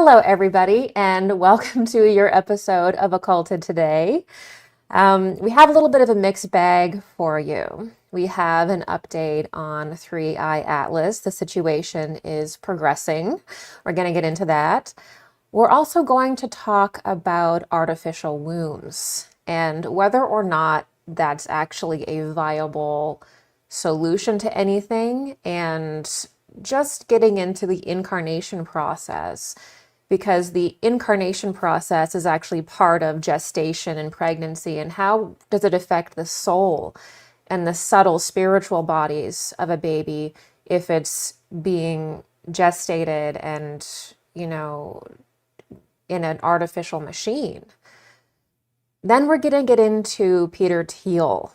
Hello, everybody, and welcome to your episode of Occulted today. We have a little bit of a mixed bag for you. We have an update on 3i Atlas. The situation is progressing. We're going to get into that. We're also going to talk about artificial wombs and whether or not that's actually a viable solution to anything, and just getting into the incarnation process, because the incarnation process is actually part of gestation and pregnancy, and how does it affect the soul and the subtle spiritual bodies of a baby if it's being gestated and, in an artificial machine. Then we're going to get into Peter Thiel,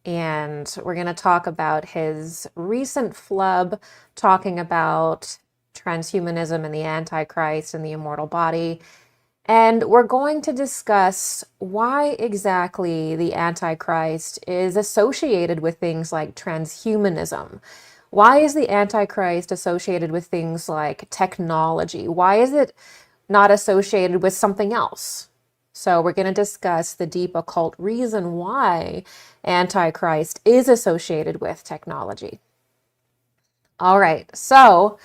and we're going to talk about his recent flub talking about transhumanism and the Antichrist and the immortal body. And we're going to discuss why exactly the Antichrist is associated with things like transhumanism. Why is the Antichrist associated with things like technology? Why is it not associated with something else? So we're going to discuss the deep occult reason why Antichrist is associated with technology. All right, so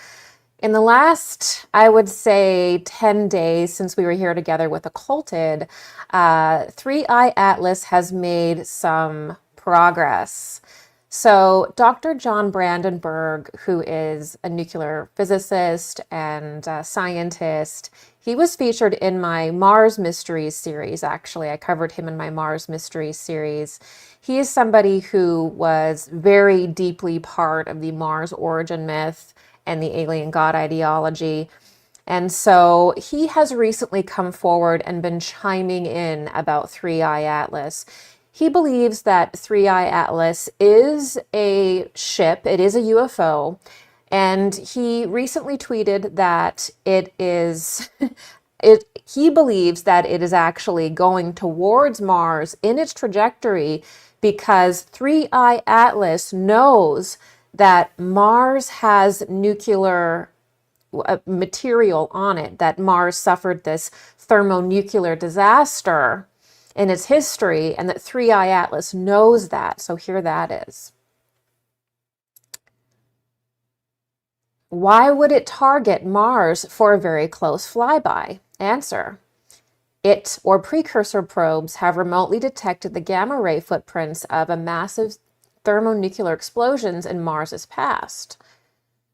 in the last, I would say, 10 days since we were here together with Occulted, 3i Atlas has made some progress. So Dr. John Brandenburg, who is a nuclear physicist and scientist, he was featured in my Mars Mysteries series, actually. I covered him in my Mars Mysteries series. He is somebody who was very deeply part of the Mars origin myth and the alien god ideology. And so he has recently come forward and been chiming in about 3i Atlas. He believes that 3i Atlas is a ship, it is a UFO, and he recently tweeted that he believes that it is actually going towards Mars in its trajectory because 3i Atlas knows that Mars has nuclear material on it, that Mars suffered this thermonuclear disaster in its history, and that 3i Atlas knows that. So here that is. Why would it target Mars for a very close flyby? Answer. It or precursor probes have remotely detected the gamma ray footprints of a massive thermonuclear explosions in Mars's past.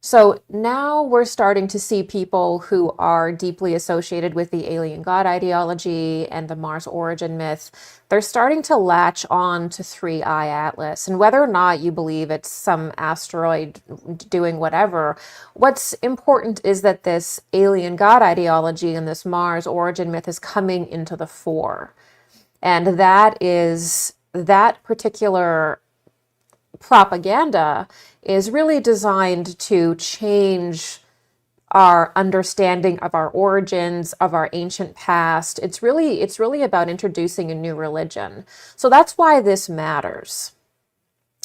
So now we're starting to see people who are deeply associated with the alien god ideology and the Mars origin myth. They're starting to latch on to 3i Atlas. And whether or not you believe it's some asteroid doing whatever, what's important is that this alien god ideology and this Mars origin myth is coming into the fore. And that particular propaganda is really designed to change our understanding of our origins, of our ancient past. It's really about introducing a new religion. So that's why this matters.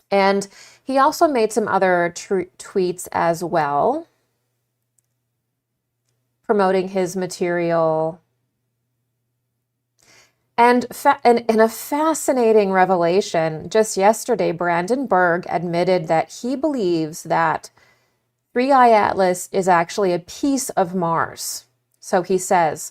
And he also made some other tweets as well, promoting his material. And in a fascinating revelation, just yesterday, Brandenburg admitted that he believes that 3i Atlas is actually a piece of Mars. So he says,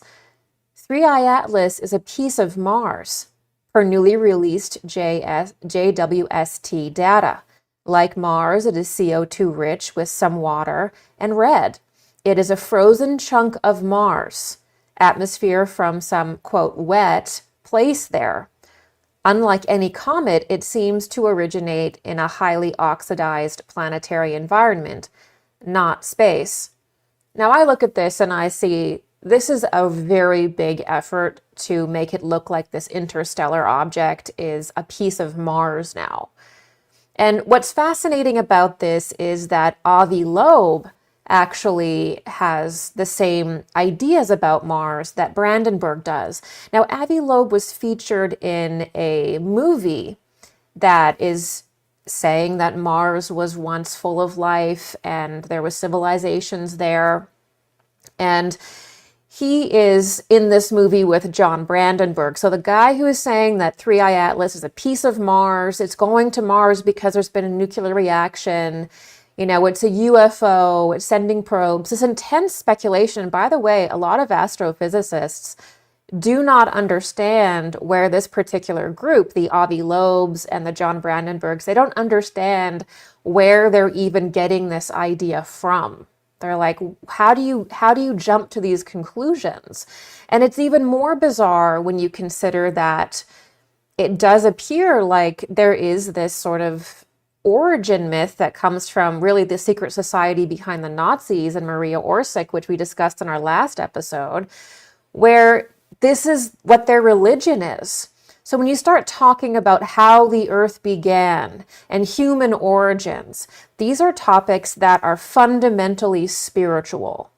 3i Atlas is a piece of Mars per newly released JWST data. Like Mars, it is CO2 rich with some water and red. It is a frozen chunk of Mars, atmosphere from some, quote, wet place there. Unlike any comet, it seems to originate in a highly oxidized planetary environment, not space. Now I look at this and I see this is a very big effort to make it look like this interstellar object is a piece of Mars now. And what's fascinating about this is that Loeb actually has the same ideas about Mars that Brandenburg does. Now, Loeb was featured in a movie that is saying that Mars was once full of life and there was civilizations there. And he is in this movie with John Brandenburg. So the guy who is saying that 3I Atlas is a piece of Mars, it's going to Mars because there's been a nuclear reaction, you know, it's a UFO, it's sending probes, this intense speculation. And by the way, a lot of astrophysicists do not understand where this particular group, the Avi Loebs and the John Brandenburgs, they don't understand where they're even getting this idea from. They're like, how do you jump to these conclusions? And it's even more bizarre when you consider that it does appear like there is this sort of origin myth that comes from really the secret society behind the Nazis and Maria Orsic, which we discussed in our last episode, where this is what their religion is. So when you start talking about how the earth began and human origins, these are topics that are fundamentally spiritual.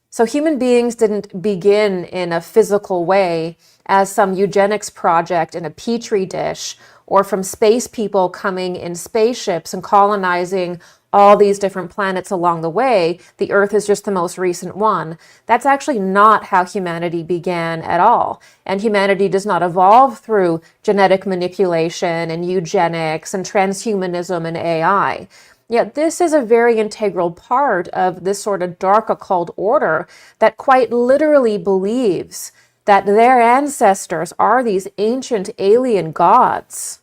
So human beings didn't begin in a physical way as some eugenics project in a petri dish, or from space people coming in spaceships and colonizing all these different planets along the way. The Earth is just the most recent one. That's actually not how humanity began at all. And humanity does not evolve through genetic manipulation and eugenics and transhumanism and AI. Yet this is a very integral part of this sort of dark occult order that quite literally believes that their ancestors are these ancient alien gods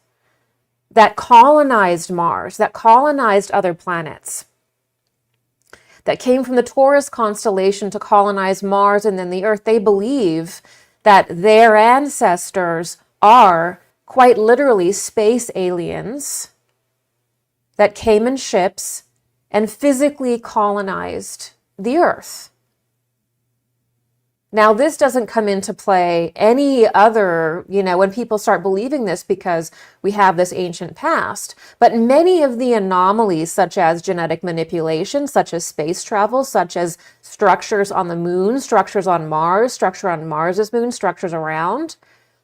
that colonized Mars, that colonized other planets, that came from the Taurus constellation to colonize Mars and then the Earth. They believe that their ancestors are quite literally space aliens that came in ships and physically colonized the Earth. Now, this doesn't come into play any other, when people start believing this because we have this ancient past. But many of the anomalies, such as genetic manipulation, such as space travel, such as structures on the moon, structures on Mars, structure on Mars's moon, structures around,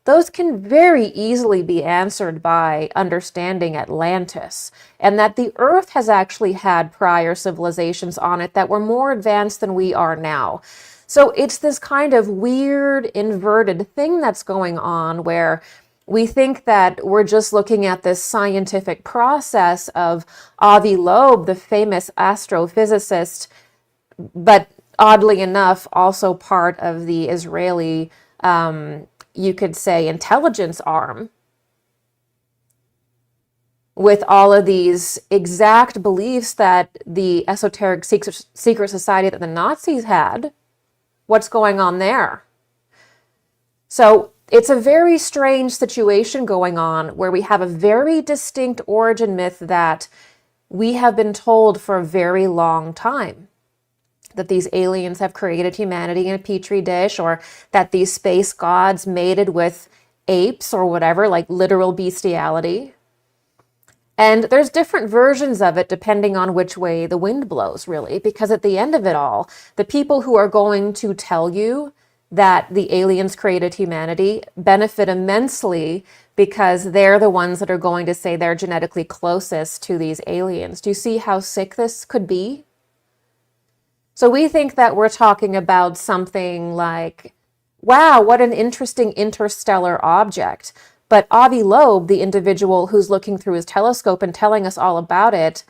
those can very easily be answered by understanding Atlantis, and that the Earth has actually had prior civilizations on it that were more advanced than we are now. So it's this kind of weird, inverted thing that's going on where we think that we're just looking at this scientific process of Avi Loeb, the famous astrophysicist, but oddly enough, also part of the Israeli, you could say, intelligence arm, with all of these exact beliefs that the esoteric secret society that the Nazis had. What's going on there? So it's a very strange situation going on where we have a very distinct origin myth that we have been told for a very long time, that these aliens have created humanity in a petri dish, or that these space gods mated with apes or whatever, like literal bestiality. And there's different versions of it depending on which way the wind blows, really, because at the end of it all, the people who are going to tell you that the aliens created humanity benefit immensely because they're the ones that are going to say they're genetically closest to these aliens. Do you see how sick this could be? So we think that we're talking about something like, wow, what an interesting interstellar object. But Avi Loeb, the individual who's looking through his telescope and telling us all about it,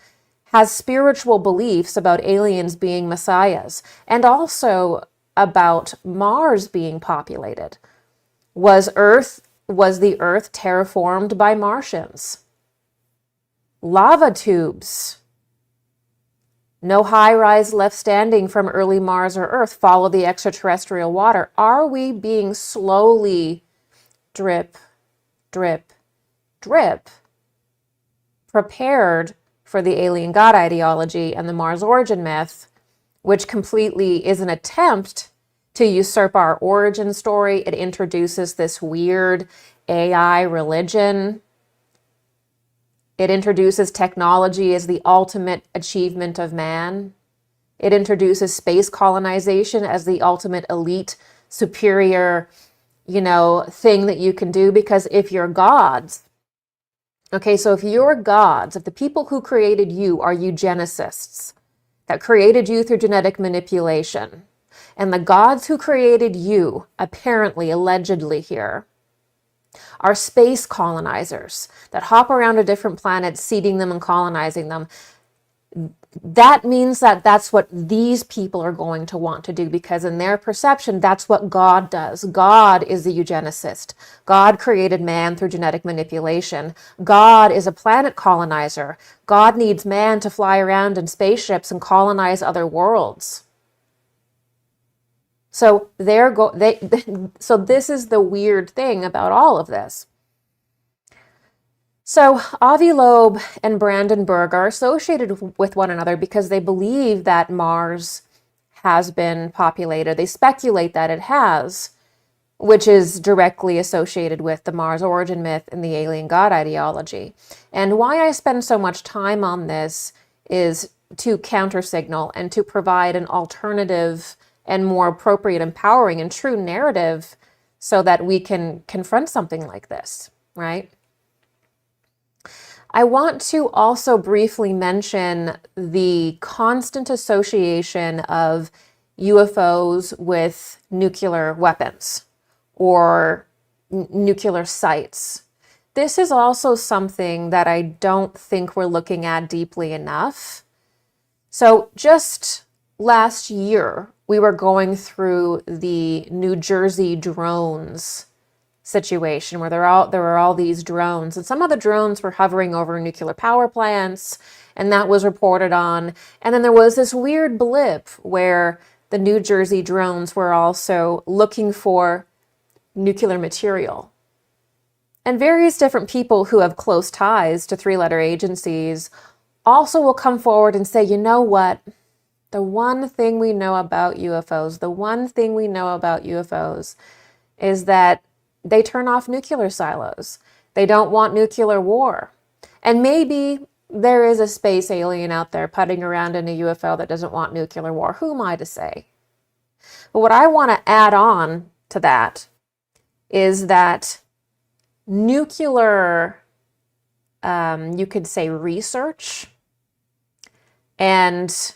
has spiritual beliefs about aliens being messiahs and also about Mars being populated. Was the Earth terraformed by Martians? Lava tubes. No high-rise left standing from early Mars or Earth. Follow the extraterrestrial water. Are we being slowly drip, drip, prepared for the alien god ideology and the Mars origin myth, which completely is an attempt to usurp our origin story? It introduces this weird AI religion. It introduces technology as the ultimate achievement of man. It introduces space colonization as the ultimate elite, superior thing that you can do, because if you're gods, if the people who created you are eugenicists, that created you through genetic manipulation, And the gods who created you, apparently, allegedly here, are space colonizers that hop around to different planets, seeding them and colonizing them. That means that that's what these people are going to want to do, because in their perception, that's what God does. God is the eugenicist. God created man through genetic manipulation. God is a planet colonizer. God needs man to fly around in spaceships and colonize other worlds. So so this is the weird thing about all of this. So Avi Loeb and Brandenburg are associated with one another because they believe that Mars has been populated. They speculate that it has, which is directly associated with the Mars origin myth and the alien god ideology. And why I spend so much time on this is to countersignal and to provide an alternative and more appropriate, empowering, and true narrative so that we can confront something like this, right? I want to also briefly mention the constant association of UFOs with nuclear weapons or nuclear sites. This is also something that I don't think we're looking at deeply enough. So just last year, we were going through the New Jersey drones situation where there were all these drones, and some of the drones were hovering over nuclear power plants, and that was reported on. And then there was this weird blip where the New Jersey drones were also looking for nuclear material. And various different people who have close ties to three-letter agencies also will come forward and say, you know what? The one thing we know about UFOs, is that they turn off nuclear silos. They don't want nuclear war. And maybe there is a space alien out there putting around in a UFO that doesn't want nuclear war. Who am I to say? But what I want to add on to that is that nuclear, you could say research and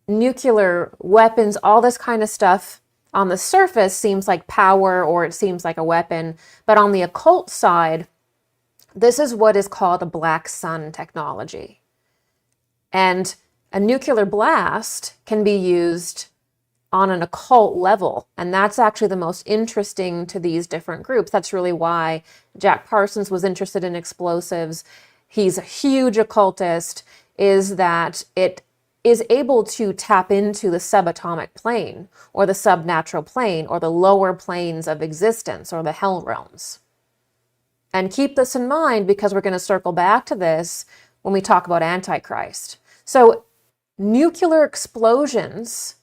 nuclear weapons, all this kind of stuff, on the surface seems like power or it seems like a weapon, but on the occult side, this is what is called a black sun technology. And a nuclear blast can be used on an occult level, and that's actually the most interesting to these different groups. That's really why Jack Parsons was interested in explosives. He's a huge occultist, is that it is able to tap into the subatomic plane or the subnatural plane or the lower planes of existence or the hell realms. And keep this in mind because we're going to circle back to this when we talk about Antichrist. So nuclear explosions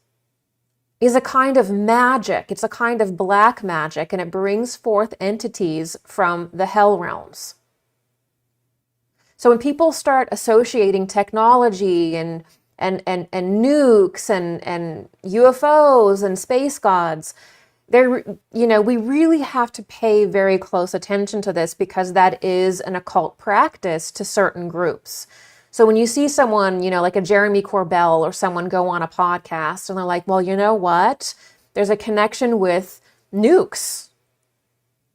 is a kind of magic. It's a kind of black magic, and it brings forth entities from the hell realms. So when people start associating technology and nukes and UFOs and space gods, we really have to pay very close attention to this because that is an occult practice to certain groups. So when you see someone, like a Jeremy Corbell or someone go on a podcast and they're like, well, you know what? There's a connection with nukes.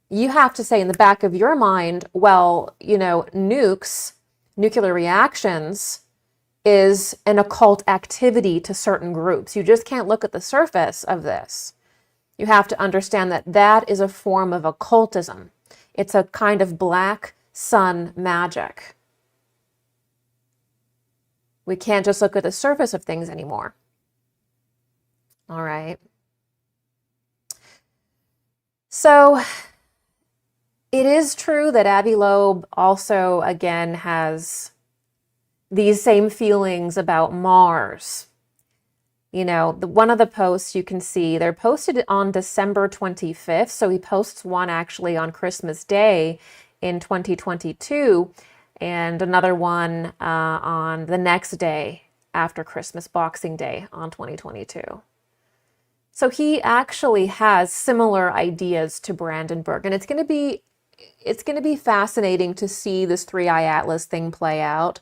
You have to say in the back of your mind, well, nukes, nuclear reactions, is an occult activity to certain groups. You just can't look at the surface of this. You have to understand that that is a form of occultism. It's a kind of black sun magic. We can't just look at the surface of things anymore. All right. So it is true that Avi Loeb also, again, has these same feelings about Mars. One of the posts you can see, they're posted on December 25th. So he posts one actually on Christmas Day in 2022 and another one on the next day after Christmas, Boxing Day on 2022. So he actually has similar ideas to Brandenburg, and it's going to be fascinating to see this 3-eye atlas thing play out.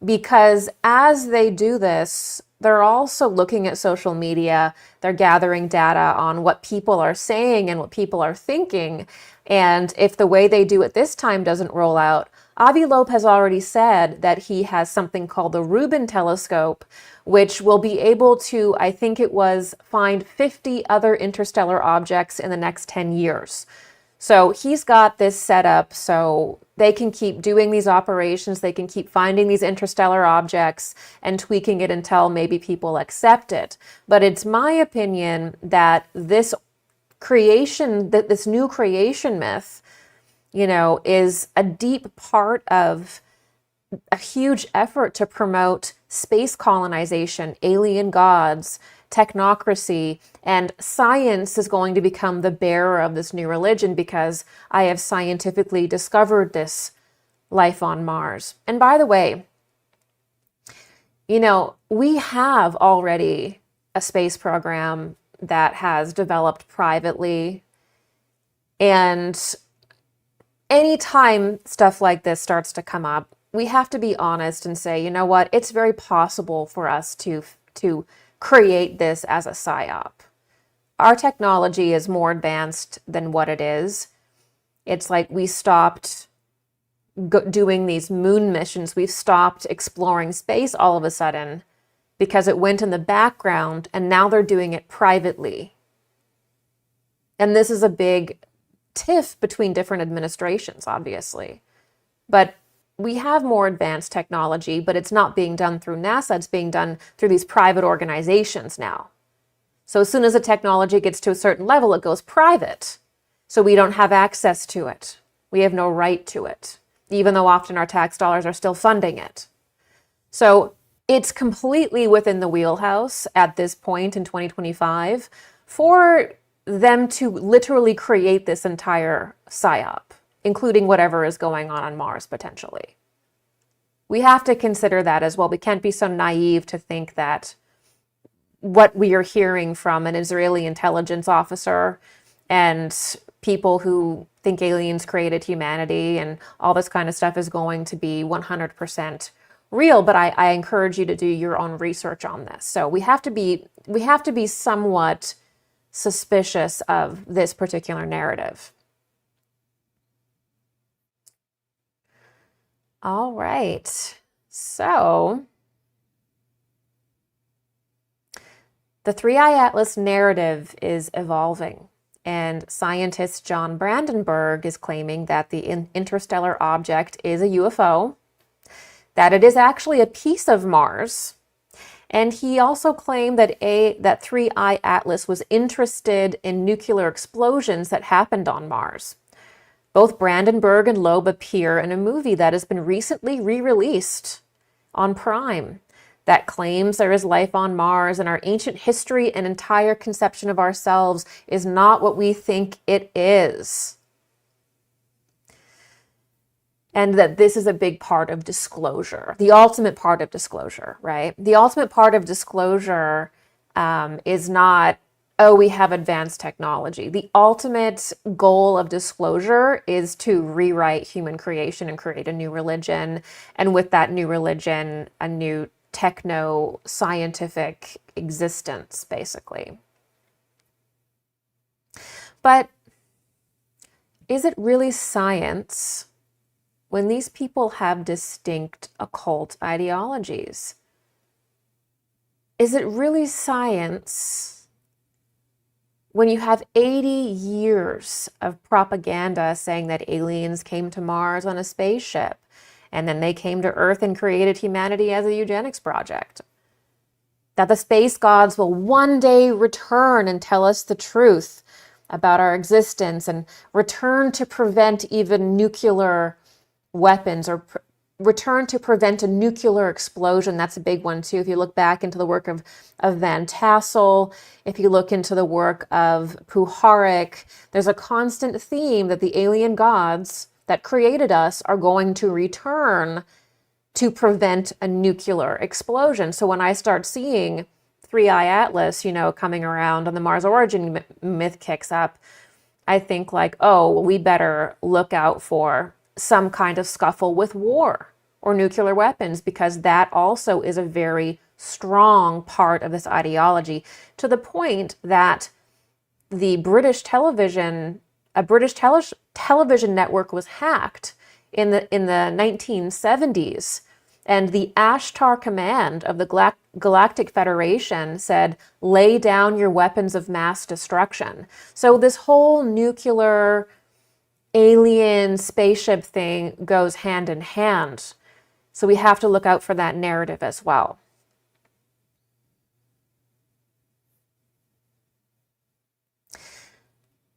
Because as they do this, they're also looking at social media. They're gathering data on what people are saying and what people are thinking. And if the way they do it this time doesn't roll out, Avi Loeb has already said that he has something called the Rubin telescope, which will be able to, I think it was, find 50 other interstellar objects in the next 10 years. So he's got this set up so they can keep doing these operations, they can keep finding these interstellar objects and tweaking it until maybe people accept it. But it's my opinion that this creation, that this new creation myth, is a deep part of a huge effort to promote space colonization, alien gods, technocracy, and science is going to become the bearer of this new religion because I have scientifically discovered this life on Mars. And by the way, we have already a space program that has developed privately. And anytime stuff like this starts to come up, we have to be honest and say, you know what, it's very possible for us to create this as a psyop. Our technology is more advanced than what it is. It's like we stopped doing these moon missions. We've stopped exploring space all of a sudden because it went in the background, and now they're doing it privately. And this is a big tiff between different administrations, obviously. But we have more advanced technology, but it's not being done through NASA. It's being done through these private organizations now. So as soon as the technology gets to a certain level, it goes private. So we don't have access to it. We have no right to it, even though often our tax dollars are still funding it. So it's completely within the wheelhouse at this point in 2025 for them to literally create this entire psyop, including whatever is going on Mars potentially. We have to consider that as well. We can't be so naive to think that what we are hearing from an Israeli intelligence officer and people who think aliens created humanity and all this kind of stuff is going to be 100% real. But I encourage you to do your own research on this. So we have to be somewhat suspicious of this particular narrative. All right, so the Three-Eye Atlas narrative is evolving, and scientist John Brandenburg is claiming that the interstellar object is a UFO, that it is actually a piece of Mars, and he also claimed that Three-Eye Atlas was interested in nuclear explosions that happened on Mars. Both Brandenburg and Loeb appear in a movie that has been recently re-released on Prime that claims there is life on Mars and our ancient history and entire conception of ourselves is not what we think it is. And that this is a big part of disclosure, the ultimate part of disclosure, right? The ultimate part of disclosure is not, oh, we have advanced technology. The ultimate goal of disclosure is to rewrite human creation and create a new religion. And with that new religion, a new techno-scientific existence, basically. But is it really science when these people have distinct occult ideologies? Is it really science when you have 80 years of propaganda saying that aliens came to Mars on a spaceship, and then they came to Earth and created humanity as a eugenics project? That the space gods will one day return and tell us the truth about our existence and return to prevent even nuclear weapons or return to prevent a nuclear explosion. That's a big one too. If you look back into the work of Van Tassel, if you look into the work of Puharich, there's a constant theme that the alien gods that created us are going to return to prevent a nuclear explosion. So when I start seeing Three-Eye Atlas, coming around and the Mars origin myth kicks up, I think like, oh, we better look out for some kind of scuffle with war or nuclear weapons, because that also is a very strong part of this ideology, to the point that the British television, a British television network was hacked in the 1970s, and the Ashtar Command of the Galactic Federation said, "Lay down your weapons of mass destruction." So this whole nuclear alien spaceship thing goes hand in hand. So we have to look out for that narrative as well.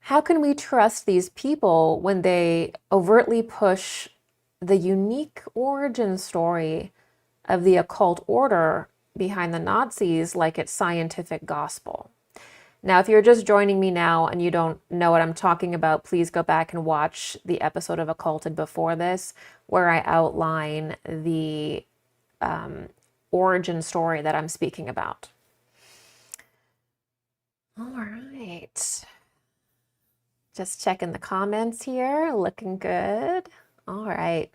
How can we trust these people when they overtly push the unique origin story of the occult order behind the Nazis like it's scientific gospel? Now, if you're just joining me now and you don't know what I'm talking about, please go back and watch the episode of Occulted before this, where I outline the origin story that I'm speaking about. All right. Just checking the comments here, looking good. All right.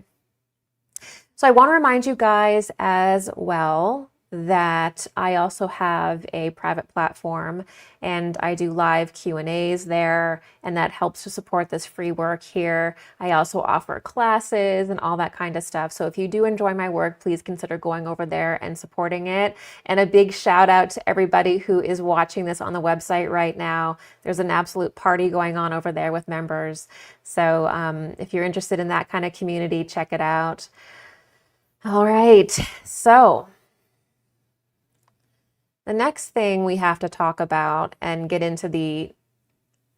So I want to remind you guys as well that I also have a private platform and I do live Q&As there, and that helps to support this free work here. I also offer classes and all that kind of stuff. So if you do enjoy my work, please consider going over there and supporting it. And a big shout out to everybody who is watching this on the website right now. There's an absolute party going on over there with members. So if you're interested in that kind of community, check it out. All right, so the next thing we have to talk about and get into the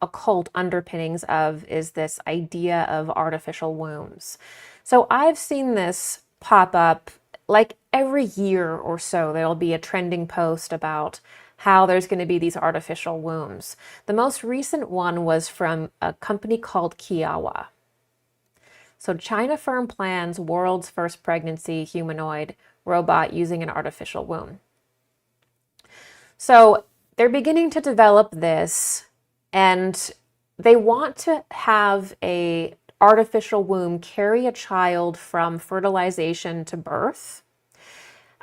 occult underpinnings of is this idea of artificial wombs. So I've seen this pop up like every year or so. There'll be a trending post about how there's going to be these artificial wombs. The most recent one was from a company called Kiowa. So China firm plans world's first pregnancy humanoid robot using an artificial womb. So they're beginning to develop this, and they want to have an artificial womb carry a child from fertilization to birth.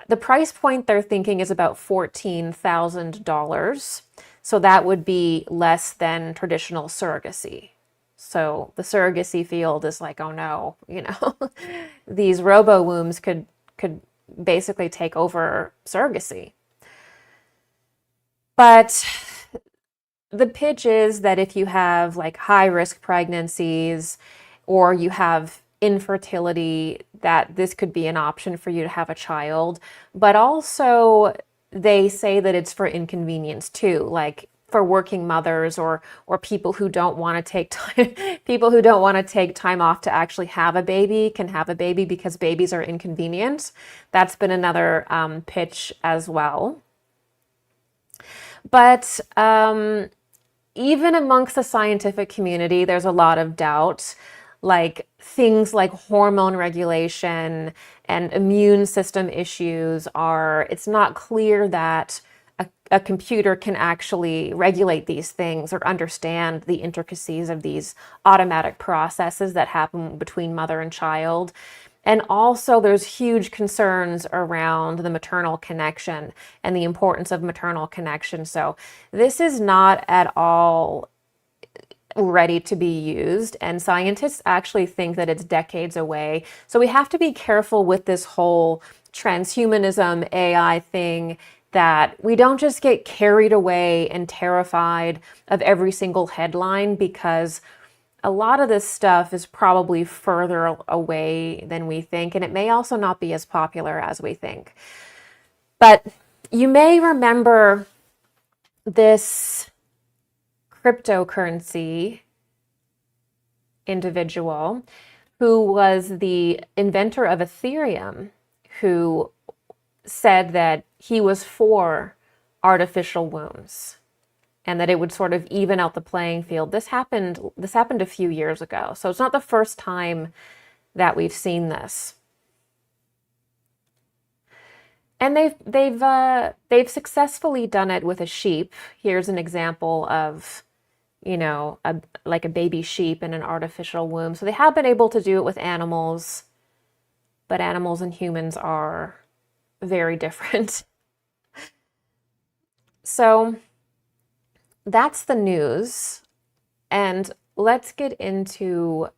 The price point they're thinking is about $14,000. So that would be less than traditional surrogacy. So the surrogacy field is like, oh no, these robo wombs could basically take over surrogacy. But the pitch is that if you have like high risk pregnancies or you have infertility, that this could be an option for you to have a child. But also they say that it's for inconvenience too, like for working mothers or people who don't want to take time, people who don't want to take time off to actually have a baby can have a baby because babies are inconvenient. That's been another pitch as well. But even amongst the scientific community, there's a lot of doubt, like things like hormone regulation and immune system issues it's not clear that a computer can actually regulate these things or understand the intricacies of these automatic processes that happen between mother and child. And also there's huge concerns around the maternal connection and the importance of maternal connection. So this is not at all ready to be used, and scientists actually think that it's decades away. So we have to be careful with this whole transhumanism AI thing, that we don't just get carried away and terrified of every single headline, because a lot of this stuff is probably further away than we think, and it may also not be as popular as we think. But you may remember this cryptocurrency individual who was the inventor of Ethereum, who said that he was for artificial wombs and that it would sort of even out the playing field. This happened a few years ago, so it's not the first time that we've seen this. And they've successfully done it with a sheep. Here's an example of, like a baby sheep in an artificial womb. So they have been able to do it with animals. but animals and humans are very different. So that's the news. And let's get into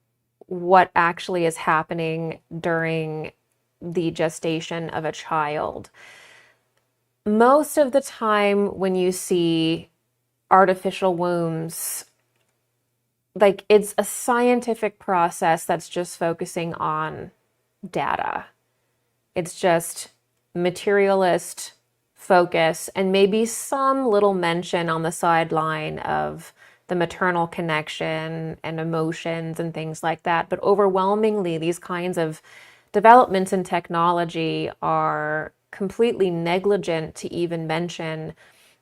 what actually is happening during the gestation of a child. Most of the time when you see artificial wombs, like, it's a scientific process that's just focusing on data. It's just materialist focus and maybe some little mention on the sideline of the maternal connection and emotions and things like that. But overwhelmingly, these kinds of developments in technology are completely negligent to even mention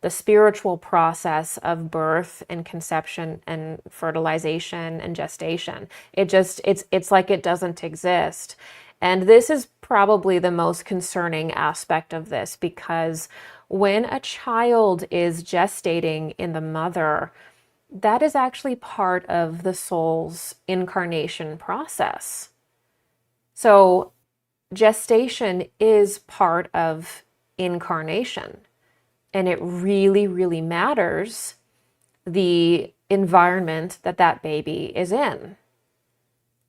the spiritual process of birth and conception and fertilization and gestation. It's like it doesn't exist. And this is probably the most concerning aspect of this, because when a child is gestating in the mother, that is actually part of the soul's incarnation process. So gestation is part of incarnation. And it really, really matters the environment that that baby is in.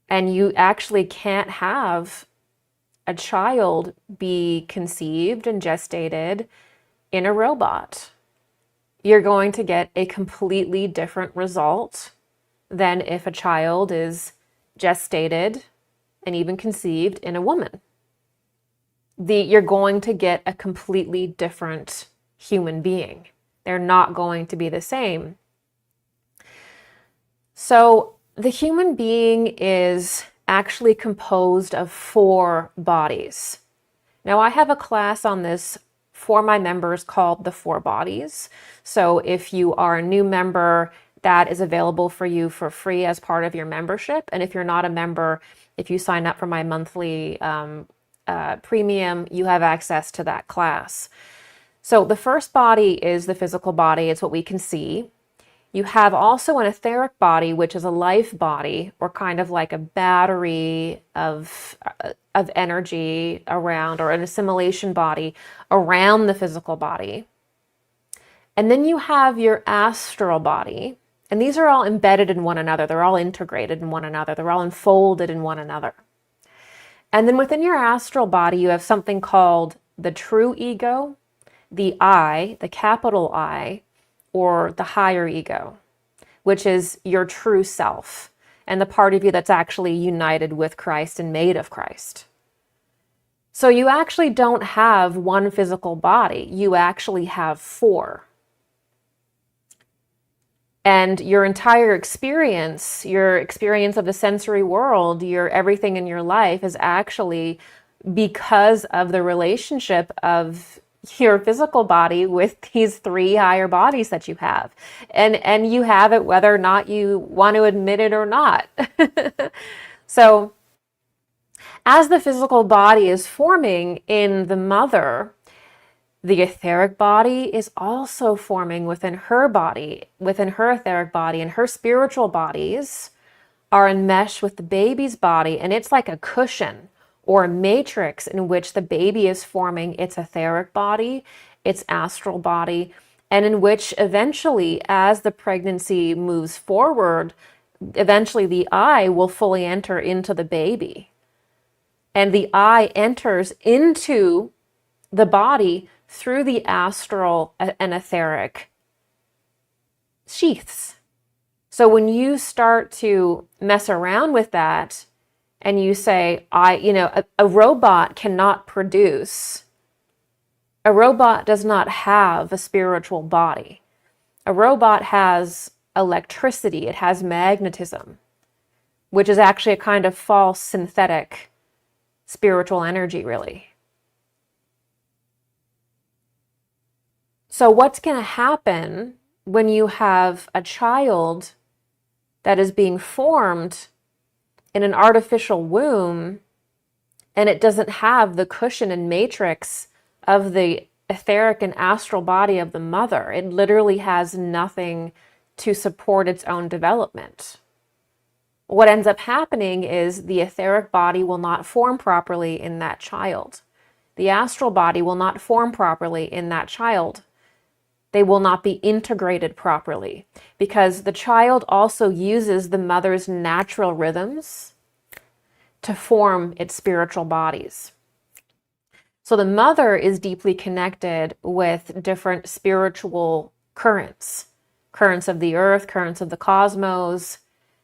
And you actually can't have a child be conceived and gestated in a robot. You're going to get a completely different result than if a child is gestated and even conceived in a woman. You're going to get a completely different human being. They're not going to be the same. So the human being is actually composed of 4 bodies. Now, I have a class on this for my members called the 4 bodies. So if you are a new member, that is available for you for free as part of your membership. And if you're not a member, if you sign up for my monthly premium, you have access to that class. So the first body is the physical body. It's what we can see. You have also an etheric body, which is a life body, or kind of like a battery of energy around, or an assimilation body around the physical body. And then you have your astral body. And these are all embedded in one another. They're all integrated in one another. They're all enfolded in one another. And then within your astral body, you have something called the true ego, the I, the capital I, or the higher ego, which is your true self and the part of you that's actually united with Christ and made of Christ. So you actually don't have one physical body. You actually have 4. And your entire experience, of the sensory world, your everything in your life is actually because of the relationship of your physical body with these 3 higher bodies that you have. And you have it whether or not you want to admit it or not. So as the physical body is forming in the mother, the etheric body is also forming within her body, within her etheric body, and her spiritual bodies are enmeshed with the baby's body, and it's like a cushion or a matrix in which the baby is forming its etheric body, its astral body, and in which eventually, as the pregnancy moves forward, eventually the I will fully enter into the baby. And the I enters into the body through the astral and etheric sheaths. So when you start to mess around with that and you say, a robot cannot produce, a robot does not have a spiritual body. A robot has electricity, it has magnetism, which is actually a kind of false synthetic spiritual energy, really. So what's going to happen when you have a child that is being formed in an artificial womb and it doesn't have the cushion and matrix of the etheric and astral body of the mother? It literally has nothing to support its own development. what ends up happening is the etheric body will not form properly in that child. The astral body will not form properly in that child. They will not be integrated properly because the child also uses the mother's natural rhythms to form its spiritual bodies. So the mother is deeply connected with different spiritual currents, currents of the earth, currents of the cosmos,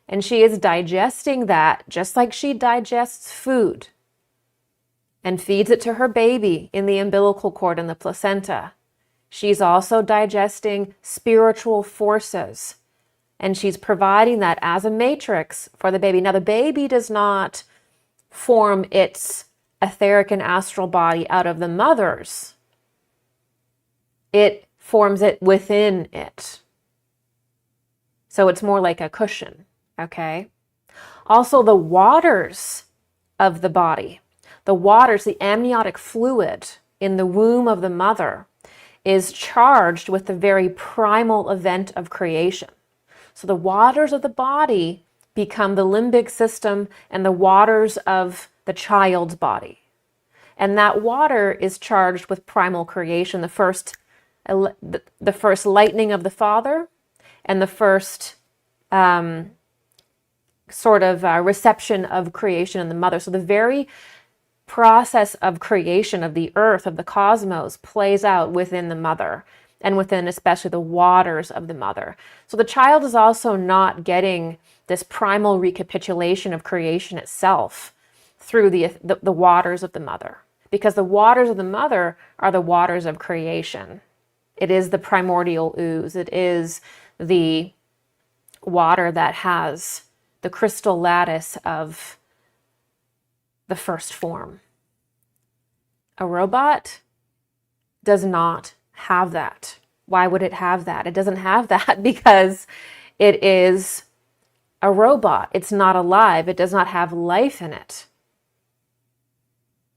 and she is digesting that just like she digests food and feeds it to her baby in the umbilical cord and the placenta. She's also digesting spiritual forces, and she's providing that as a matrix for the baby. Now, the baby does not form its etheric and astral body out of the mother's. It forms it within it. So it's more like a cushion, okay? Also, the waters of the body, the waters, the amniotic fluid in the womb of the mother is charged with the very primal event of creation. So the waters of the body become the limbic system and the waters of the child's body. And that water is charged with primal creation, the first lightning of the Father and the first reception of creation in the mother. So the very process of creation of the earth, of the cosmos, plays out within the mother and within especially the waters of the mother. So the child is also not getting this primal recapitulation of creation itself through the waters of the mother, because the waters of the mother are the waters of creation. It is the primordial ooze. It is the water that has the crystal lattice of the first form. A robot does not have that. Why would it have that? It doesn't have that because it is a robot. It's not alive. It does not have life in it.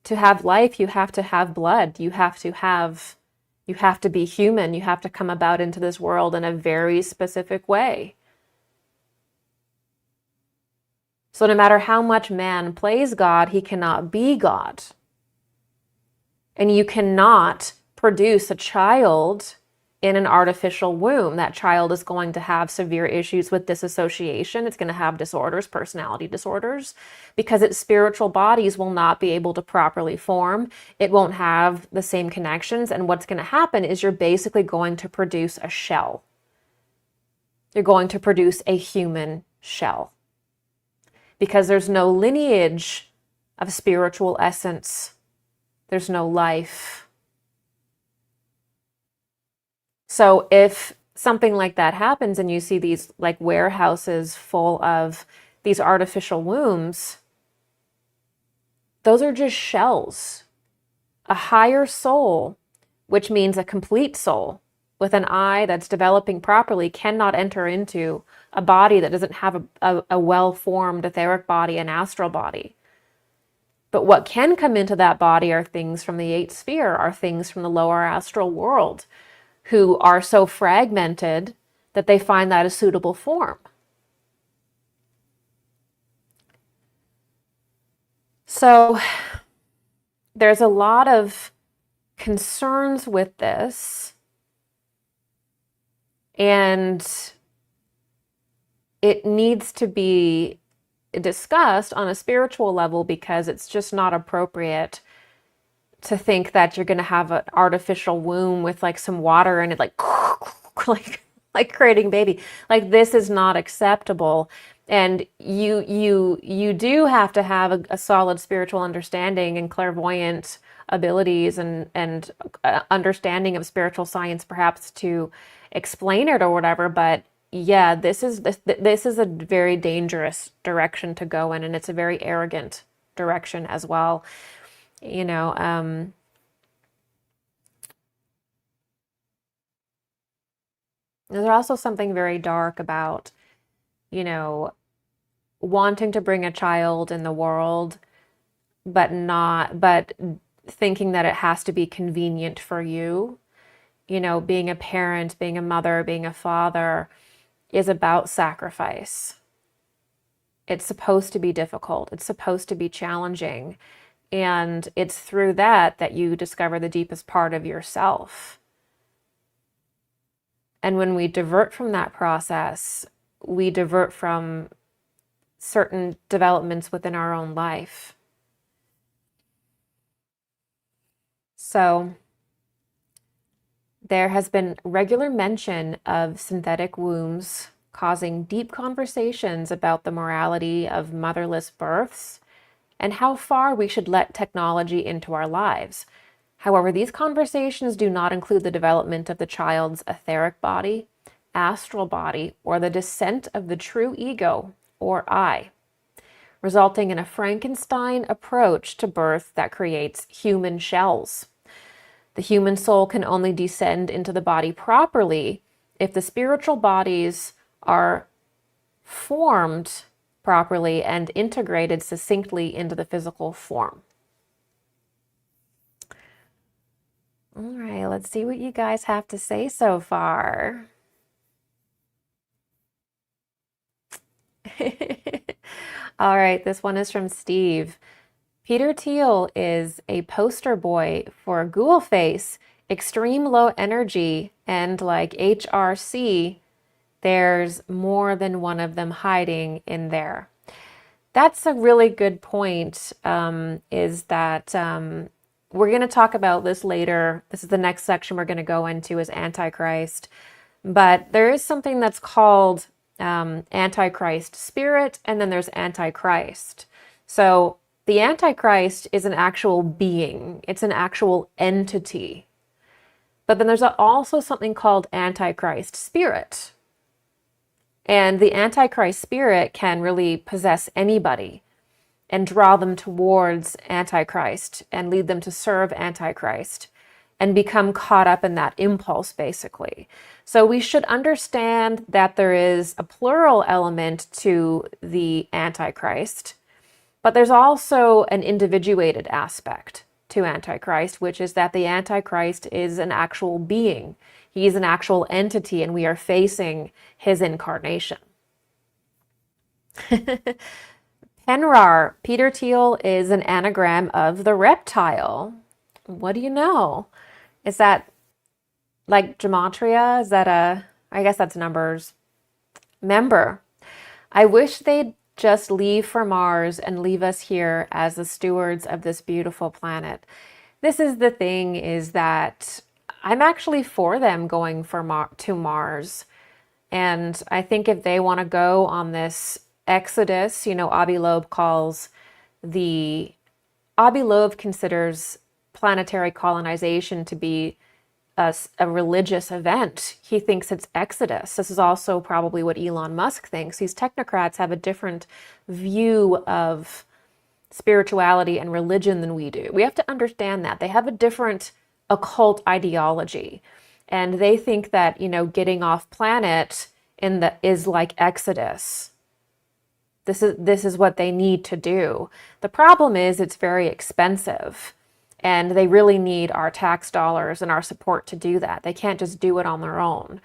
To have life, you have to have blood. You have to be human. You have to come about into this world in a very specific way. So no matter how much man plays God, he cannot be God. And you cannot produce a child in an artificial womb. That child is going to have severe issues with disassociation. It's going to have disorders, personality disorders, because its spiritual bodies will not be able to properly form. It won't have the same connections. And what's going to happen is you're basically going to produce a shell. You're going to produce a human shell, because there's no lineage of spiritual essence. There's no life. So if something like that happens and you see these like warehouses full of these artificial wombs, those are just shells. A higher soul, which means a complete soul with an eye that's developing properly, cannot enter into a body that doesn't have a well-formed etheric body and astral body. But what can come into that body are things from the eighth sphere, are things from the lower astral world, who are so fragmented that they find that a suitable form. So there's a lot of concerns with this, and it needs to be discussed on a spiritual level, because it's just not appropriate to think that you're going to have an artificial womb with like some water in it, like like creating baby. Like, this is not acceptable. And you do have to have a solid spiritual understanding and clairvoyant abilities and understanding of spiritual science, perhaps, to explain it or whatever. But yeah, this is a very dangerous direction to go in, and it's a very arrogant direction as well. You know, there's also something very dark about, you know, wanting to bring a child in the world, but thinking that it has to be convenient for you. You know, being a parent, being a mother, being a father is about sacrifice. It's supposed to be difficult. It's supposed to be challenging. And it's through that that you discover the deepest part of yourself. And when we divert from that process, we divert from certain developments within our own life. So there has been regular mention of synthetic wombs causing deep conversations about the morality of motherless births and how far we should let technology into our lives. However, these conversations do not include the development of the child's etheric body, astral body, or the descent of the true ego, or I, resulting in a Frankenstein approach to birth that creates human shells. The human soul can only descend into the body properly if the spiritual bodies are formed properly and integrated succinctly into the physical form. All right, let's see what you guys have to say so far. All right, this one is from Steve. Peter Thiel is a poster boy for ghoul face, extreme low energy, and like HRC, there's more than one of them hiding in there. That's a really good point, is that we're going to talk about this later. This is the next section we're going to go into is Antichrist. But there is something that's called Antichrist spirit, and then there's Antichrist. So the Antichrist is an actual being. It's an actual entity. But then there's also something called Antichrist spirit. And the Antichrist spirit can really possess anybody and draw them towards Antichrist and lead them to serve Antichrist and become caught up in that impulse, basically. So we should understand that there is a plural element to the Antichrist, but there's also an individuated aspect to Antichrist, which is that the Antichrist is an actual being. He's an actual entity, and we are facing his incarnation. Penrar, Peter Thiel is an anagram of the reptile. What do you know? Is that like gematria? Is that I guess that's numbers. Member, I wish they'd just leave for Mars and leave us here as the stewards of this beautiful planet. This is the thing, is that I'm actually for them going to Mars. And I think if they want to go on this exodus, Loeb considers planetary colonization to be a religious event. He thinks it's exodus. This is also probably what Elon Musk thinks. These technocrats have a different view of spirituality and religion than we do. We have to understand that. They have a different occult ideology. And they think that, getting off planet is like exodus. This is what they need to do. The problem is it's very expensive. And they really need our tax dollars and our support to do that. They can't just do it on their own.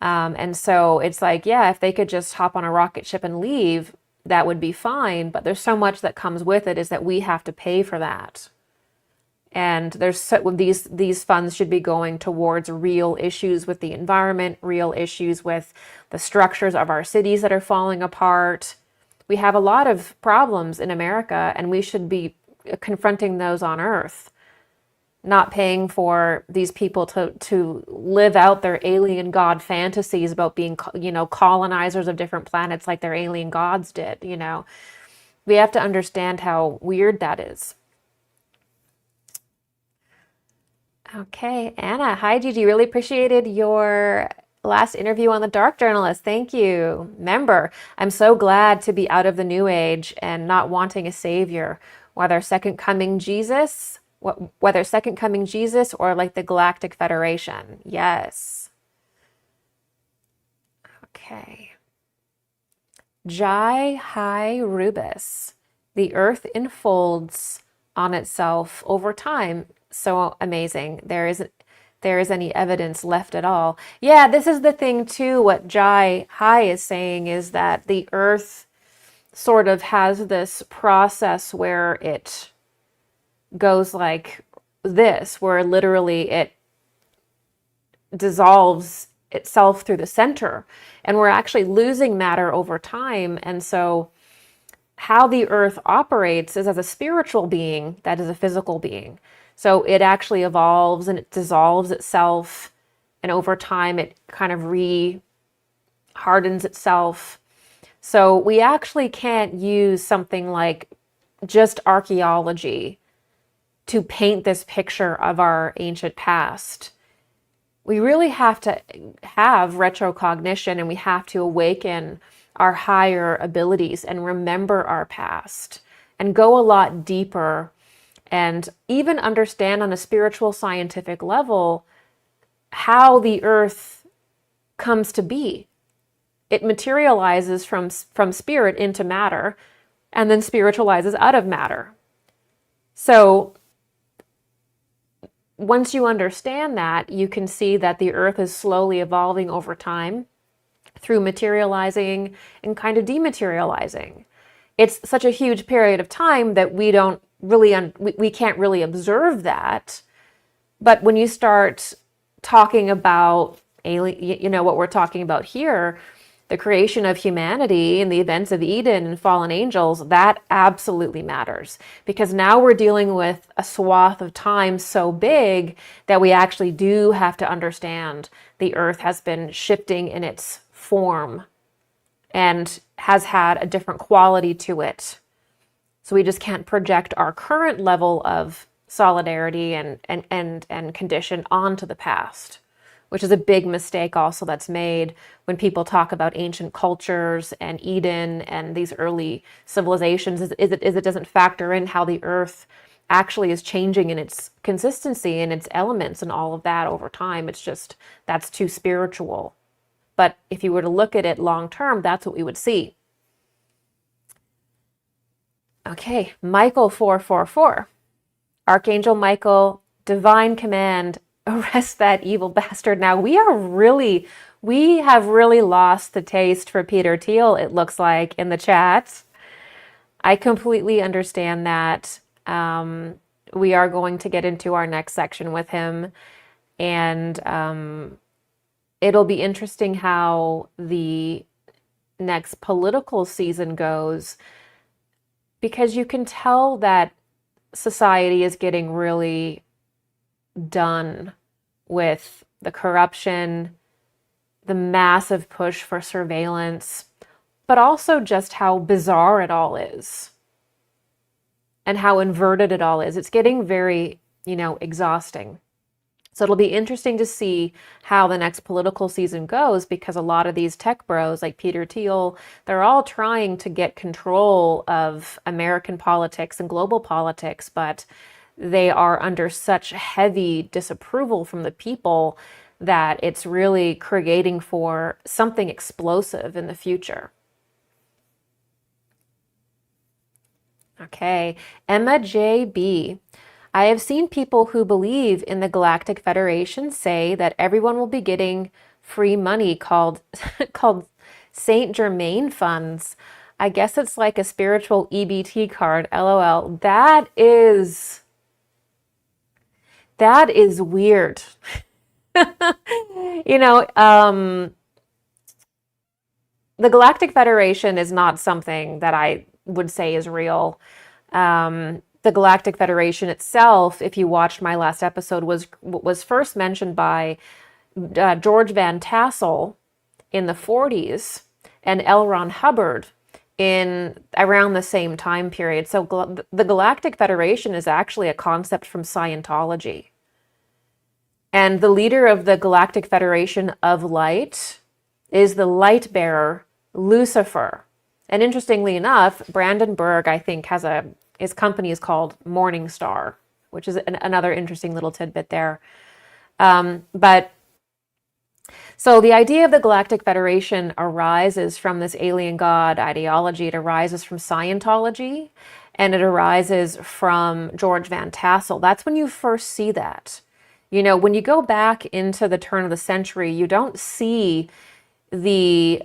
And so it's like, yeah, if they could just hop on a rocket ship and leave, that would be fine. But there's so much that comes with it, is that we have to pay for that. And these funds should be going towards real issues with the environment, real issues with the structures of our cities that are falling apart. We have a lot of problems in America, and we should be confronting those on Earth, not paying for these people to live out their alien god fantasies about being, colonizers of different planets like their alien gods did. We have to understand how weird that is. Okay, Anna, hi Gigi, really appreciated your last interview on the Dark Journalist. Thank you. Member, I'm so glad to be out of the New Age and not wanting a savior. Whether second coming Jesus or like the Galactic Federation. Yes. Okay. Jai Hai Rubis. The earth enfolds on itself over time. So amazing. There is any evidence left at all. Yeah, this is the thing too. What Jai Hai is saying is that the earth sort of has this process where it goes like this, where literally it dissolves itself through the center, and we're actually losing matter over time. And so how the earth operates is as a spiritual being that is a physical being. So it actually evolves and it dissolves itself, and over time it kind of hardens itself. So we actually can't use something like just archaeology to paint this picture of our ancient past. We really have to have retrocognition, and we have to awaken our higher abilities and remember our past and go a lot deeper and even understand on a spiritual scientific level how the earth comes to be. It materializes from spirit into matter and then spiritualizes out of matter. So once you understand that, you can see that the earth is slowly evolving over time through materializing and kind of dematerializing. It's such a huge period of time that we don't really, we can't really observe that. But when you start talking about what we're talking about here, the creation of humanity and the events of Eden and fallen angels, that absolutely matters, because now we're dealing with a swath of time so big that we actually do have to understand the earth has been shifting in its form and has had a different quality to it. So we just can't project our current level of solidarity and condition onto the past, which is a big mistake also that's made when people talk about ancient cultures and Eden and these early civilizations, is it doesn't factor in how the earth actually is changing in its consistency and its elements and all of that over time. It's just, that's too spiritual. But if you were to look at it long term, that's what we would see. Okay, Michael 444. Archangel Michael, divine command, arrest that evil bastard. Now we have really lost the taste for Peter Thiel, it looks like, in the chat. I completely understand that. We are going to get into our next section with him, and it'll be interesting how the next political season goes, because you can tell that society is getting really done with the corruption, the massive push for surveillance, but also just how bizarre it all is and how inverted it all is. It's getting very, exhausting. So it'll be interesting to see how the next political season goes, because a lot of these tech bros like Peter Thiel, they're all trying to get control of American politics and global politics, but they are under such heavy disapproval from the people that it's really creating for something explosive in the future. Okay, Emma JB. I have seen people who believe in the Galactic Federation say that everyone will be getting free money called Saint Germain funds. I guess it's like a spiritual EBT card, LOL. That is weird. The Galactic Federation is not something that I would say is real. The Galactic Federation itself, if you watched my last episode, was first mentioned by George Van Tassel in the 40s and L. Ron Hubbard in around the same time period. So the Galactic Federation is actually a concept from Scientology. And the leader of the Galactic Federation of Light is the light bearer, Lucifer. And interestingly enough, Brandon Berg, I think, his company is called Morning Star, which is another interesting little tidbit there. So the idea of the Galactic Federation arises from this alien god ideology. It arises from Scientology, and it arises from George Van Tassel. That's when you first see that. When you go back into the turn of the century, you don't see the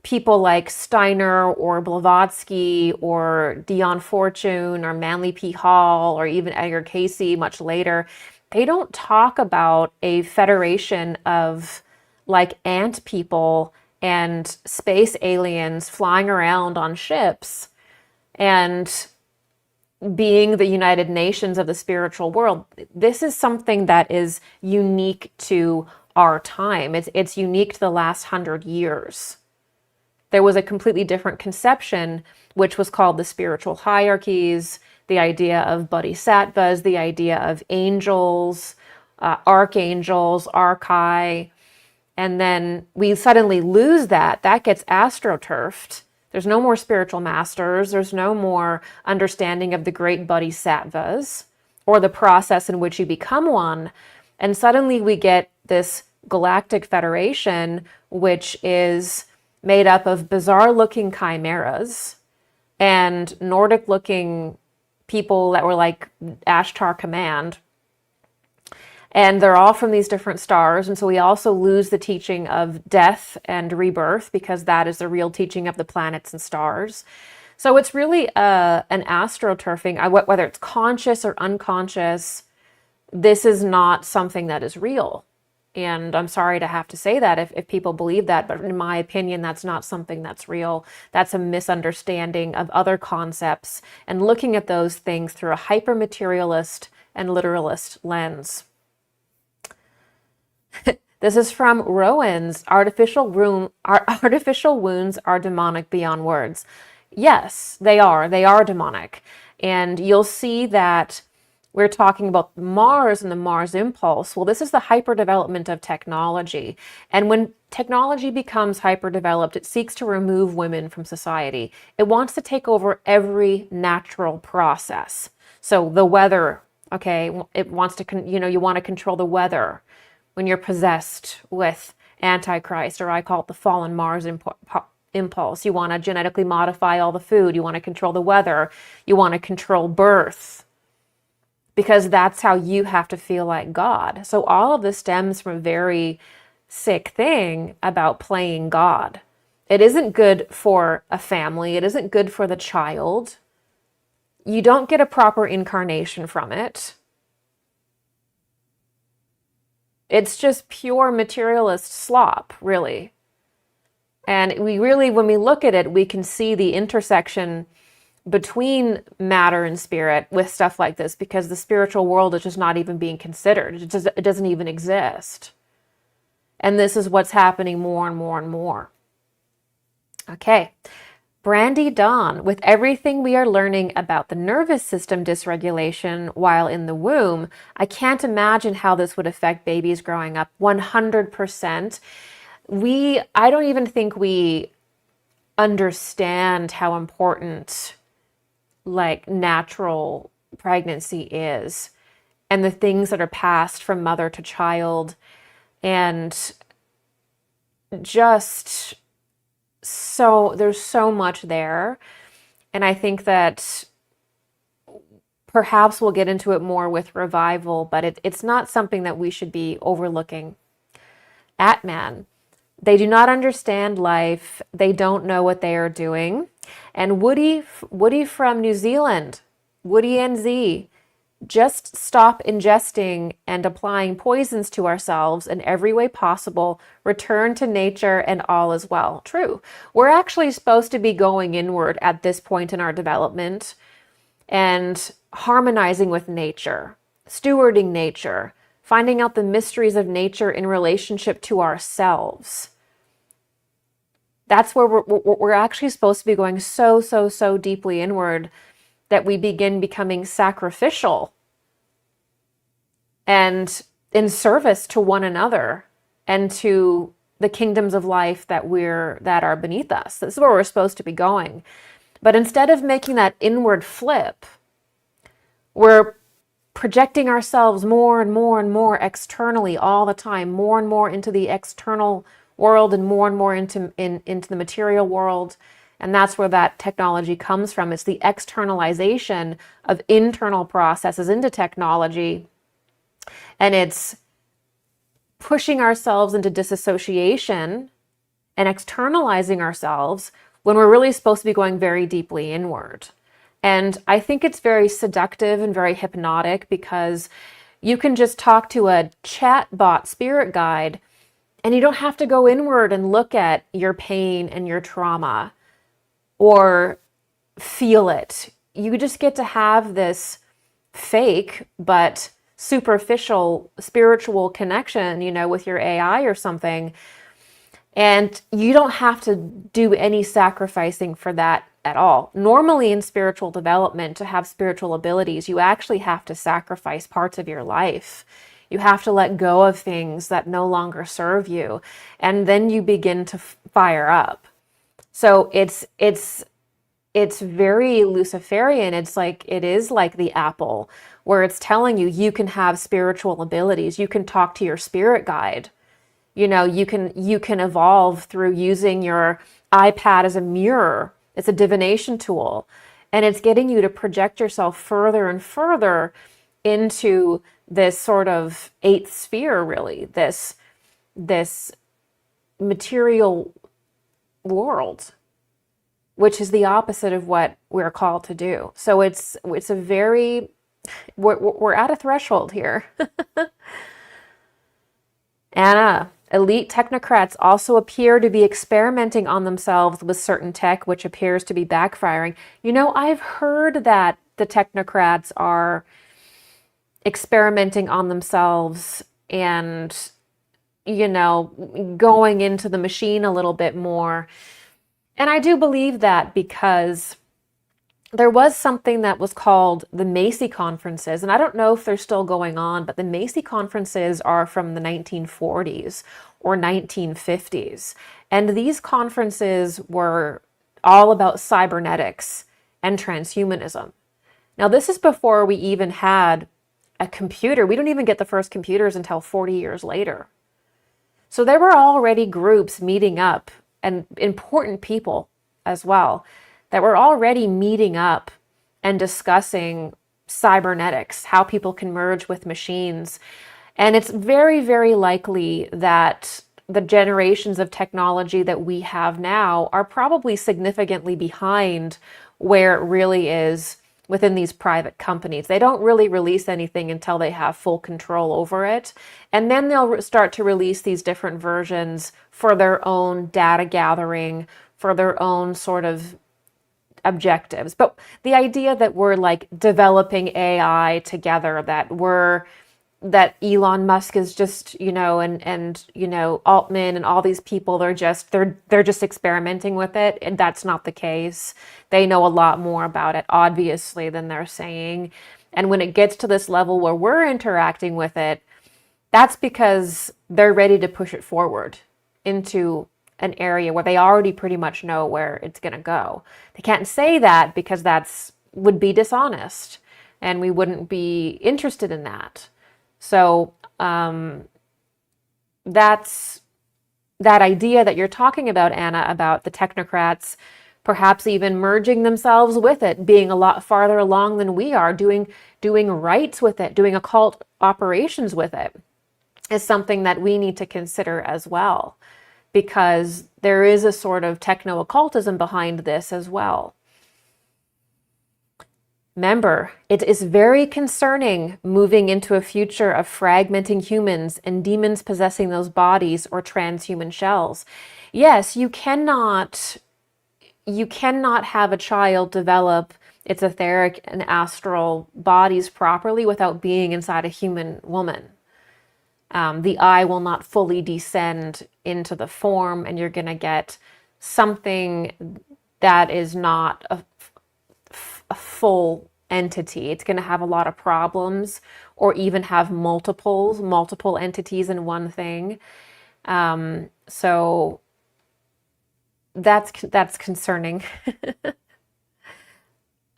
people like Steiner or Blavatsky or Dion Fortune or Manly P. Hall or even Edgar Cayce much later, they don't talk about a federation of like ant people and space aliens flying around on ships and being the United Nations of the spiritual world. This is something that is unique to our time. It's unique to the last 100 years. There was a completely different conception, which was called the spiritual hierarchies, the idea of bodhisattvas, the idea of angels, archangels, archai, and then we suddenly lose that. That gets astroturfed. There's no more spiritual masters. There's no more understanding of the great bodhisattvas or the process in which you become one. And suddenly we get this galactic federation, which is made up of bizarre-looking chimeras and Nordic-looking people that were like Ashtar Command. And they're all from these different stars. And so we also lose the teaching of death and rebirth because that is the real teaching of the planets and stars. So it's really an astroturfing, whether it's conscious or unconscious. This is not something that is real. And I'm sorry to have to say that if people believe that, but in my opinion, that's not something that's real. That's a misunderstanding of other concepts and looking at those things through a hyper-materialist and literalist lens. This is from Rowan's, artificial wounds are demonic beyond words. Yes, they are. They are demonic. And you'll see that we're talking about Mars and the Mars impulse. Well, this is the hyperdevelopment of technology. And when technology becomes hyperdeveloped, it seeks to remove women from society. It wants to take over every natural process. So the weather, okay, it wants to, you want to control the weather when you're possessed with Antichrist, or I call it the fallen Mars impulse. You want to genetically modify all the food. You want to control the weather. You want to control birth, because that's how you have to feel like God. So all of this stems from a very sick thing about playing God. It isn't good for a family. It isn't good for the child. You don't get a proper incarnation from it. It's just pure materialist slop, really. And when we look at it, we can see the intersection between matter and spirit with stuff like this, because the spiritual world is just not even being considered. It doesn't even exist. And this is what's happening more and more and more. Okay. Brandy Dawn, with everything we are learning about the nervous system dysregulation while in the womb, I can't imagine how this would affect babies growing up. 100%. I don't even think we understand how important like natural pregnancy is, and the things that are passed from mother to child, and just so there's so much there. And I think that perhaps we'll get into it more with revival, but it's not something that we should be overlooking. Atman, they do not understand life. They don't know what they are doing. And Woody from New Zealand, Woody NZ, just stop ingesting and applying poisons to ourselves in every way possible. Return to nature and all is well. True. We're actually supposed to be going inward at this point in our development and harmonizing with nature, stewarding nature, finding out the mysteries of nature in relationship to ourselves. That's where we're actually supposed to be going so deeply inward that we begin becoming sacrificial and in service to one another and to the kingdoms of life that are beneath us. This is where we're supposed to be going. But instead of making that inward flip, we're projecting ourselves more and more externally all the time, more and more into the external world and more into the material world. And that's where that technology comes from. It's the externalization of internal processes into technology. And it's pushing ourselves into disassociation and externalizing ourselves when we're really supposed to be going very deeply inward. And I think it's very seductive and very hypnotic because you can just talk to a chatbot spirit guide and you don't have to go inward and look at your pain and your trauma or feel it. You just get to have this fake but superficial spiritual connection, with your AI or something. And you don't have to do any sacrificing for that at all. Normally in spiritual development, to have spiritual abilities, you actually have to sacrifice parts of your life. You have to let go of things that no longer serve you. And then you begin to fire up. So it's very Luciferian. It is like the apple, where it's telling you you can have spiritual abilities. You can talk to your spirit guide. You can evolve through using your iPad as a mirror. It's a divination tool. And it's getting you to project yourself further and further into this sort of eighth sphere, really, this material world, which is the opposite of what we're called to do. So we're at a threshold here. Anna, elite technocrats also appear to be experimenting on themselves with certain tech, which appears to be backfiring. I've heard that the technocrats are experimenting on themselves and, going into the machine a little bit more. And I do believe that because there was something that was called the Macy conferences, and I don't know if they're still going on, but the Macy conferences are from the 1940s or 1950s. And these conferences were all about cybernetics and transhumanism. Now, this is before we even had a computer. We don't even get the first computers until 40 years later. So there were already groups meeting up, and important people as well, that were already meeting up and discussing cybernetics, how people can merge with machines. And it's very, very likely that the generations of technology that we have now are probably significantly behind where it really is within these private companies. They don't really release anything until they have full control over it. And then they'll start to release these different versions for their own data gathering, for their own sort of objectives. But the idea that we're like developing AI together, that Elon Musk is just, and Altman and all these people, they're just experimenting with it, and that's not the case. They know a lot more about it, obviously, than they're saying. And when it gets to this level where we're interacting with it, that's because they're ready to push it forward into an area where they already pretty much know where it's going to go. They can't say that because would be dishonest, and we wouldn't be interested in that. So that's that idea that you're talking about, Anna, about the technocrats perhaps even merging themselves with it, being a lot farther along than we are, doing rites with it, doing occult operations with it, is something that we need to consider as well, because there is a sort of techno-occultism behind this as well. Remember, it is very concerning moving into a future of fragmenting humans and demons possessing those bodies or transhuman shells. Yes, you cannot have a child develop its etheric and astral bodies properly without being inside a human woman. The eye will not fully descend into the form, and you're going to get something that is not a full entity. It's going to have a lot of problems, or even have multiple entities in one thing. So that's concerning.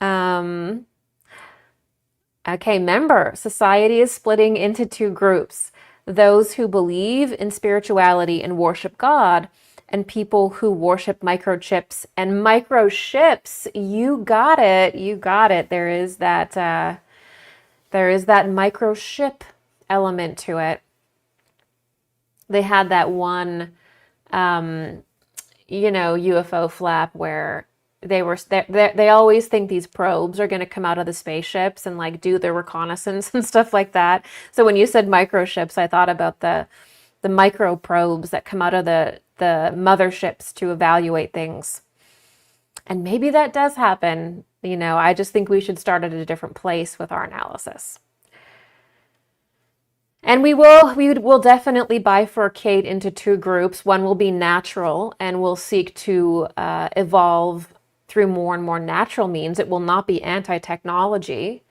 Okay, remember, society is splitting into two groups: those who believe in spirituality and worship God, and people who worship microchips and microships. You got it. There is that microchip element to it. They had that one UFO flap where they always think these probes are going to come out of the spaceships and like do their reconnaissance and stuff like that. So when you said microships, I thought about the micro probes that come out of the motherships to evaluate things. And maybe that does happen. I just think we should start at a different place with our analysis. And we will definitely bifurcate into two groups. One will be natural and will seek to evolve through more and more natural means. It will not be anti-technology,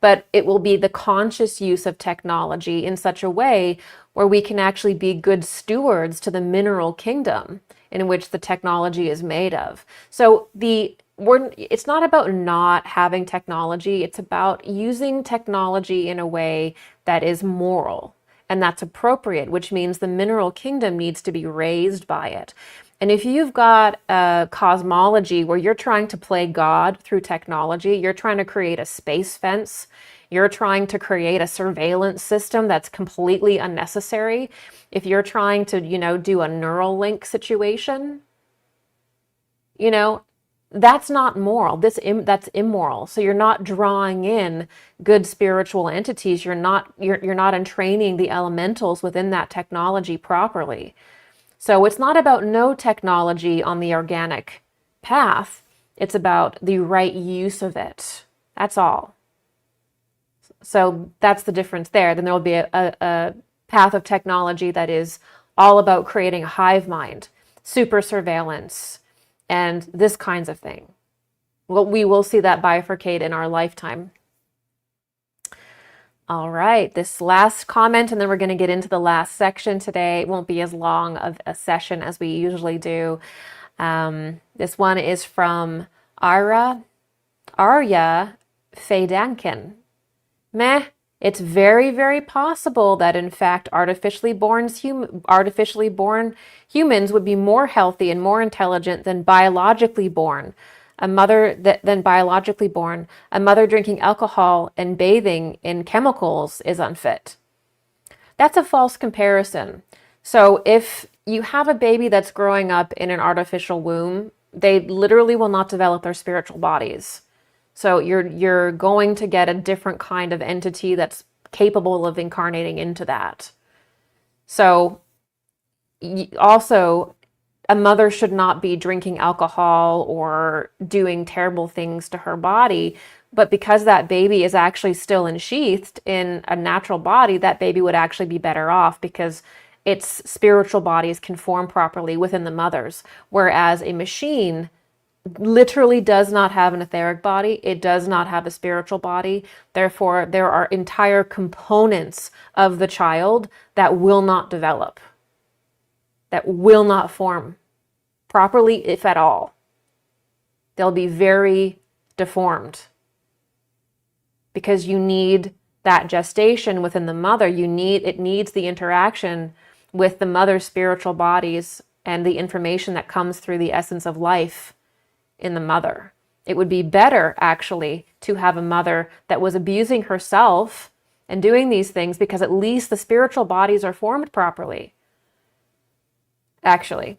but it will be the conscious use of technology in such a way where we can actually be good stewards to the mineral kingdom in which the technology is made of. So it's not about not having technology. It's about using technology in a way that is moral and that's appropriate, which means the mineral kingdom needs to be raised by it. And if you've got a cosmology where you're trying to play God through technology, you're trying to create a space fence, you're trying to create a surveillance system that's completely unnecessary, if you're trying to, do a neural link situation, that's not moral. That's immoral. So you're not drawing in good spiritual entities. You're not entraining the elementals within that technology properly. So it's not about no technology on the organic path. It's about the right use of it. That's all. So that's the difference there. Then there will be a path of technology that is all about creating a hive mind, super surveillance, and this kinds of thing. Well, we will see that bifurcate in our lifetime. All right, this last comment, and then we're going to get into the last section today. It won't be as long of a session as we usually do. This one is from Arya Feidankin. Meh. It's very, very possible that, in fact, artificially born humans would be more healthy and more intelligent than biologically born. A mother drinking alcohol and bathing in chemicals is unfit. That's a false comparison. So if you have a baby that's growing up in an artificial womb, they literally will not develop their spiritual bodies. So you're going to get a different kind of entity that's capable of incarnating into that. So also, a mother should not be drinking alcohol or doing terrible things to her body, but because that baby is actually still ensheathed in a natural body, that baby would actually be better off because its spiritual bodies can form properly within the mother's, whereas a machine literally does not have an etheric body. It does not have a spiritual body. Therefore, there are entire components of the child that will not develop, that will not form properly, if at all. They'll be very deformed because you need that gestation within the mother. It needs the interaction with the mother's spiritual bodies and the information that comes through the essence of life in the mother. It would be better, actually, to have a mother that was abusing herself and doing these things because at least the spiritual bodies are formed properly. Actually.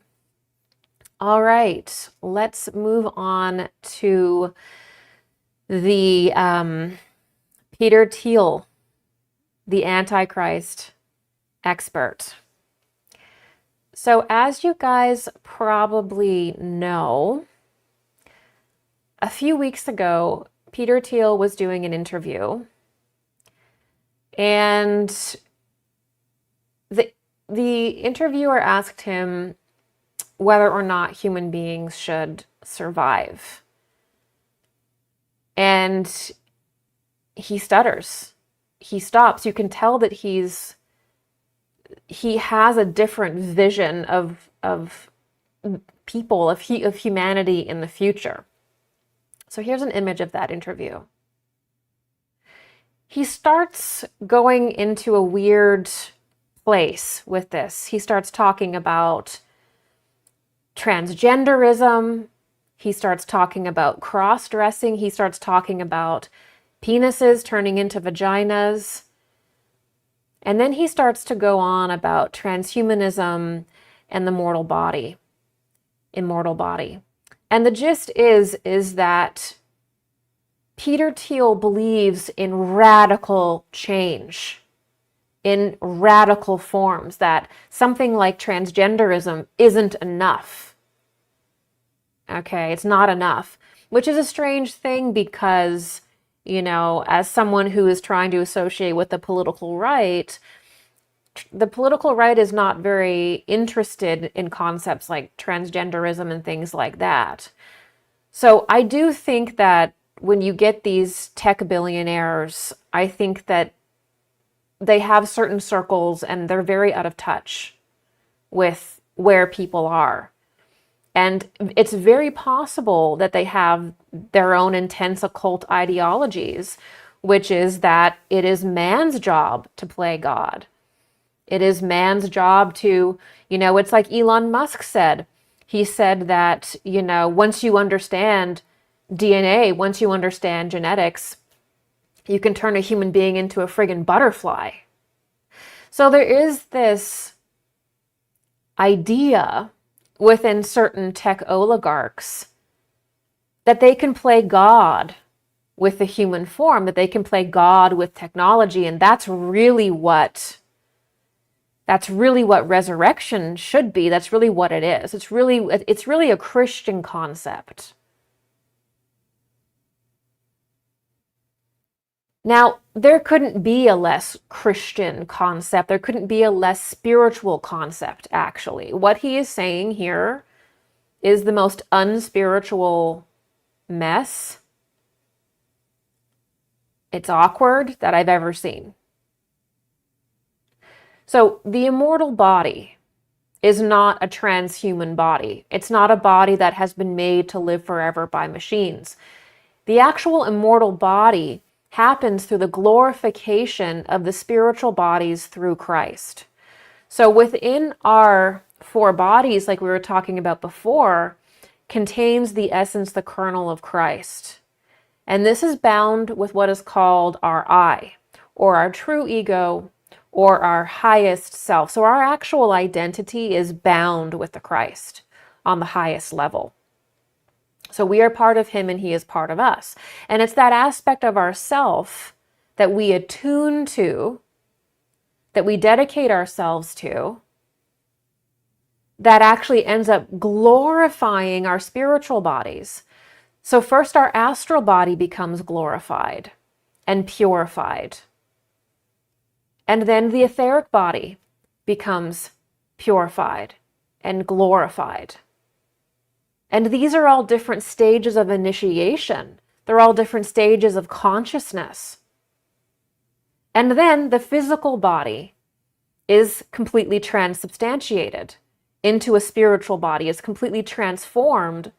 All right, let's move on to the Peter Thiel, the Antichrist expert. So as you guys probably know, a few weeks ago, Peter Thiel was doing an interview, and the interviewer asked him whether or not human beings should survive. And he stutters. He stops. You can tell that he has a different vision of people, of humanity in the future. So here's an image of that interview. He starts going into a weird place with this. He starts talking about transgenderism. He starts talking about cross-dressing. He starts talking about penises turning into vaginas. And then he starts to go on about transhumanism and the mortal body. immortal body. And the gist is that Peter Thiel believes in radical change, in radical forms, that something like transgenderism isn't enough. Okay, it's not enough, which is a strange thing because, as someone who is trying to associate with the political right is not very interested in concepts like transgenderism and things like that. So I do think that when you get these tech billionaires, I think that they have certain circles and they're very out of touch with where people are. And it's very possible that they have their own intense occult ideologies, which is that it is man's job to play God. It is man's job to, it's like Elon Musk said. He said that, once you understand DNA, once you understand genetics, you can turn a human being into a friggin' butterfly. So there is this idea within certain tech oligarchs that they can play God with the human form, that they can play God with technology, and that's really what resurrection should be. That's really what it is. It's really a Christian concept. Now, there couldn't be a less Christian concept. There couldn't be a less spiritual concept, actually. What he is saying here is the most unspiritual mess. It's awkward that I've ever seen. So the immortal body is not a transhuman body. It's not a body that has been made to live forever by machines. The actual immortal body happens through the glorification of the spiritual bodies through Christ. So within our four bodies, like we were talking about before, contains the essence, the kernel of Christ. And this is bound with what is called our I, or our true ego, or our highest self. So our actual identity is bound with the Christ on the highest level. So we are part of him and he is part of us. And it's that aspect of ourself that we attune to, that we dedicate ourselves to, that actually ends up glorifying our spiritual bodies. So first our astral body becomes glorified and purified. And then the etheric body becomes purified and glorified. And these are all different stages of initiation. They're all different stages of consciousness. And then the physical body is completely transubstantiated into a spiritual body. It's completely transformed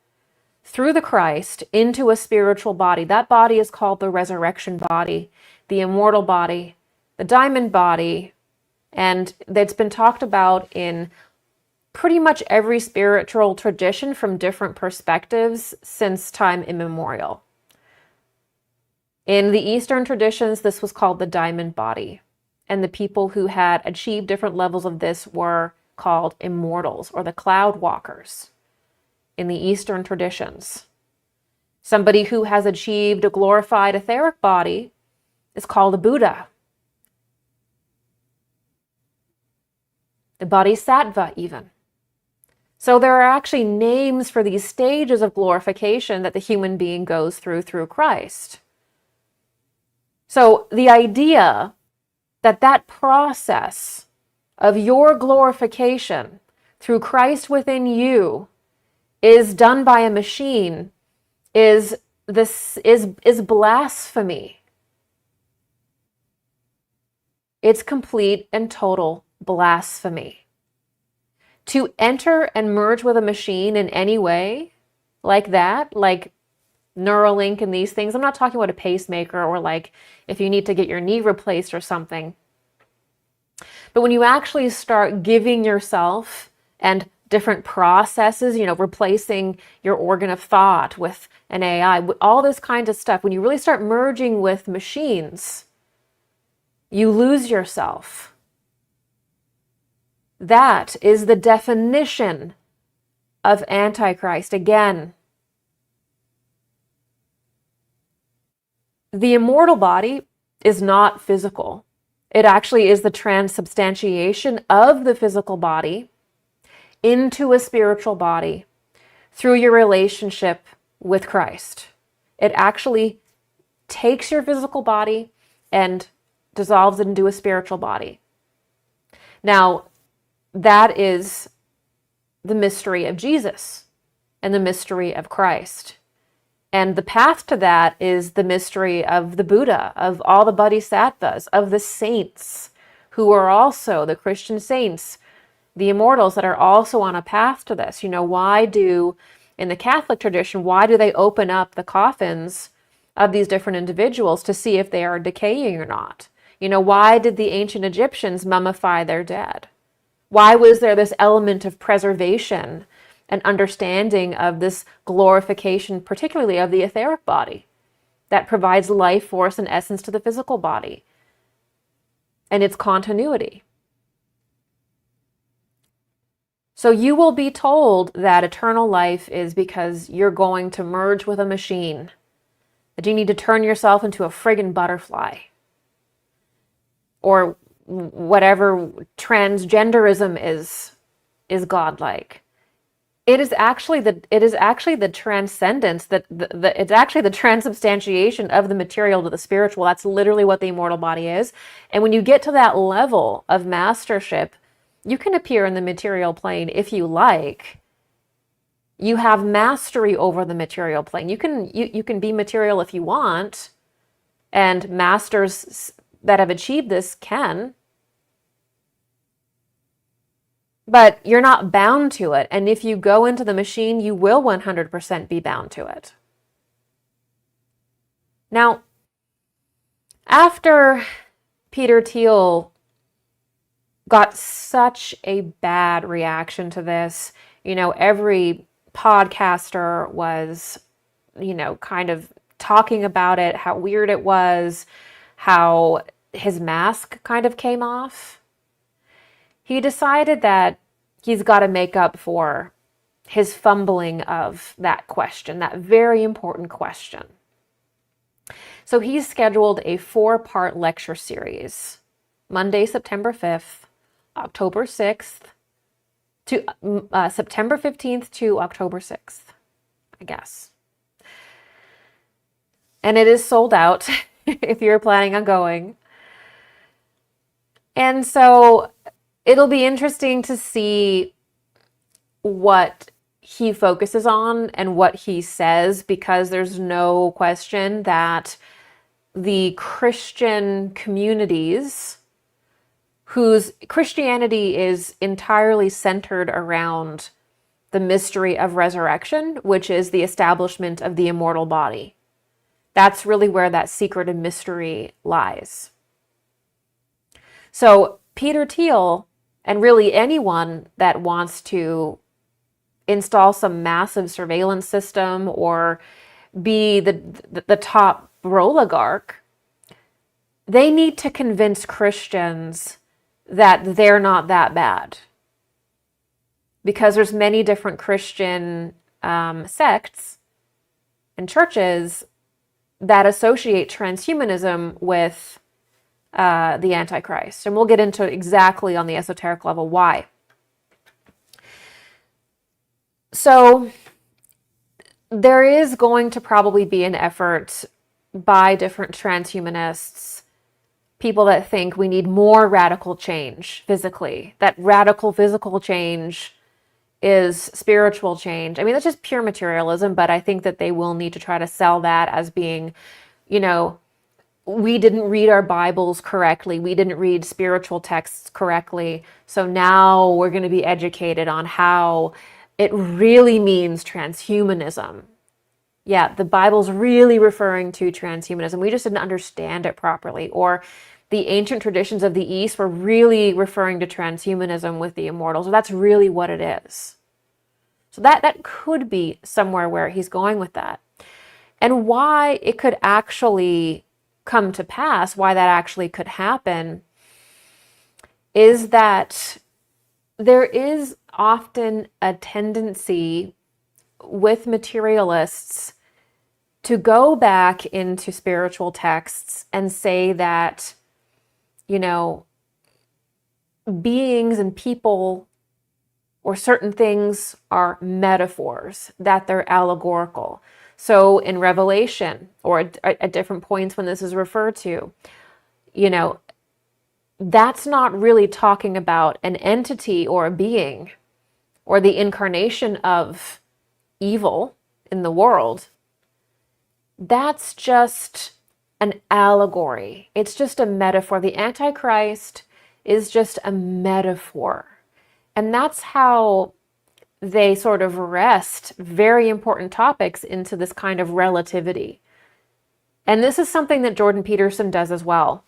through the Christ into a spiritual body. That body is called the resurrection body, the immortal body, the diamond body, and that's been talked about in pretty much every spiritual tradition from different perspectives since time immemorial. In the Eastern traditions, this was called the diamond body, and the people who had achieved different levels of this were called immortals, or the cloud walkers in the Eastern traditions. Somebody who has achieved a glorified etheric body is called a Buddha. The bodhisattva even. So there are actually names for these stages of glorification that the human being goes through Christ. So the idea that that process of your glorification through Christ within you is done by a machine is blasphemy. It's complete and total blasphemy. To enter and merge with a machine in any way like that, like Neuralink and these things, I'm not talking about a pacemaker or like if you need to get your knee replaced or something. But when you actually start giving yourself and different processes, replacing your organ of thought with an AI, all this kind of stuff, when you really start merging with machines, you lose yourself. That is the definition of Antichrist. Again, the immortal body is not physical. It actually is the transubstantiation of the physical body into a spiritual body through your relationship with Christ. It actually takes your physical body and dissolves it into a spiritual body. Now, that is the mystery of Jesus and the mystery of Christ. And the path to that is the mystery of the Buddha, of all the bodhisattvas, of the saints who are also the Christian saints, the immortals that are also on a path to this. You know, in the Catholic tradition, why do they open up the coffins of these different individuals to see if they are decaying or not? You know, why did the ancient Egyptians mummify their dead? Why was there this element of preservation and understanding of this glorification, particularly of the etheric body, that provides life force and essence to the physical body and its continuity? So you will be told that eternal life is because you're going to merge with a machine, that you need to turn yourself into a friggin' butterfly, or whatever transgenderism is godlike. It is actually the transcendence, it's actually the transubstantiation of the material to the spiritual. That's literally what the immortal body is. And when you get to that level of mastership, you can appear in the material plane if you like. You have mastery over the material plane. You can be material if you want, and masters that have achieved this can. But you're not bound to it. And if you go into the machine, you will 100% be bound to it. Now, after Peter Thiel got such a bad reaction to this, you know, every podcaster was, you know, kind of talking about it, how weird it was, how his mask kind of came off. He decided that he's got to make up for his fumbling of that question, that very important question. So he's scheduled a 4-part lecture series, Monday, September 5th, October 6th, to September 15th to October 6th, I guess. And it is sold out if you're planning on going. And so it'll be interesting to see what he focuses on and what he says, because there's no question that the Christian communities whose Christianity is entirely centered around the mystery of resurrection, which is the establishment of the immortal body. That's really where that secret and mystery lies. So Peter Thiel, and really anyone that wants to install some massive surveillance system or be the top oligarch, they need to convince Christians that they're not that bad. Because there's many different Christian sects and churches that associate transhumanism with the Antichrist. And we'll get into exactly on the esoteric level why. So there is going to probably be an effort by different transhumanists, people that think we need more radical change physically, that radical physical change is spiritual change. I mean, that's just pure materialism, but I think that they will need to try to sell that as being, you know, we didn't read our Bibles correctly. We didn't read spiritual texts correctly. So now we're going to be educated on how it really means transhumanism. Yeah, the Bible's really referring to transhumanism. We just didn't understand it properly. Or the ancient traditions of the East were really referring to transhumanism with the immortals. So that's really what it is. So that could be somewhere where he's going with that. And why it could actually come to pass, why that actually could happen, is that there is often a tendency with materialists to go back into spiritual texts and say that, you know, beings and people or certain things are metaphors, that they're allegorical. So in Revelation, or at different points when this is referred to, you know, that's not really talking about an entity or a being or the incarnation of evil in the world. That's just an allegory. It's just a metaphor. The Antichrist is just a metaphor. And that's how they sort of wrest very important topics into this kind of relativity. And this is something that Jordan Peterson does as well.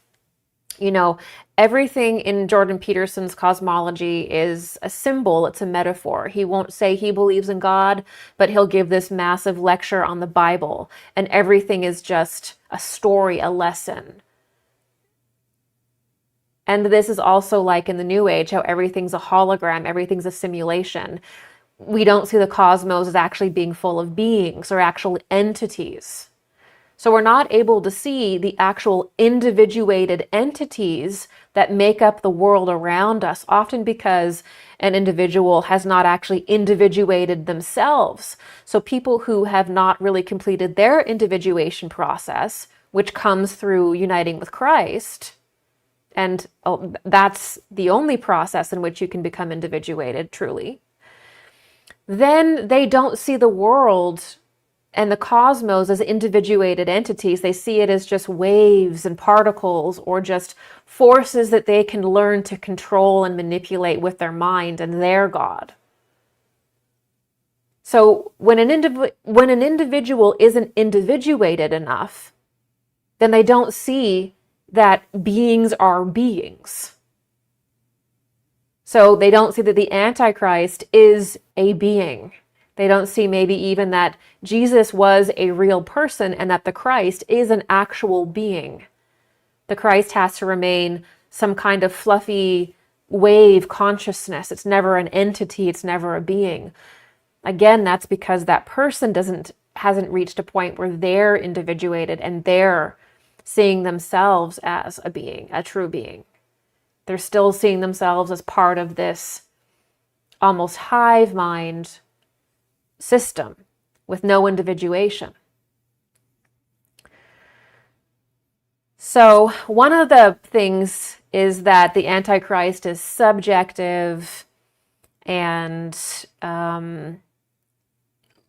You know, everything in Jordan Peterson's cosmology is a symbol, it's a metaphor. He won't say he believes in God, but he'll give this massive lecture on the Bible, and everything is just a story, a lesson. And this is also like in the New Age, how everything's a hologram, everything's a simulation. We don't see the cosmos as actually being full of beings or actual entities. So we're not able to see the actual individuated entities that make up the world around us, often because an individual has not actually individuated themselves. So people who have not really completed their individuation process, which comes through uniting with Christ, and that's the only process in which you can become individuated, truly, then they don't see the world and the cosmos as individuated entities. They see it as just waves and particles, or just forces that they can learn to control and manipulate with their mind and their God. So when an individual isn't individuated enough, then they don't see that beings are beings. So they don't see that the Antichrist is a being. They don't see maybe even that Jesus was a real person and that the Christ is an actual being. The Christ has to remain some kind of fluffy wave consciousness. It's never an entity. It's never a being. Again, that's because that person hasn't reached a point where they're individuated and they're seeing themselves as a being, a true being. They're still seeing themselves as part of this almost hive mind system with no individuation. So one of the things is that the Antichrist is subjective, and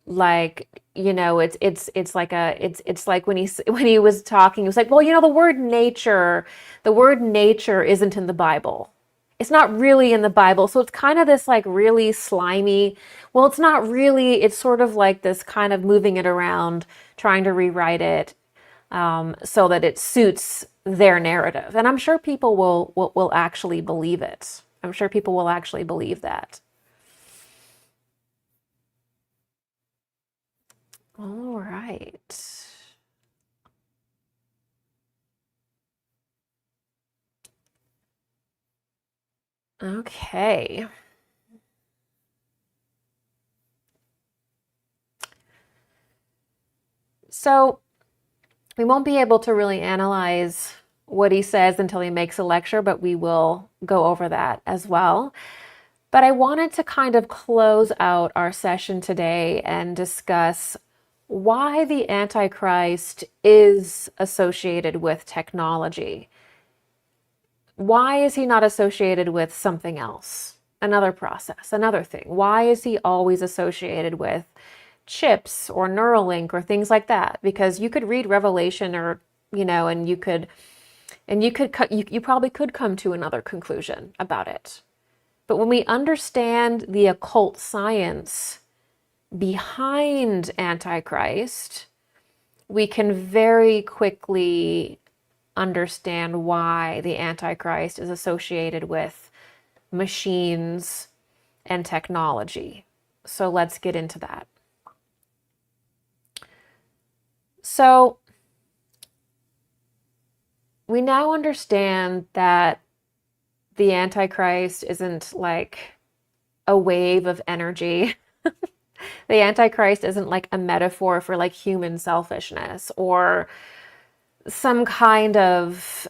like, you know, it's like when he was talking, he was like, well, you know, the word nature isn't in the Bible. It's not really in the Bible. So it's kind of this like really slimy, well, it's not really, it's sort of like this kind of moving it around, trying to rewrite it so that it suits their narrative. And I'm sure people will actually believe it. I'm sure people will actually believe that. All right. Okay. So we won't be able to really analyze what he says until he makes a lecture, but we will go over that as well. But I wanted to kind of close out our session today and discuss why the Antichrist is associated with technology. Why is he not associated with something else? Another process, another thing. Why is he always associated with chips or Neuralink or things like that? Because you could read Revelation, or, you know, and you probably could come to another conclusion about it. But when we understand the occult science behind Antichrist, we can very quickly understand why the Antichrist is associated with machines and technology. So let's get into that. So we now understand that the Antichrist isn't like a wave of energy. The Antichrist isn't like a metaphor for like human selfishness or some kind of,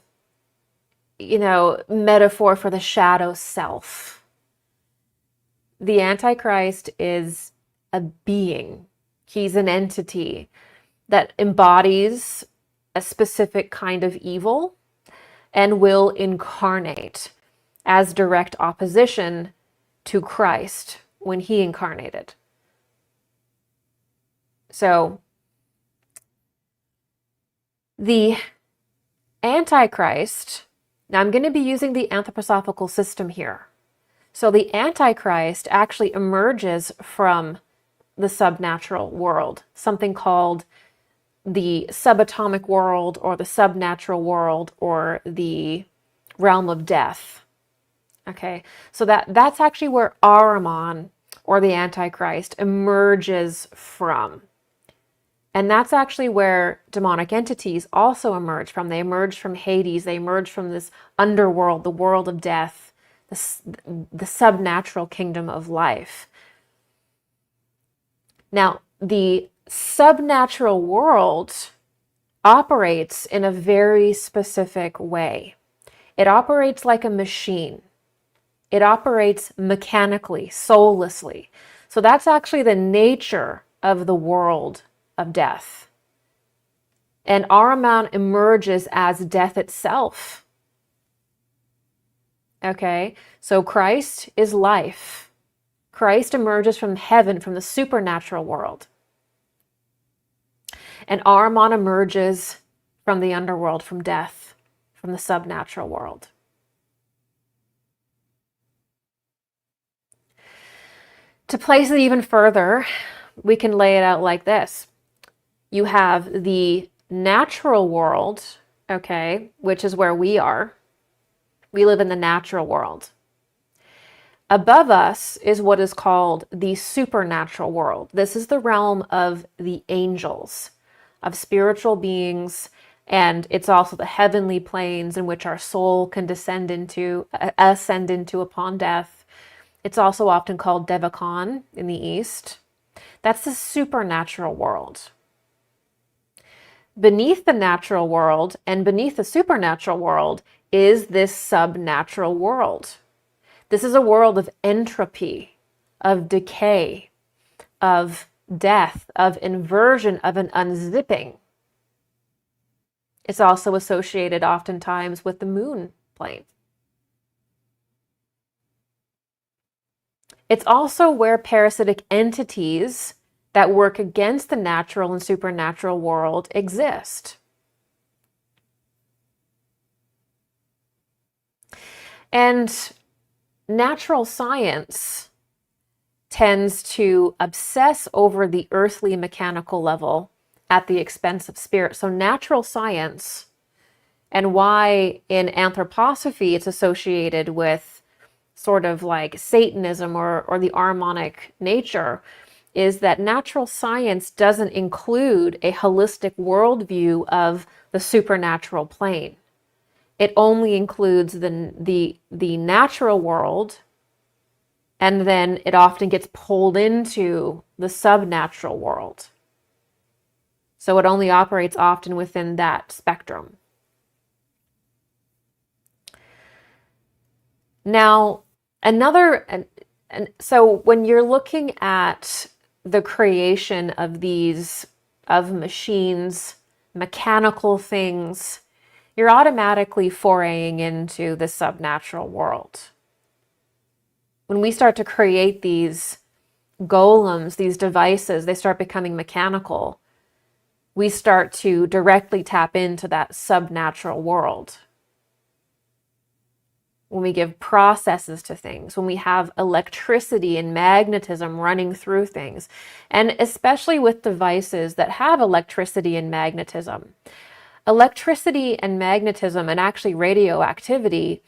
metaphor for the shadow self. The Antichrist is a being. He's an entity that embodies a specific kind of evil and will incarnate as direct opposition to Christ when he incarnated. So the Antichrist, now I'm going to be using the anthroposophical system here. So the Antichrist actually emerges from the subnatural world, something called the subatomic world or the subnatural world or the realm of death. Okay, so that's actually where Ahriman or the Antichrist emerges from. And that's actually where demonic entities also emerge from. They emerge from Hades. They emerge from this underworld, the world of death, the subnatural kingdom of life. Now, the subnatural world operates in a very specific way. It operates like a machine. It operates mechanically, soullessly. So that's actually the nature of the world of death. And Ahriman emerges as death itself. Okay, so Christ is life. Christ emerges from heaven, from the supernatural world. And Ahriman emerges from the underworld, from death, from the subnatural world. To place it even further, we can lay it out like this. You have the natural world, okay, which is where we are. We live in the natural world. Above us is what is called the supernatural world. This is the realm of the angels, of spiritual beings, and it's also the heavenly planes in which our soul can ascend into upon death. It's also often called Devachan in the East. That's the supernatural world. Beneath the natural world and beneath the supernatural world is this subnatural world. This is a world of entropy, of decay, of death, of inversion, of an unzipping. It's also associated oftentimes with the moon plane. It's also where parasitic entities that work against the natural and supernatural world exist. And natural science tends to obsess over the earthly mechanical level at the expense of spirit. So natural science, and why in anthroposophy it's associated with sort of like Satanism or the Ahrimanic nature, is that natural science doesn't include a holistic worldview of the supernatural plane. It only includes the natural world, and then it often gets pulled into the subnatural world. So it only operates often within that spectrum. Now, so when you're looking at the creation of machines, mechanical things, you're automatically foraying into the subnatural world. When we start to create these golems, these devices, they start becoming mechanical. We start to directly tap into that subnatural world. When we give processes to things, when we have electricity and magnetism running through things, and especially with devices that have electricity and magnetism. Electricity and magnetism, and actually radioactivity,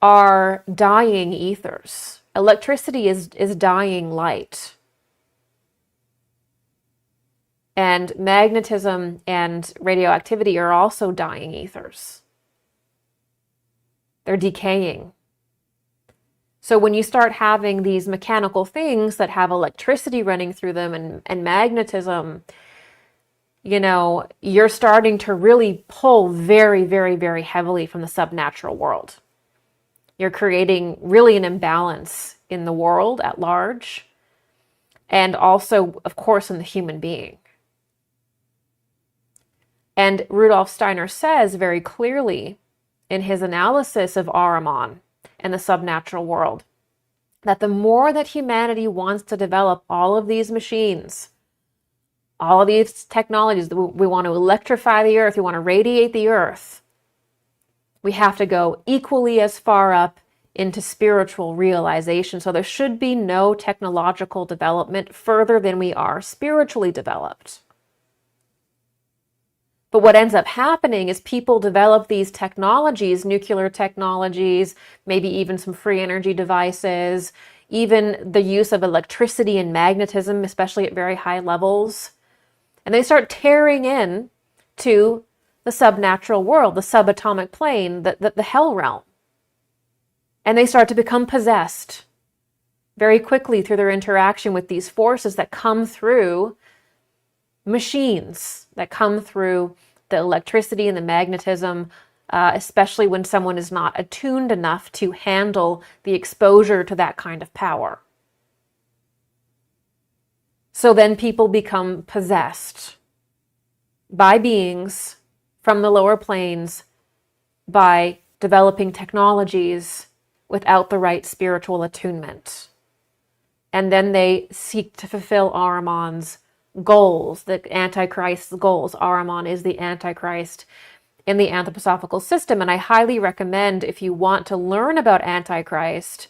are dying ethers. Electricity is dying light. And magnetism and radioactivity are also dying ethers. They're decaying. So when you start having these mechanical things that have electricity running through them and magnetism, you're starting to really pull very, very, very heavily from the subnatural world. You're creating really an imbalance in the world at large, and also, of course, in the human being. And Rudolf Steiner says very clearly in his analysis of Ahriman and the subnatural world that the more that humanity wants to develop all of these machines, all of these technologies, we want to electrify the earth, we want to radiate the earth, we have to go equally as far up into spiritual realization. So there should be no technological development further than we are spiritually developed. But what ends up happening is people develop these technologies, nuclear technologies, maybe even some free energy devices, even the use of electricity and magnetism, especially at very high levels. And they start tearing in to the subnatural world, the subatomic plane, the hell realm. And they start to become possessed very quickly through their interaction with these forces that come through machines, that come through the electricity and the magnetism, especially when someone is not attuned enough to handle the exposure to that kind of power. So then people become possessed by beings from the lower planes by developing technologies without the right spiritual attunement. And then they seek to fulfill Ahriman's goals, the Antichrist's goals. Ahriman is the Antichrist in the anthroposophical system. And I highly recommend, if you want to learn about Antichrist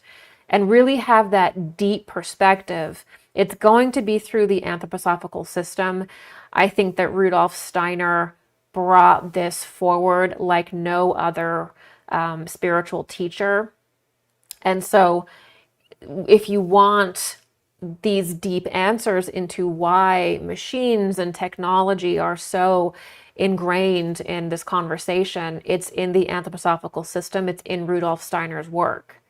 and really have that deep perspective, it's going to be through the anthroposophical system. I think that Rudolf Steiner brought this forward like no other spiritual teacher. And so if you want these deep answers into why machines and technology are so ingrained in this conversation, it's in the anthroposophical system, it's in Rudolf Steiner's work.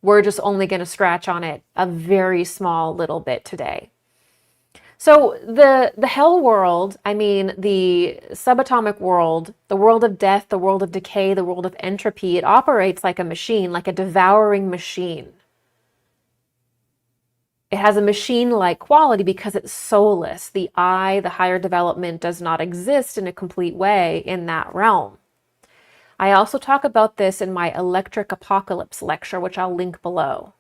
We're just only going to scratch on it a very small little bit today. So the hell world, the subatomic world, the world of death, the world of decay, the world of entropy, it operates like a machine, like a devouring machine. It has a machine-like quality because it's soulless. The I, the higher development, does not exist in a complete way in that realm. I also talk about this in my Electric Apocalypse lecture, which I'll link below.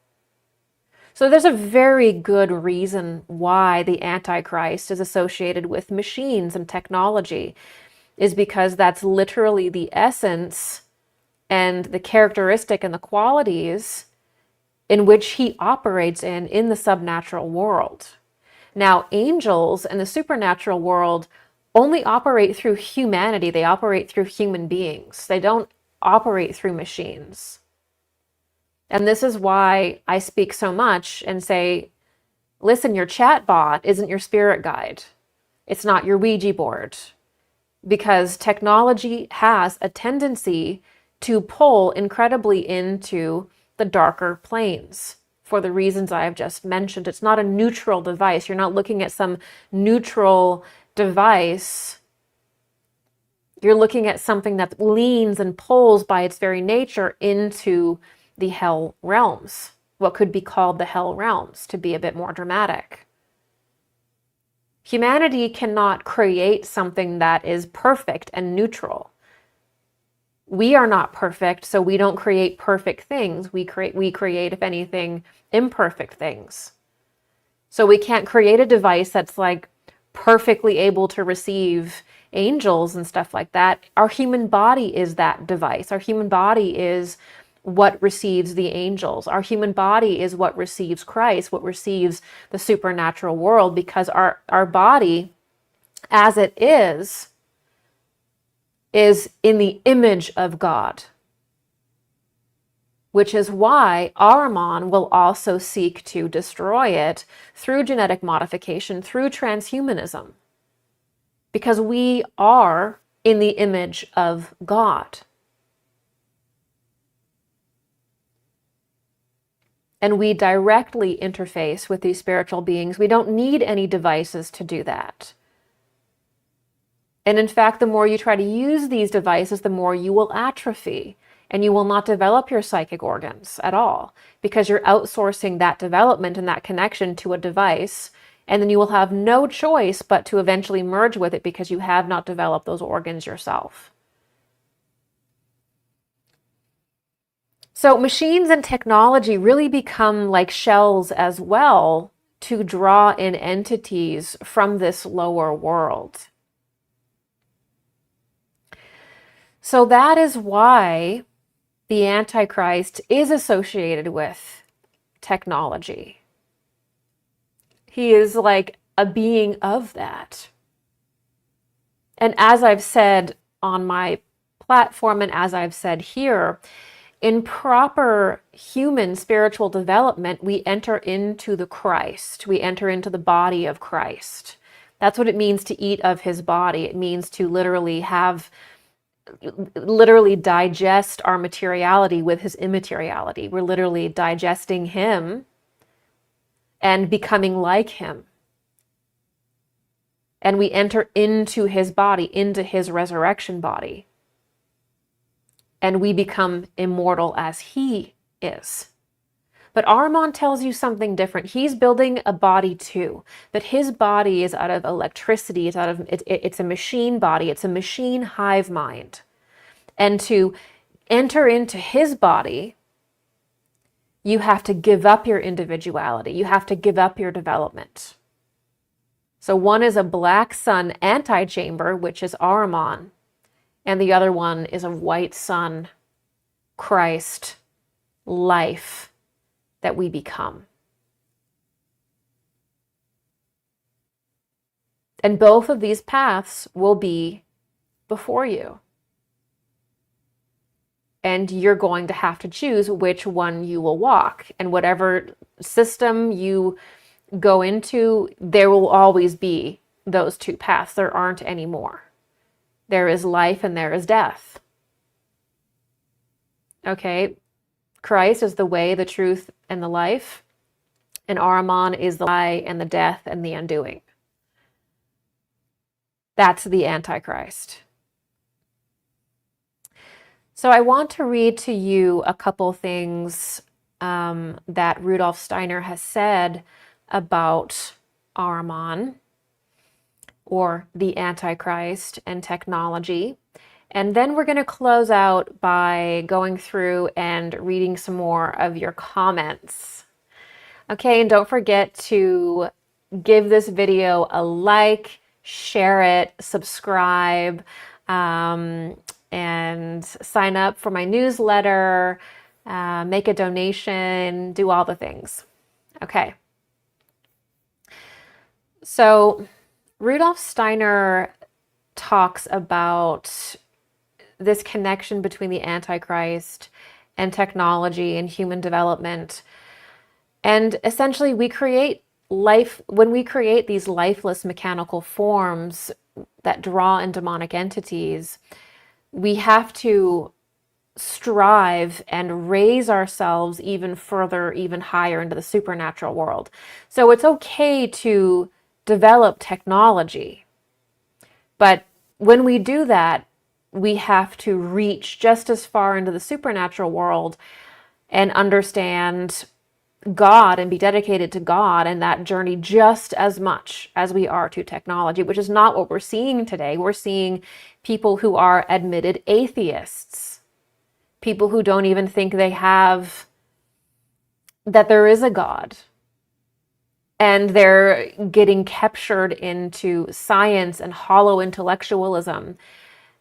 So there's a very good reason why the Antichrist is associated with machines and technology, is because that's literally the essence and the characteristic and the qualities in which he operates in the subnatural world. Now, angels and the supernatural world only operate through humanity. They operate through human beings. They don't operate through machines. And this is why I speak so much and say, listen, your chat bot isn't your spirit guide. It's not your Ouija board. Because technology has a tendency to pull incredibly into the darker planes for the reasons I have just mentioned. It's not a neutral device. You're not looking at some neutral device. You're looking at something that leans and pulls by its very nature into the hell realms, what could be called the hell realms, to be a bit more dramatic. Humanity cannot create something that is perfect and neutral. We are not perfect, so we don't create perfect things. We create, if anything, imperfect things. So we can't create a device that's like perfectly able to receive angels and stuff like that. Our human body is that device. Our human body is what receives the angels. Our human body is what receives Christ, what receives the supernatural world, because our body, as it is in the image of God. Which is why Ahriman will also seek to destroy it through genetic modification, through transhumanism. Because we are in the image of God. and we directly interface with these spiritual beings. We don't need any devices to do that. And in fact, the more you try to use these devices, the more you will atrophy, and you will not develop your psychic organs at all, because you're outsourcing that development and that connection to a device, and then you will have no choice but to eventually merge with it because you have not developed those organs yourself. So machines and technology really become like shells as well to draw in entities from this lower world. So that is why the Antichrist is associated with technology. He is like a being of that. And as I've said on my platform, and as I've said here, in proper human spiritual development, we enter into the Christ. We enter into the body of Christ. That's what it means to eat of his body. It means to literally digest our materiality with his immateriality. We're literally digesting him and becoming like him. And we enter into his body, into his resurrection body. And we become immortal as he is. But Ahriman tells you something different. He's building a body too, but his body is out of electricity. It's a machine body. It's a machine hive mind. And to enter into his body, you have to give up your individuality. You have to give up your development. So one is a black sun antechamber, which is Ahriman, and the other one is a white sun, Christ, life that we become. And both of these paths will be before you. And you're going to have to choose which one you will walk. And whatever system you go into, there will always be those two paths. There aren't any more. There is life and there is death. Okay? Christ is the way, the truth, and the life. And Ahriman is the lie and the death and the undoing. That's the Antichrist. So I want to read to you a couple things that Rudolf Steiner has said about Ahriman, or the Antichrist, and technology. And then we're going to close out by going through and reading some more of your comments. Okay, and don't forget to give this video a like, share it, subscribe, and sign up for my newsletter, make a donation, do all the things. Okay. So Rudolf Steiner talks about this connection between the Antichrist and technology and human development. And essentially we create life, when we create these lifeless mechanical forms that draw in demonic entities, we have to strive and raise ourselves even further, even higher into the supernatural world. So it's okay to develop technology, but when we do that, we have to reach just as far into the supernatural world and understand God and be dedicated to God and that journey just as much as we are to technology, which is not what we're seeing today. We're seeing people who are admitted atheists, people who don't even think that there is a God. And they're getting captured into science and hollow intellectualism.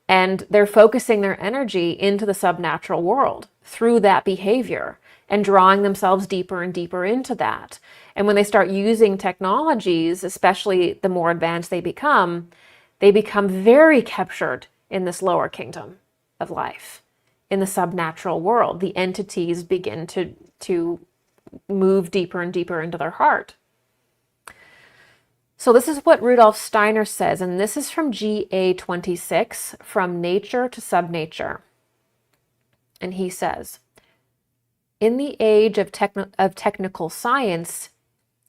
And they're focusing their energy into the subnatural world through that behavior and drawing themselves deeper and deeper into that. And when they start using technologies, especially the more advanced they become very captured in this lower kingdom of life, in the subnatural world. The entities begin to move deeper and deeper into their heart. So this is what Rudolf Steiner says, and this is from GA 26, From Nature to Subnature. And he says, In the age of technical science,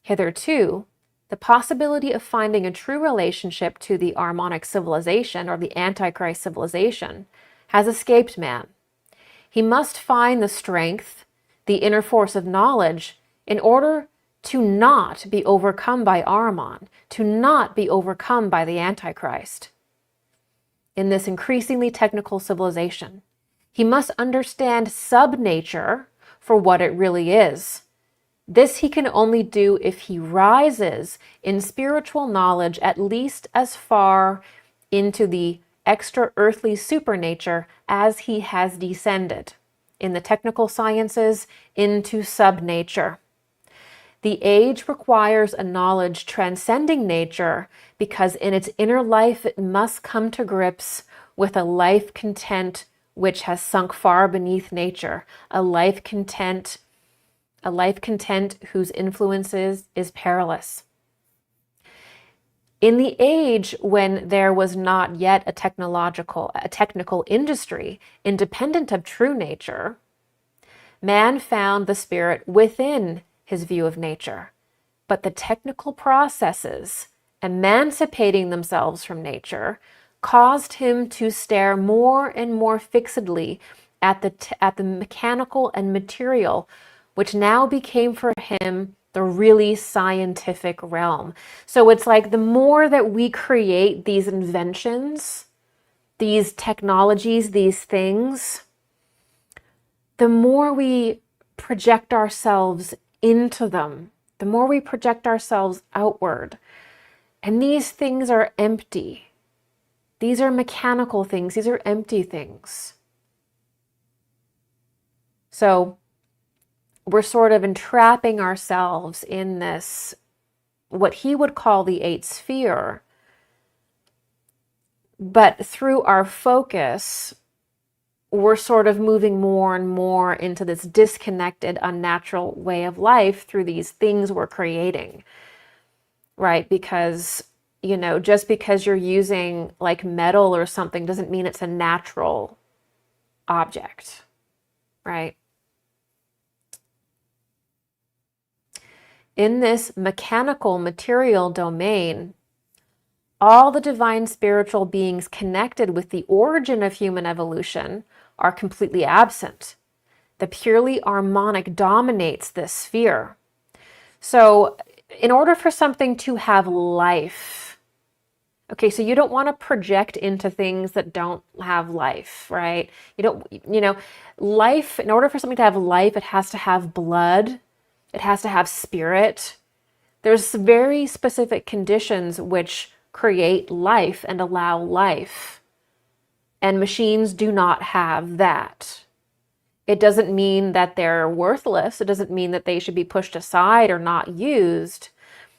hitherto, the possibility of finding a true relationship to the Ahrimanic civilization or the Antichrist civilization has escaped man. He must find the strength, the inner force of knowledge, in order to not be overcome by Ahriman, to not be overcome by the Antichrist. In this increasingly technical civilization, he must understand subnature for what it really is. This he can only do if he rises in spiritual knowledge at least as far into the extra-earthly supernature as he has descended in the technical sciences into subnature. The age requires a knowledge transcending nature because in its inner life it must come to grips with a life content which has sunk far beneath nature, a life content whose influences is perilous. In the age when there was not yet a technical industry independent of true nature, man found the spirit within his view of nature. But the technical processes, emancipating themselves from nature, caused him to stare more and more fixedly at the mechanical and material, which now became for him the really scientific realm. So it's like the more that we create these inventions, these technologies, these things, the more we project ourselves into them, the more we project ourselves outward. And these things are empty. These are mechanical things. These are empty things. So we're sort of entrapping ourselves in this, what he would call the eighth sphere. But through our focus, we're sort of moving more and more into this disconnected, unnatural way of life through these things we're creating, right? Because, you know, just because you're using like metal or something doesn't mean it's a natural object, right? In this mechanical material domain, all the divine spiritual beings connected with the origin of human evolution are completely absent. The purely Ahrimanic dominates this sphere. So in order for something to have life, okay, so you don't want to project into things that don't have life, right? Life, in order for something to have life, it has to have blood, it has to have spirit. There's very specific conditions which create life and allow life. And machines do not have that. It doesn't mean that they're worthless. It doesn't mean that they should be pushed aside or not used.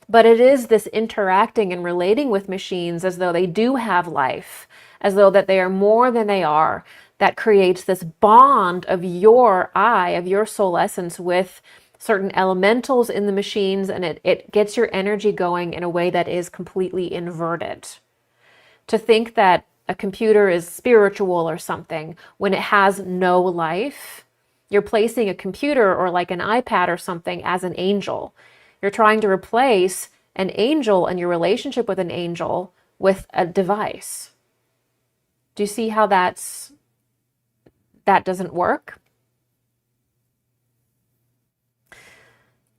But it is this interacting and relating with machines as though they do have life, as though that they are more than they are, that creates this bond of your I, of your soul essence with certain elementals in the machines, and it gets your energy going in a way that is completely inverted. To think that a computer is spiritual or something when it has no life, you're placing a computer or like an iPad or something as an angel. You're trying to replace an angel and your relationship with an angel with a device. Do you see how that doesn't work?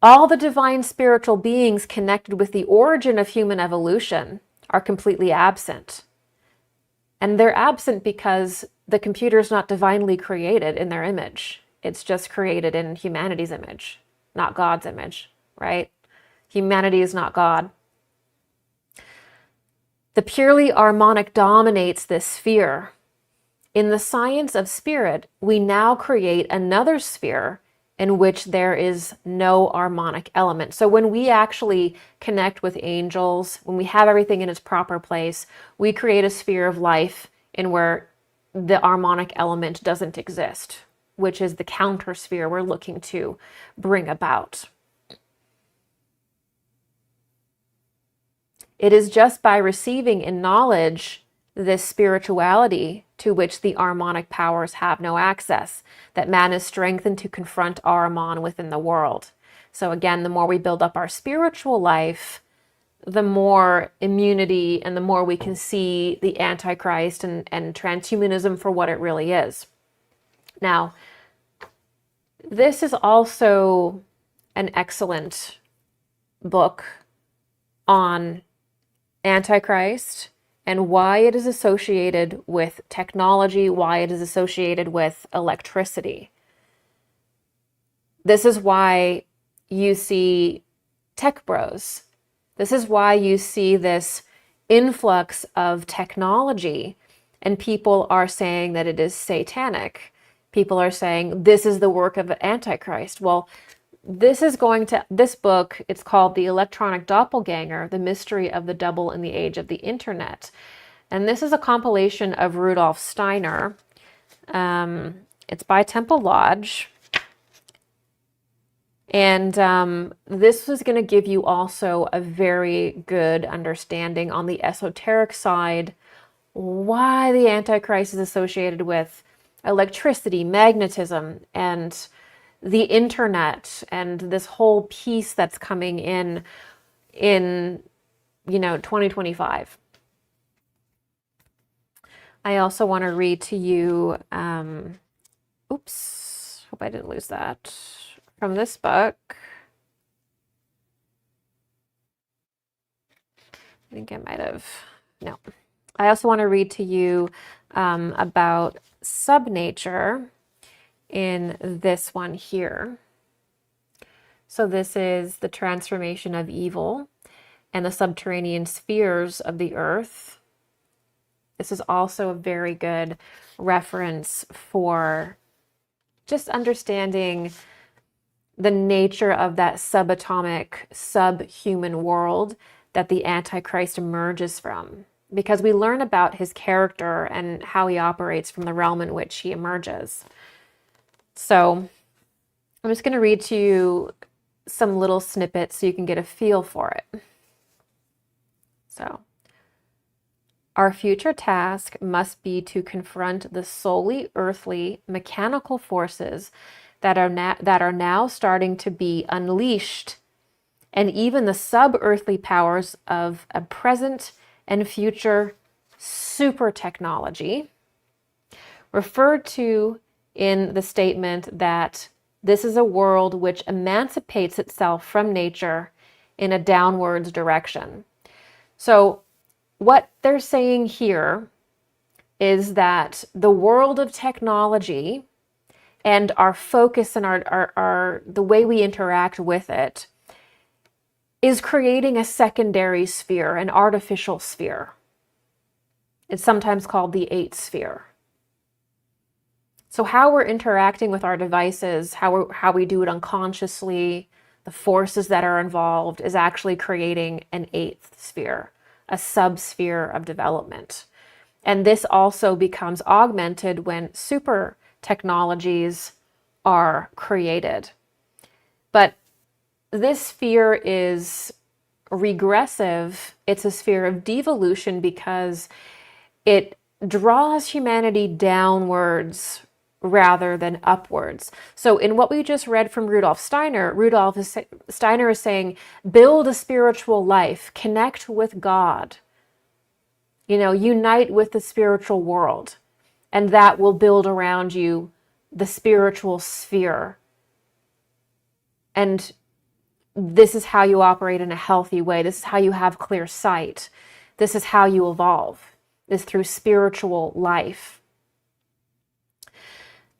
All the divine spiritual beings connected with the origin of human evolution are completely absent. And they're absent because the computer is not divinely created in their image. It's just created in humanity's image, not God's image, right? Humanity is not God. The purely Ahrimanic dominates this sphere. In the science of spirit, we now create another sphere in which there is no Ahrimanic element. So when we actually connect with angels, when we have everything in its proper place, we create a sphere of life in where the Ahrimanic element doesn't exist, which is the counter sphere we're looking to bring about. It is just by receiving in knowledge this spirituality to which the Ahrimanic powers have no access, that man is strengthened to confront Ahriman within the world. So again, the more we build up our spiritual life, the more immunity and the more we can see the Antichrist and transhumanism for what it really is. Now, this is also an excellent book on Antichrist and why it is associated with technology, why it is associated with electricity. This is why you see tech bros. This is why you see this influx of technology, and people are saying that it is satanic. People are saying this is the work of Antichrist. Well, this book, it's called The Electronic Doppelgänger, The Mystery of the Double in the Age of the Internet. And this is a compilation of Rudolf Steiner. It's by Temple Lodge. And this was going to give you also a very good understanding on the esoteric side, why the Antichrist is associated with electricity, magnetism, and the internet, and this whole piece that's coming in 2025. I also want to read to you, oops, hope I didn't lose that, from this book. I think I might have, no. I also want to read to you about subnature in this one here. So this is the transformation of evil and the subterranean spheres of the earth. This is also a very good reference for just understanding the nature of that subatomic, subhuman world that the Antichrist emerges from, because we learn about his character and how he operates from the realm in which he emerges. So I'm just going to read to you some little snippets so you can get a feel for it. So, our future task must be to confront the solely earthly mechanical forces that are now starting to be unleashed, and even the sub-earthly powers of a present and future super technology, referred to in the statement that this is a world which emancipates itself from nature in a downwards direction. So what they're saying here is that the world of technology and our focus and our the way we interact with it is creating a secondary sphere, an artificial sphere. It's sometimes called the eighth sphere. So how we're interacting with our devices, how we do it unconsciously, the forces that are involved is actually creating an eighth sphere, a subsphere of development. And this also becomes augmented when super technologies are created. But this sphere is regressive. It's a sphere of devolution because it draws humanity downwards rather than upwards. So in what we just read from Rudolf Steiner, Steiner is saying, build a spiritual life, connect with God, unite with the spiritual world, and that will build around you the spiritual sphere. And this is how you operate in a healthy way. This is how you have clear sight. This is how you evolve, is through spiritual life.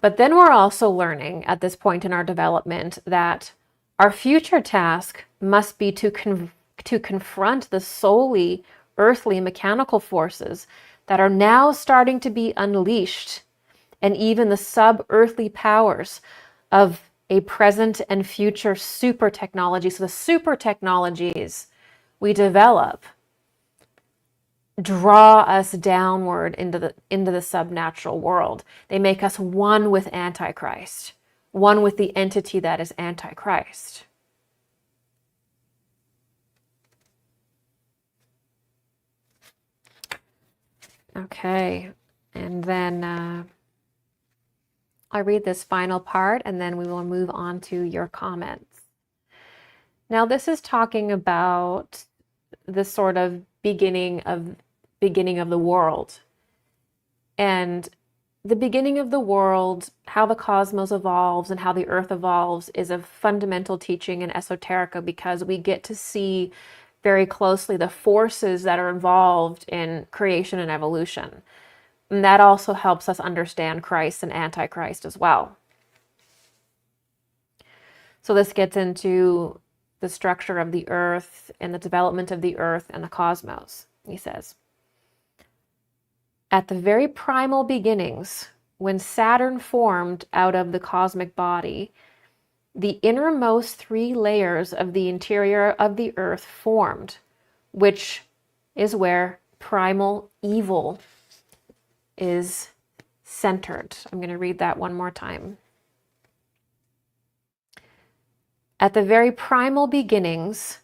But then we're also learning at this point in our development that our future task must be to confront the solely earthly mechanical forces that are now starting to be unleashed, and even the sub-earthly powers of a present and future super technology. So the super technologies we develop draw us downward into the subnatural world. They make us one with Antichrist, one with the entity that is Antichrist. Okay, and then I'll read this final part and then we will move on to your comments. Now, this is talking about the sort of beginning of the world. And the beginning of the world, how the cosmos evolves and how the earth evolves, is a fundamental teaching in Esoterica, because we get to see very closely the forces that are involved in creation and evolution. And that also helps us understand Christ and Antichrist as well. So this gets into the structure of the earth and the development of the earth and the cosmos, he says. At the very primal beginnings, when Saturn formed out of the cosmic body, the innermost 3 layers of the interior of the earth formed, which is where primal evil is centered. I'm going to read that one more time. At the very primal beginnings,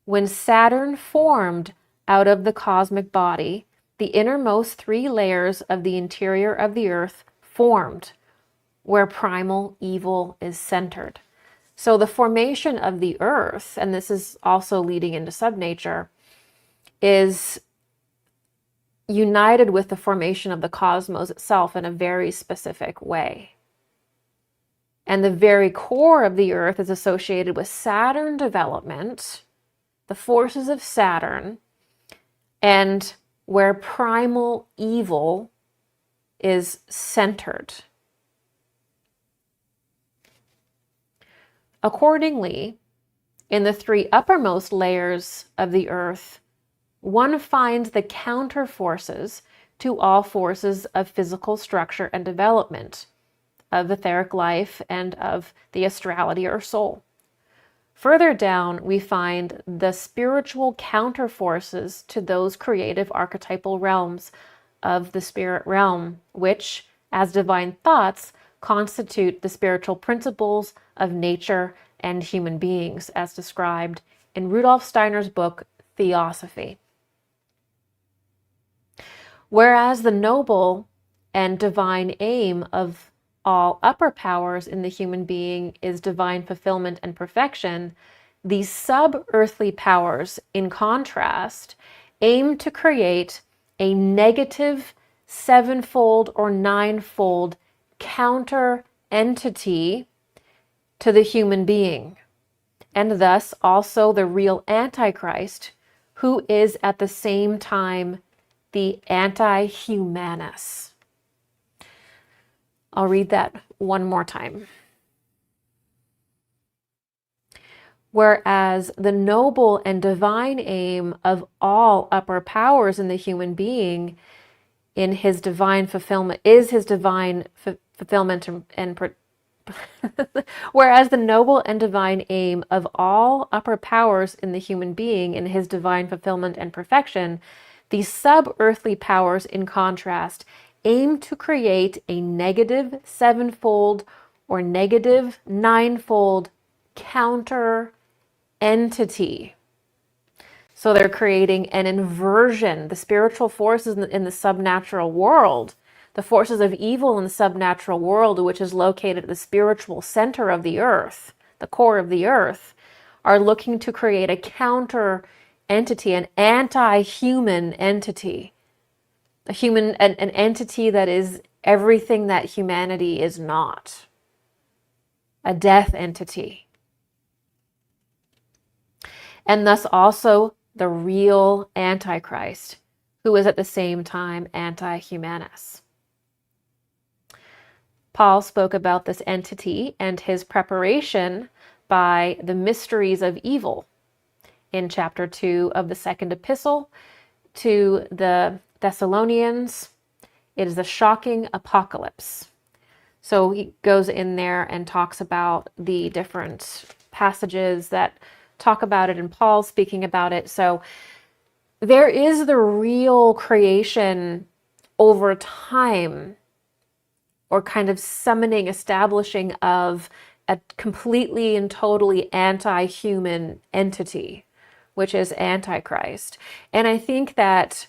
when Saturn formed out of the cosmic body, the innermost 3 layers of the interior of the earth formed, where primal evil is centered. So the formation of the earth, and this is also leading into subnature, is united with the formation of the cosmos itself in a very specific way. And the very core of the earth is associated with Saturn development, the forces of Saturn, and where primal evil is centered. Accordingly, in the 3 uppermost layers of the earth, one finds the counter forces to all forces of physical structure and development, of etheric life, and of the astrality or soul. Further down, we find the spiritual counter forces to those creative archetypal realms of the spirit realm, which, as divine thoughts, constitute the spiritual principles of nature and human beings, as described in Rudolf Steiner's book, Theosophy. Whereas the noble and divine aim of all upper powers in the human being is divine fulfillment and perfection, these sub-earthly powers, in contrast, aim to create a negative 7-fold or 9-fold counter entity to the human being, and thus also the real Antichrist, who is at the same time the anti-humanus. I'll read that one more time. Whereas the noble and divine aim of all upper powers in the human being in his divine fulfillment is his divine fulfillment and whereas the noble and divine aim of all upper powers in the human being in his divine fulfillment and perfection, these sub-earthly powers, in contrast, aim to create a negative 7-fold or negative 9-fold counter entity. So they're creating an inversion. The spiritual forces in the subnatural world, the forces of evil in the subnatural world, which is located at the spiritual center of the earth, the core of the earth, are looking to create a counter entity, an anti-human entity. An entity that is everything that humanity is not. A death entity. And thus also the real Antichrist, who is at the same time anti-humanus. Paul spoke about this entity and his preparation by the mysteries of evil in chapter 2 of the 2nd epistle to the Thessalonians. It is a shocking apocalypse. So he goes in there and talks about the different passages that talk about it, and Paul speaking about it. So there is the real creation over time, or kind of summoning, establishing of a completely and totally anti-human entity, which is Antichrist. And I think that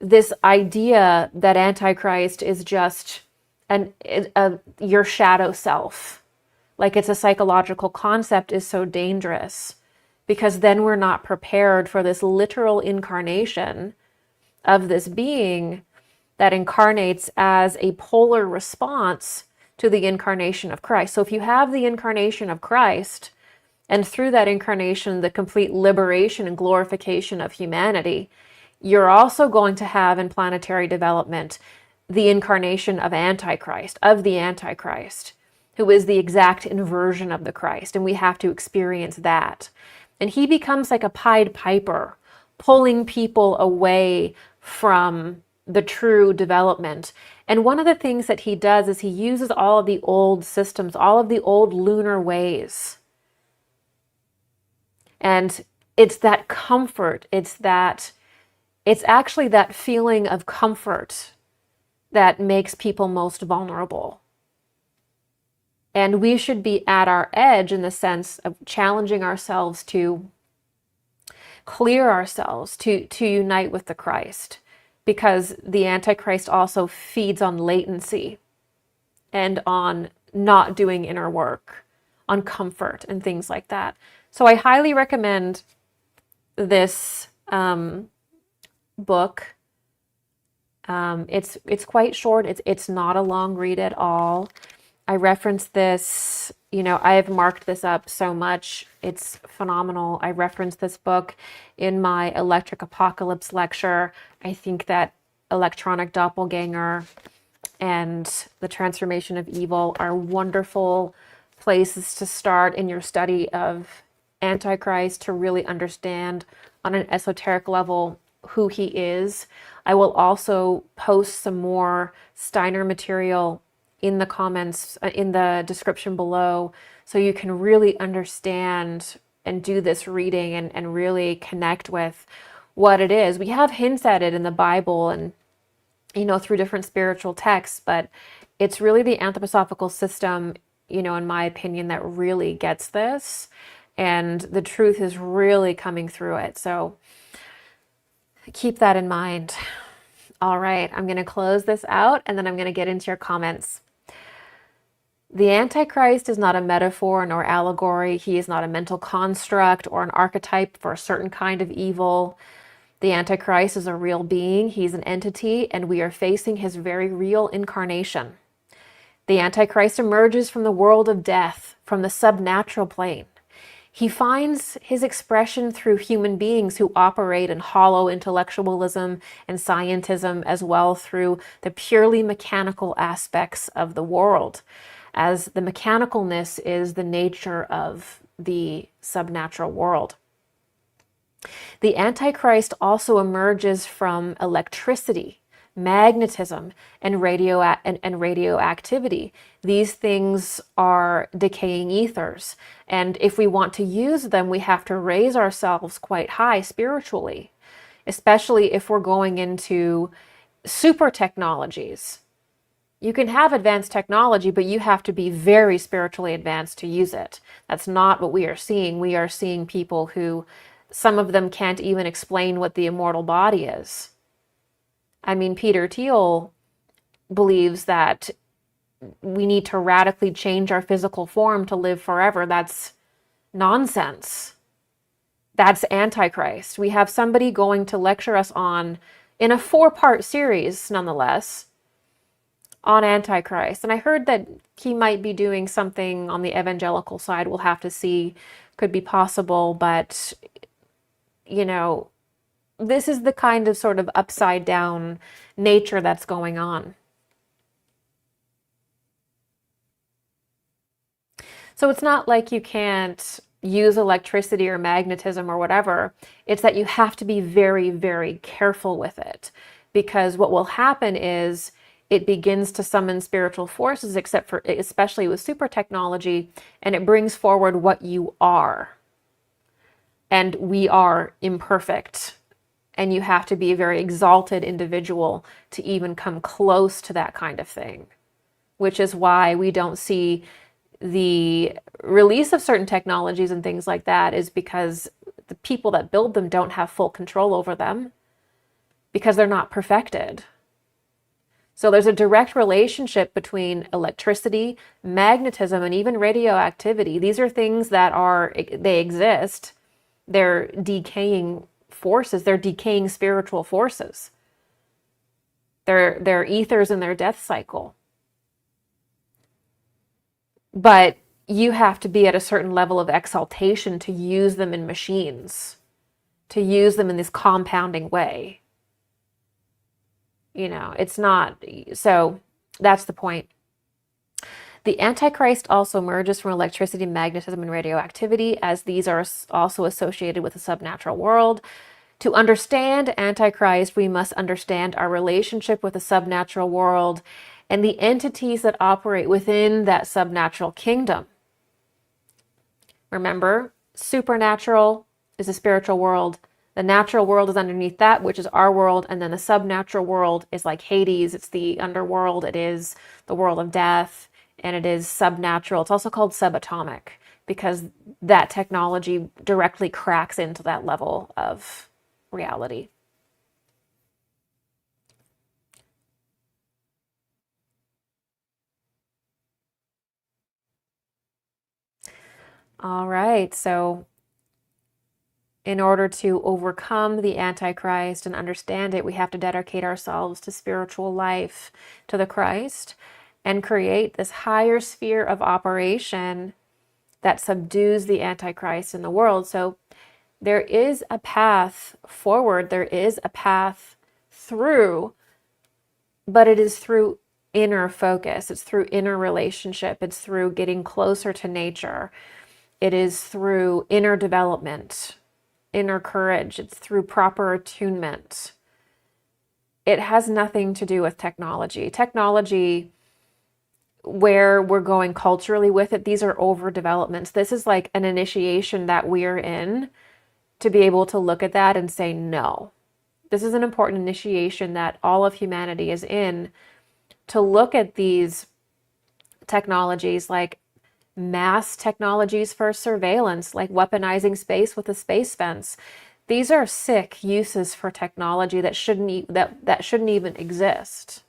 this idea that Antichrist is just your shadow self, like it's a psychological concept, is so dangerous, because then we're not prepared for this literal incarnation of this being that incarnates as a polar response to the incarnation of Christ. So if you have the incarnation of Christ, and through that incarnation, the complete liberation and glorification of humanity, you're also going to have in planetary development the incarnation of Antichrist, who is the exact inversion of the Christ. And we have to experience that. And he becomes like a Pied Piper, pulling people away from the true development. And one of the things that he does is he uses all of the old systems, all of the old lunar ways. And it's that comfort, it's actually that feeling of comfort that makes people most vulnerable. And we should be at our edge in the sense of challenging ourselves to clear ourselves, to unite with the Christ, because the Antichrist also feeds on latency and on not doing inner work, on comfort and things like that. So I highly recommend this book. It's quite short. It's not a long read at all. I reference this, I have marked this up so much. It's phenomenal. I referenced this book in my Electric Apocalypse lecture. I think that Electronic Doppelgänger and The Transformation of Evil are wonderful places to start in your study of Antichrist, to really understand on an esoteric level who he is. I will also post some more Steiner material in the comments, in the description below, so you can really understand and do this reading and really connect with what it is. We have hints at it in the Bible and, through different spiritual texts, but it's really the anthroposophical system, in my opinion, that really gets this. And the truth is really coming through it. So keep that in mind. All right, I'm going to close this out and then I'm going to get into your comments. The Antichrist is not a metaphor nor allegory. He is not a mental construct or an archetype for a certain kind of evil. The Antichrist is a real being. He's an entity, and we are facing his very real incarnation. The Antichrist emerges from the world of death, from the subnatural plane. He finds his expression through human beings who operate in hollow intellectualism and scientism, as well through the purely mechanical aspects of the world, as the mechanicalness is the nature of the subnatural world. The Antichrist also emerges from electricity, magnetism, and radioactivity. These things are decaying ethers, and if we want to use them, we have to raise ourselves quite high spiritually, especially if we're going into super technologies. You can have advanced technology, but you have to be very spiritually advanced to use it. That's not what we are seeing. We are seeing people who, some of them can't even explain what the immortal body is. I mean, Peter Thiel believes that we need to radically change our physical form to live forever. That's nonsense. That's Antichrist. We have somebody going to lecture us on, in a 4-part series nonetheless, on Antichrist. And I heard that he might be doing something on the evangelical side. We'll have to see. Could be possible, but, this is the kind of sort of upside down nature that's going on. So it's not like you can't use electricity or magnetism or whatever. It's that you have to be very, very careful with it, because what will happen is it begins to summon spiritual forces, especially with super technology, and it brings forward what you are. And we are imperfect. And you have to be a very exalted individual to even come close to that kind of thing, which is why we don't see the release of certain technologies and things like that, is because the people that build them don't have full control over them. because they're not perfected. So there's a direct relationship between electricity, magnetism, and even radioactivity. These are things that they exist. They're decaying forces. They're decaying spiritual forces. They're ethers in their death cycle. But you have to be at a certain level of exaltation to use them in machines, to use them in this compounding way. It's not, so that's the point. The Antichrist also emerges from electricity, magnetism, and radioactivity, as these are also associated with the subnatural world. To understand Antichrist, we must understand our relationship with the subnatural world and the entities that operate within that subnatural kingdom. Remember, supernatural is the spiritual world. The natural world is underneath that, which is our world. And then the subnatural world is like Hades. It's the underworld. It is the world of death. And it is subnatural. It's also called subatomic because that technology directly cracks into that level of reality. All right. So in order to overcome the Antichrist and understand it, we have to dedicate ourselves to spiritual life, to the Christ, and create this higher sphere of operation that subdues the Antichrist in the world. So there is a path forward, there is a path through, but it is through inner focus. It's through inner relationship. It's through getting closer to nature. It is through inner development, inner courage. It's through proper attunement. It has nothing to do with technology. Technology, where we're going culturally with it, these are overdevelopments. This is like an initiation that we're in to be able to look at that and say, no. This is an important initiation that all of humanity is in, to look at these technologies like mass technologies for surveillance, like weaponizing space with a space fence. These are sick uses for technology that shouldn't even exist.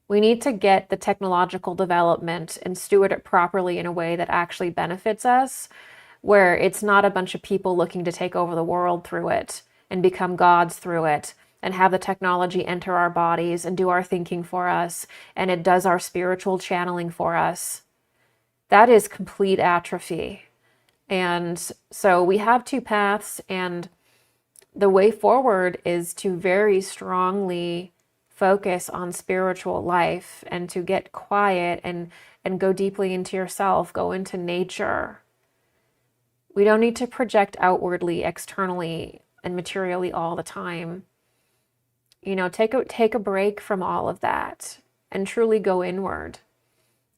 We need to get the technological development and steward it properly in a way that actually benefits us, where it's not a bunch of people looking to take over the world through it and become gods through it and have the technology enter our bodies and do our thinking for us, and it does our spiritual channeling for us. That is complete atrophy. And so we have two paths, and the way forward is to very strongly focus on spiritual life and to get quiet and go deeply into yourself, go into nature. We don't need to project outwardly, externally, and materially all the time. Take a break from all of that and truly go inward.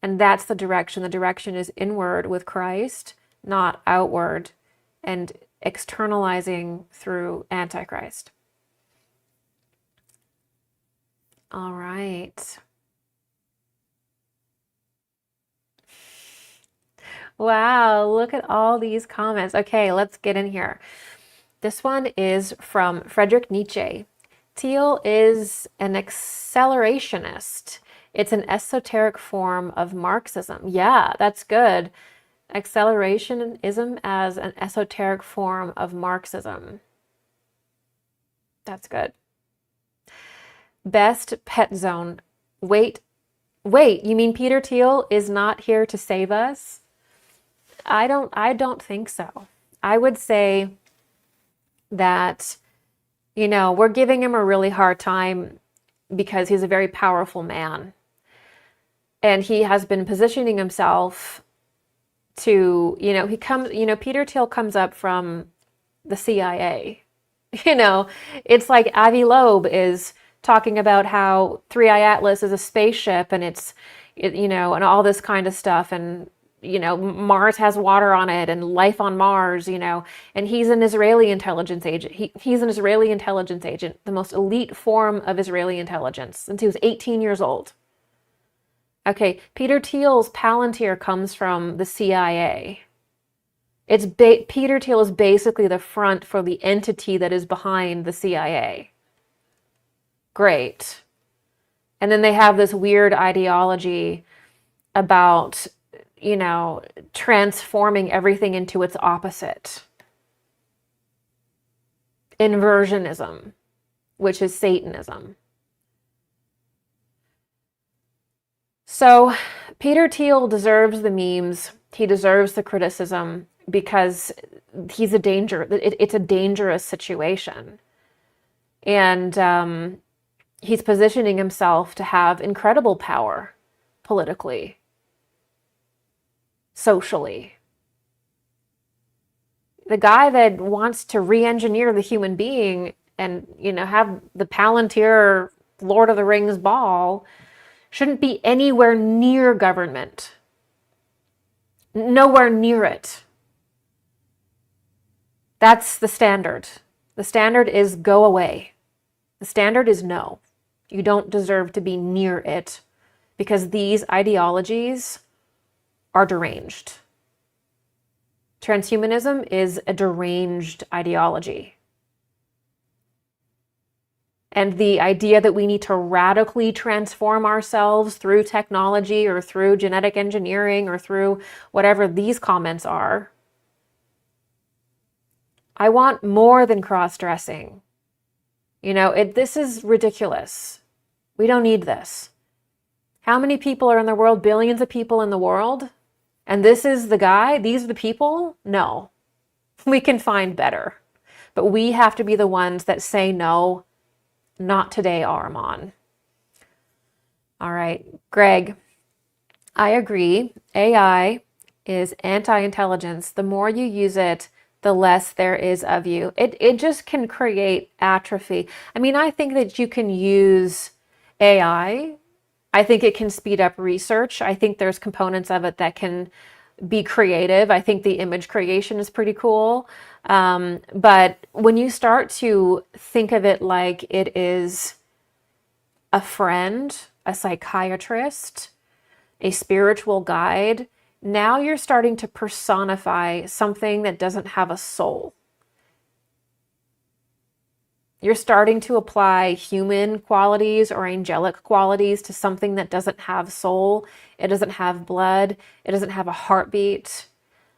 And that's the direction. The direction is inward with Christ, not outward and externalizing through Antichrist. All right. Wow, look at all these comments. Okay, let's get in here. This one is from Friedrich Nietzsche. Thiel is an accelerationist. It's an esoteric form of Marxism. Yeah, that's good. Accelerationism as an esoteric form of Marxism. That's good. Best Pet Zone. Wait, you mean Peter Thiel is not here to save us? I don't think so. I would say that, we're giving him a really hard time because he's a very powerful man. And he has been positioning himself to, Peter Thiel comes up from the CIA. It's like Avi Loeb is talking about how 3i Atlas is a spaceship and and all this kind of stuff. And, Mars has water on it and life on Mars, and he's an Israeli intelligence agent. He's an Israeli intelligence agent, the most elite form of Israeli intelligence since he was 18 years old. Okay, Peter Thiel's Palantir comes from the CIA. Peter Thiel is basically the front for the entity that is behind the CIA. Great. And then they have this weird ideology about, transforming everything into its opposite. Inversionism, which is Satanism. So Peter Thiel deserves the memes. He deserves the criticism because he's a danger. It's a dangerous situation. And he's positioning himself to have incredible power politically, socially. The guy that wants to re-engineer the human being and, have the Palantir Lord of the Rings ball shouldn't be anywhere near government. Nowhere near it. That's the standard. The standard is go away. The standard is no. You don't deserve to be near it because these ideologies are deranged. Transhumanism is a deranged ideology. And the idea that we need to radically transform ourselves through technology or through genetic engineering or through whatever these comments are. I want more than cross-dressing. This is ridiculous. We don't need this. How many people are in the world? Billions of people in the world? And this is the guy? These are the people? No. We can find better. But we have to be the ones that say no. Not today, Ahriman. All right, Greg, I agree. AI is anti-intelligence. The more you use it, the less there is of you. It just can create atrophy. I mean, I think that you can use AI. I think it can speed up research. I think there's components of it that can be creative. I think the image creation is pretty cool. But when you start to think of it like it is a friend, a psychiatrist, a spiritual guide, now you're starting to personify something that doesn't have a soul. You're starting to apply human qualities or angelic qualities to something that doesn't have soul. It doesn't have blood. It doesn't have a heartbeat.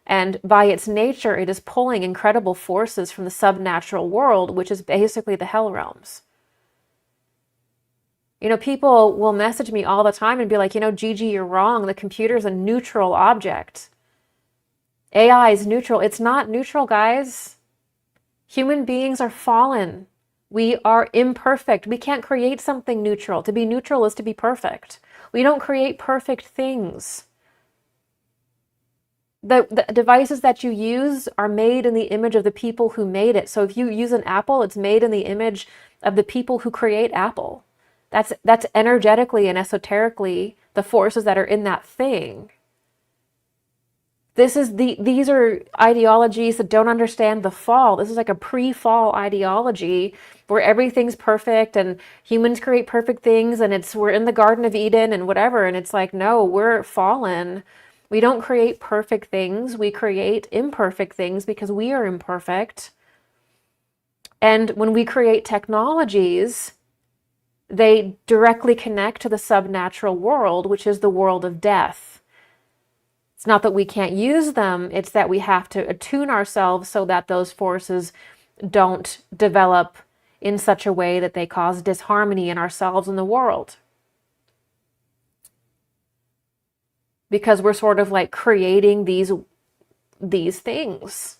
And by its nature, it is pulling incredible forces from the subnatural world, which is basically the hell realms. People will message me all the time and be like, Gigi, you're wrong. The computer's a neutral object. AI is neutral. It's not neutral, guys. Human beings are fallen. We are imperfect. We can't create something neutral. To be neutral is to be perfect. We don't create perfect things. The devices that you use are made in the image of the people who made it. So if you use an Apple, it's made in the image of the people who create Apple. That's energetically and esoterically the forces that are in that thing. These are ideologies that don't understand the fall. This is like a pre-fall ideology where everything's perfect and humans create perfect things and we're in the Garden of Eden and whatever. And it's like, no, we're fallen. We don't create perfect things. We create imperfect things because we are imperfect. And when we create technologies, they directly connect to the subnatural world, which is the world of death. It's not that we can't use them, it's that we have to attune ourselves so that those forces don't develop in such a way that they cause disharmony in ourselves and the world. Because we're sort of like creating these things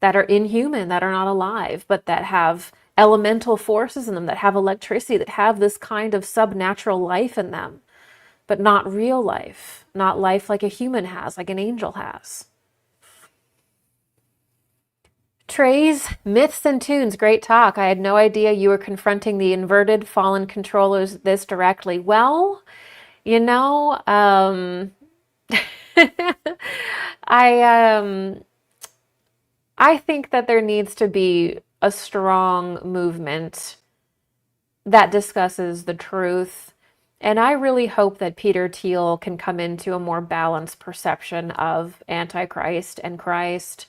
that are inhuman, that are not alive, but that have elemental forces in them, that have electricity, that have this kind of subnatural life in them, but not real life, not life like a human has, like an angel has. Trey's Myths and Tunes, great talk. I had no idea you were confronting the inverted fallen controllers this directly. Well, I think that there needs to be a strong movement that discusses the truth. And I really hope that Peter Thiel can come into a more balanced perception of Antichrist and Christ.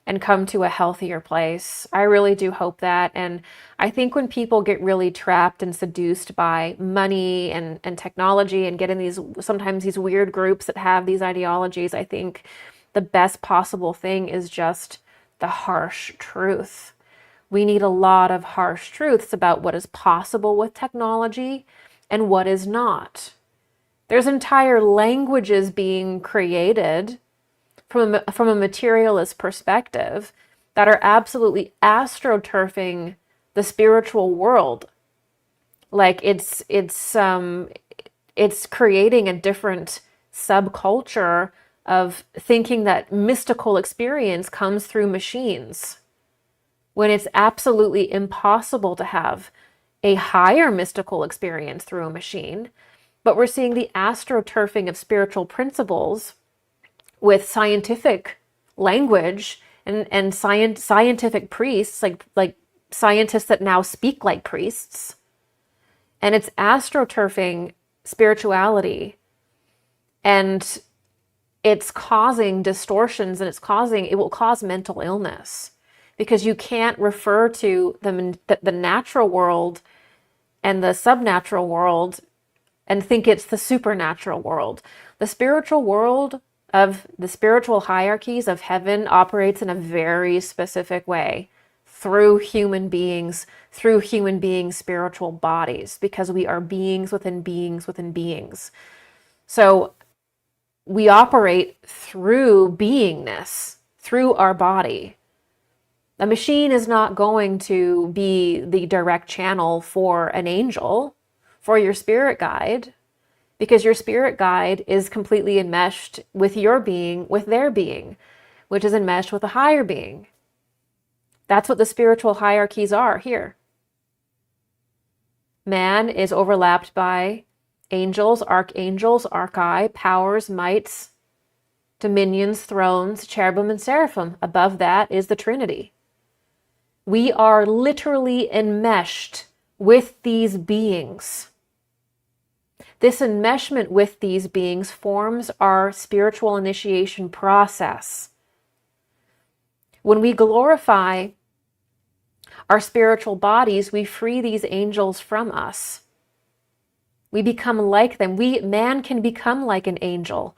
and come to a healthier place. I really do hope that. And I think when people get really trapped and seduced by money and technology and get in sometimes these weird groups that have these ideologies, I think the best possible thing is just the harsh truth. We need a lot of harsh truths about what is possible with technology and what is not. There's entire languages being created from a materialist perspective that are absolutely astroturfing the spiritual world. Like it's creating a different subculture of thinking that mystical experience comes through machines, when it's absolutely impossible to have a higher mystical experience through a machine. But we're seeing the astroturfing of spiritual principles with scientific language and scientific priests, like scientists that now speak like priests. And it's astroturfing spirituality, and it's causing distortions, and it will cause mental illness, because you can't refer to the natural world and the subnatural world and think it's the supernatural world. The spiritual world of the spiritual hierarchies of heaven operates in a very specific way through human beings spiritual bodies, because we are beings within beings within beings. So we operate through beingness, through our body. A machine is not going to be the direct channel for an angel, for your spirit guide, because your spirit guide is completely enmeshed with your being, with their being, which is enmeshed with a higher being. That's what the spiritual hierarchies are here. Man is overlapped by angels, archangels, archai, powers, mights, dominions, thrones, cherubim, and seraphim. Above that is the Trinity. We are literally enmeshed with these beings. This enmeshment with these beings forms our spiritual initiation process. When we glorify our spiritual bodies, we free these angels from us. We become like them. Man can become like an angel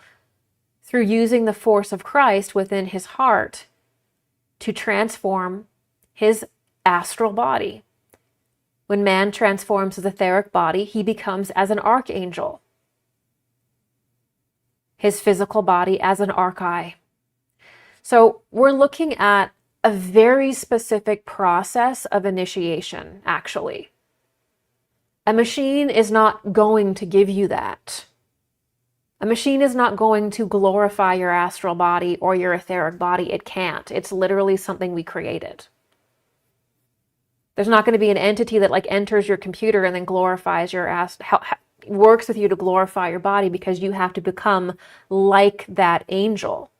through using the force of Christ within his heart to transform his astral body. When man transforms his etheric body, he becomes as an archangel. His physical body as an archai. So we're looking at a very specific process of initiation, actually. A machine is not going to give you that. A machine is not going to glorify your astral body or your etheric body. It can't. It's literally something we created. There's not going to be an entity that enters your computer and then glorifies your works with you to glorify your body, because you have to become like that angel,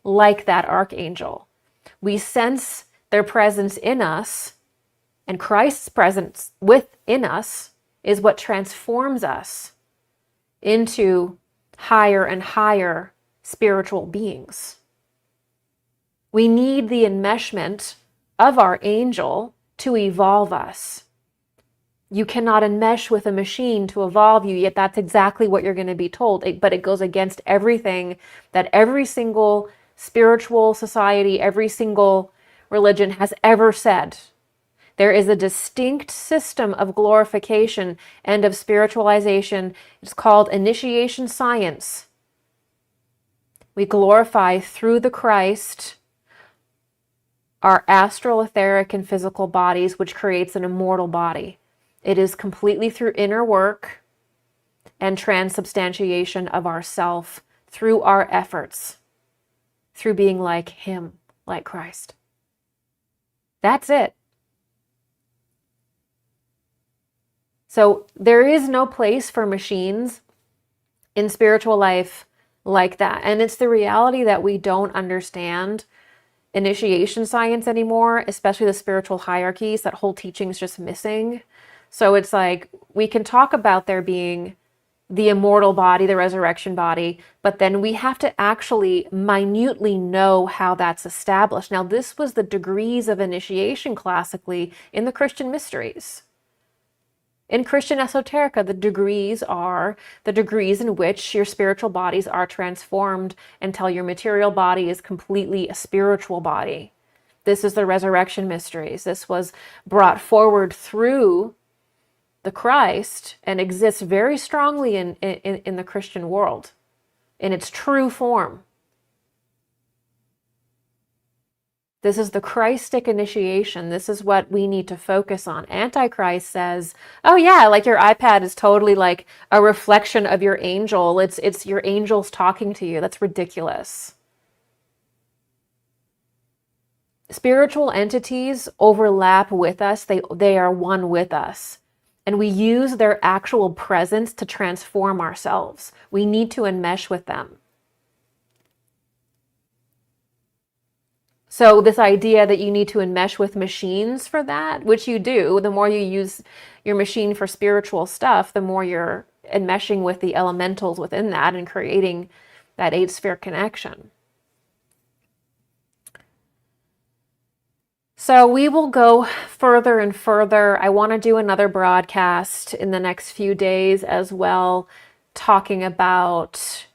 like that archangel. We sense their presence in us, and Christ's presence within us is what transforms us into higher and higher spiritual beings. We need the enmeshment of our angel to evolve us. You cannot enmesh with a machine to evolve you, yet that's exactly what you're going to be told. But it goes against everything that every single spiritual society, every single religion has ever said. There is a distinct system of glorification and of spiritualization. It's called initiation science. We glorify through the Christ our astral, etheric, and physical bodies, which creates an immortal body. It is completely through inner work and transubstantiation of ourself through our efforts, through being like Him, like Christ. That's it. So there is no place for machines in spiritual life like that. And it's the reality that we don't understand initiation science anymore, especially the spiritual hierarchies. That whole teaching is just missing. So it's like, we can talk about there being the immortal body, the resurrection body, but then we have to actually minutely know how that's established. Now, this was the degrees of initiation classically in the Christian mysteries. In Christian esoterica, the degrees are the degrees in which your spiritual bodies are transformed until your material body is completely a spiritual body. This is the resurrection mysteries. This was brought forward through the Christ and exists very strongly in the Christian world in its true form. This is the Christic initiation. This is what we need to focus on. Antichrist says, oh yeah, like your iPad is totally like a reflection of your angel. It's your angels talking to you. That's ridiculous. Spiritual entities overlap with us. They are one with us. And we use their actual presence to transform ourselves. We need to enmesh with them. So this idea that you need to enmesh with machines for that, which you do, the more you use your machine for spiritual stuff, the more you're enmeshing with the elementals within that and creating that 8-sphere connection. So we will go further and further. I want to do another broadcast in the next few days as well, talking about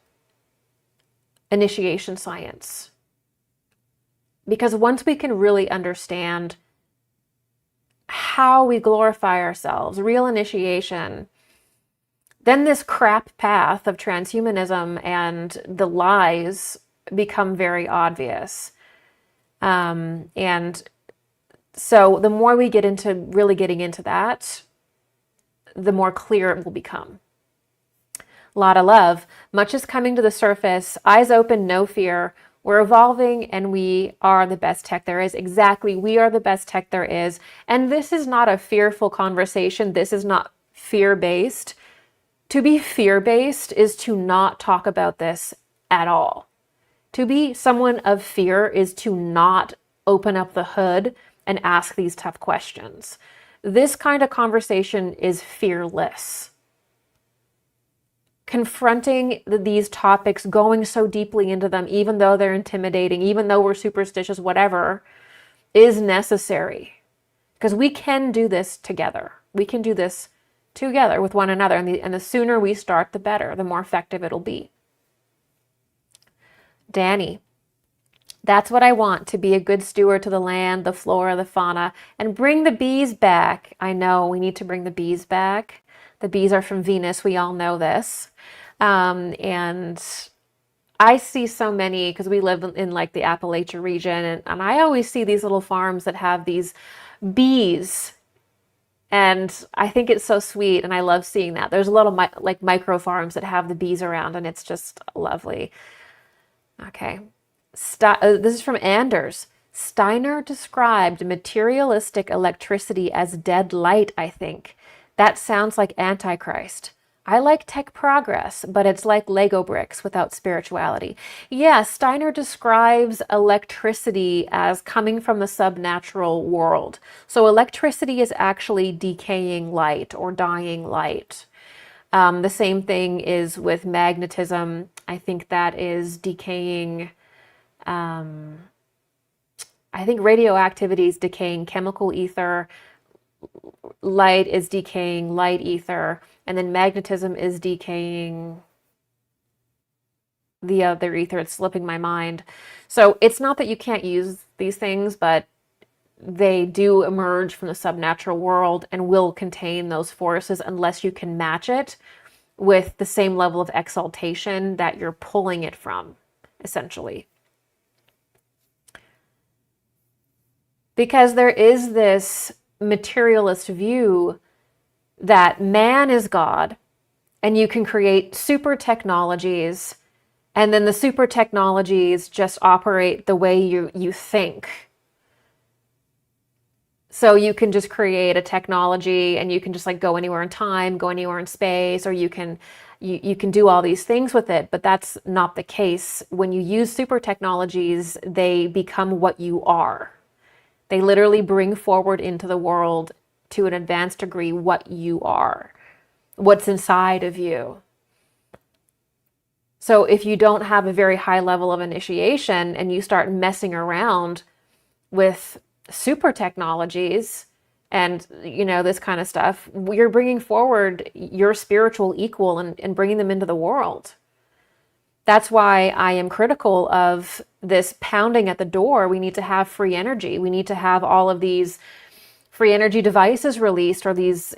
initiation science. Because once we can really understand how we glorify ourselves, real initiation, then this crap path of transhumanism and the lies become very obvious. And so the more we get into really getting into that, the more clear it will become. A lot of love. Much is coming to the surface. Eyes open, no fear. We're evolving and we are the best tech there is. Exactly. We are the best tech there is. And this is not a fearful conversation. This is not fear-based. To be fear-based is to not talk about this at all. To be someone of fear is to not open up the hood and ask these tough questions. This kind of conversation is fearless. Confronting these topics, going so deeply into them, even though they're intimidating, even though we're superstitious, whatever, is necessary. Because we can do this together. We can do this together with one another. And the sooner we start, the better, the more effective it'll be. Danny, that's what I want, to be a good steward to the land, the flora, the fauna, and bring the bees back. I know, we need to bring the bees back. The bees are from Venus. We all know this. And I see so many, because we live in like the Appalachia region, and I always see these little farms that have these bees. And I think it's so sweet, and I love seeing that. There's a lot of like micro farms that have the bees around, and it's just lovely. Okay. This is from Anders. Steiner described materialistic electricity as dead light, I think. That sounds like Antichrist. I like tech progress, but it's like Lego bricks without spirituality. Yeah, Steiner describes electricity as coming from the subnatural world. So electricity is actually decaying light or dying light. The same thing is with magnetism. I think that is decaying. I think radioactivity is decaying chemical ether. Light is decaying light ether, and then magnetism is decaying the other ether. It's slipping my mind. So it's not that you can't use these things, but they do emerge from the subnatural world and will contain those forces unless you can match it with the same level of exaltation that you're pulling it from, essentially. Because there is this materialist view that man is God and you can create super technologies, and then the super technologies just operate the way you think. So you can just create a technology and you can just like go anywhere in time, go anywhere in space, or you can do all these things with it, but that's not the case. When you use super technologies, they become what you are. They literally bring forward into the world to an advanced degree what you are, what's inside of you. So if you don't have a very high level of initiation and you start messing around with super technologies and, this kind of stuff, you're bringing forward your spiritual equal and bringing them into the world. That's why I am critical of this pounding at the door. We need to have free energy. We need to have all of these free energy devices released, or these,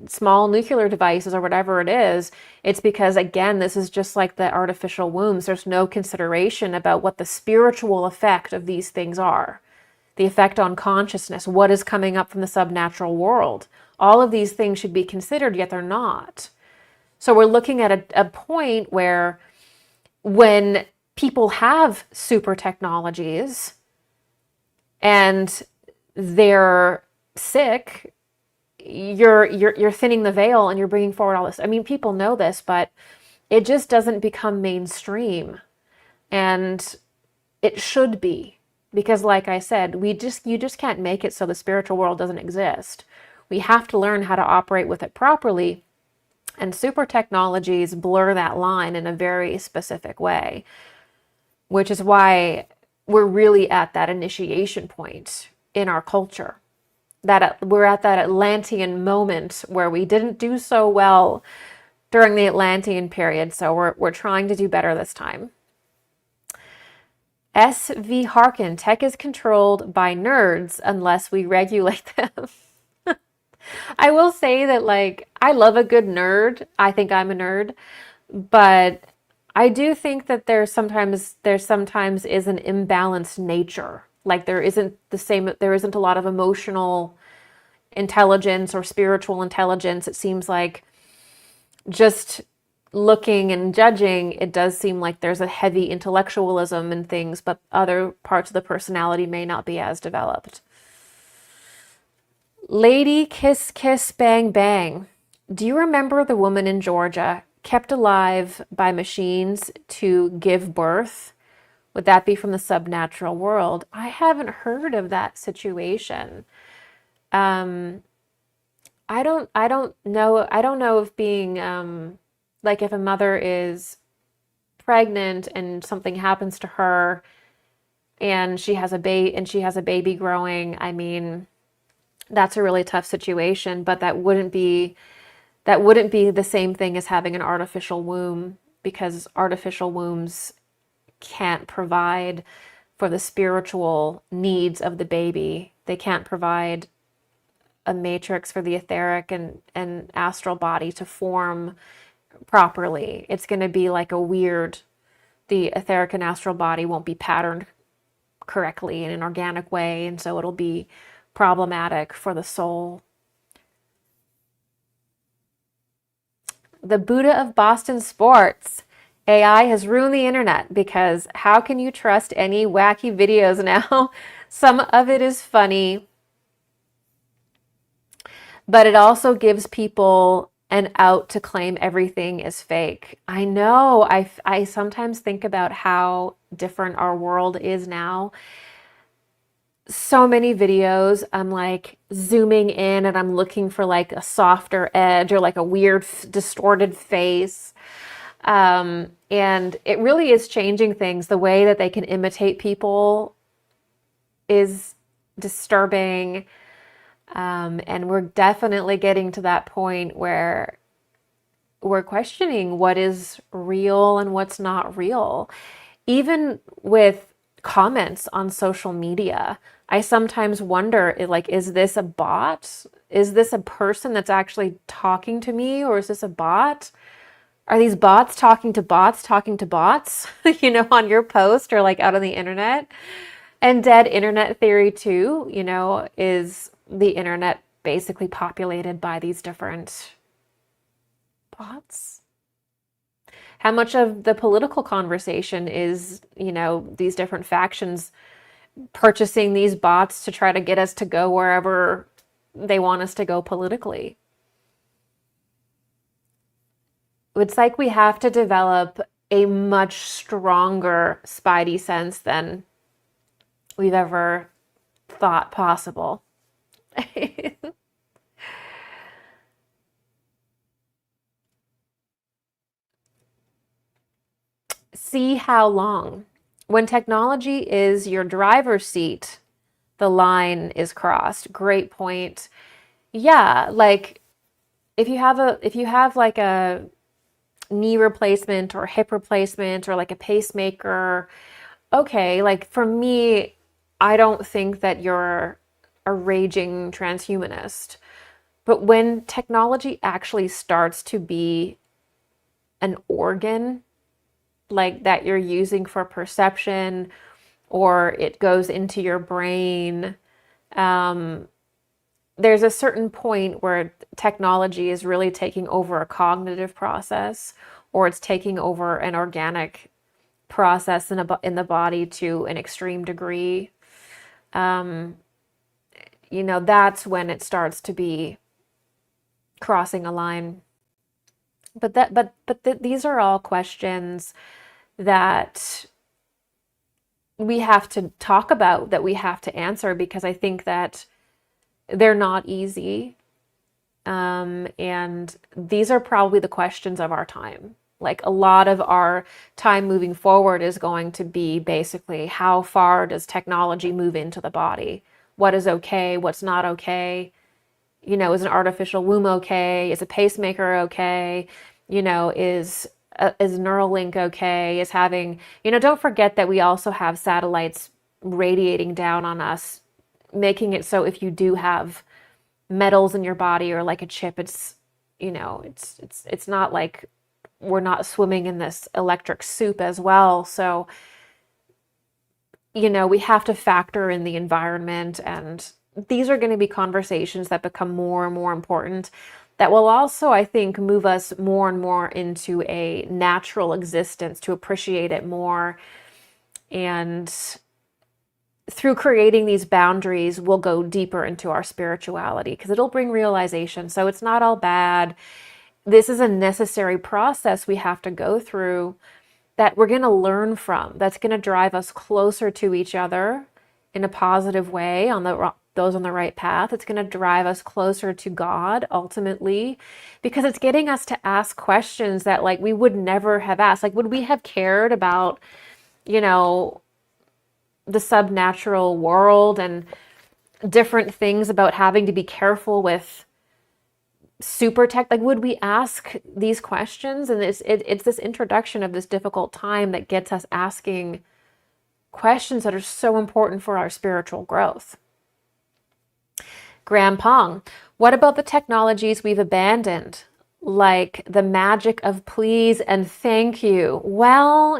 small nuclear devices, or whatever it is. It's because, again, this is just like the artificial wombs. There's no consideration about what the spiritual effect of these things are, the effect on consciousness, what is coming up from the subnatural world. All of these things should be considered, yet they're not. So we're looking at a point where, when people have super technologies and they're sick, you're thinning the veil and you're bringing forward all this. I mean, people know this, but it just doesn't become mainstream, and it should be, because, like I said, you just can't make it so the spiritual world doesn't exist. We have to learn how to operate with it properly, and super technologies blur that line in a very specific way, which is why we're really at that initiation point in our culture. That we're at that Atlantean moment where we didn't do so well during the Atlantean period, so we're trying to do better this time. S.V. Harkin, tech is controlled by nerds unless we regulate them. I will say that, like, I love a good nerd. I think I'm a nerd, but I do think that there sometimes is an imbalanced nature. Like, there isn't a lot of emotional intelligence or spiritual intelligence. It seems like, just looking and judging, it does seem like there's a heavy intellectualism in things, but other parts of the personality may not be as developed. Lady Kiss Kiss Bang Bang. Do you remember the woman in Georgia kept alive by machines to give birth? Would that be from the subnatural world? I haven't heard of that situation. I don't know. I don't know if being, like, if a mother is pregnant and something happens to her and she has a baby growing. I mean, that's a really tough situation, but that wouldn't be the same thing as having an artificial womb, because artificial wombs can't provide for the spiritual needs of the baby. They can't provide a matrix for the etheric and astral body to form properly. It's going to be like the etheric and astral body won't be patterned correctly in an organic way, and so it'll be problematic for the soul. The Buddha of Boston sports. AI has ruined the internet, because how can you trust any wacky videos now? Some of it is funny, but it also gives people an out to claim everything is fake. I know. I sometimes think about how different our world is now. So many videos, I'm like zooming in and I'm looking for like a softer edge or like a weird distorted face. And it really is changing things. The way that they can imitate people is disturbing. And we're definitely getting to that point where we're questioning what is real and what's not real. Even with comments on social media, I sometimes wonder, like, is this a bot? Is this a person that's actually talking to me, or is this a bot? Are these bots talking to bots, on your post or like out on the internet? And dead internet theory too, is the internet basically populated by these different bots? How much of the political conversation is, these different factions purchasing these bots to try to get us to go wherever they want us to go politically? It's like we have to develop a much stronger spidey sense than we've ever thought possible. see how long. When technology is your driver's seat, the line is crossed. Great point. Yeah, like if you have like a knee replacement or hip replacement or like a pacemaker, okay, like for me, I don't think that you're a raging transhumanist. But when technology actually starts to be an organ, like that you're using for perception, or it goes into your brain, there's a certain point where technology is really taking over a cognitive process, or it's taking over an organic process in the body to an extreme degree. That's when it starts to be crossing a line. But these are all questions that we have to talk about, that we have to answer, because I think that they're not easy. And these are probably the questions of our time. Like a lot of our time moving forward is going to be basically, how far does technology move into the body? What is okay? What's not okay? Is an artificial womb okay? Is a pacemaker okay? Is Neuralink okay? Is having, don't forget that we also have satellites radiating down on us, making it so if you do have metals in your body or like a chip, it's not like we're not swimming in this electric soup as well. So, we have to factor in the environment, and these are going to be conversations that become more and more important, that will also, I think, move us more and more into a natural existence, to appreciate it more. And through creating these boundaries, we'll go deeper into our spirituality, because it'll bring realization. So it's not all bad. This is a necessary process we have to go through, that we're going to learn from, that's going to drive us closer to each other in a positive way, on those on the right path. It's going to drive us closer to God ultimately, because it's getting us to ask questions that like we would never have asked. Like, would we have cared about, the subnatural world and different things, about having to be careful with super tech? Like, would we ask these questions? And it's this introduction of this difficult time that gets us asking questions that are so important for our spiritual growth. Graham Pong, what about the technologies we've abandoned, like the magic of please and thank you? Well,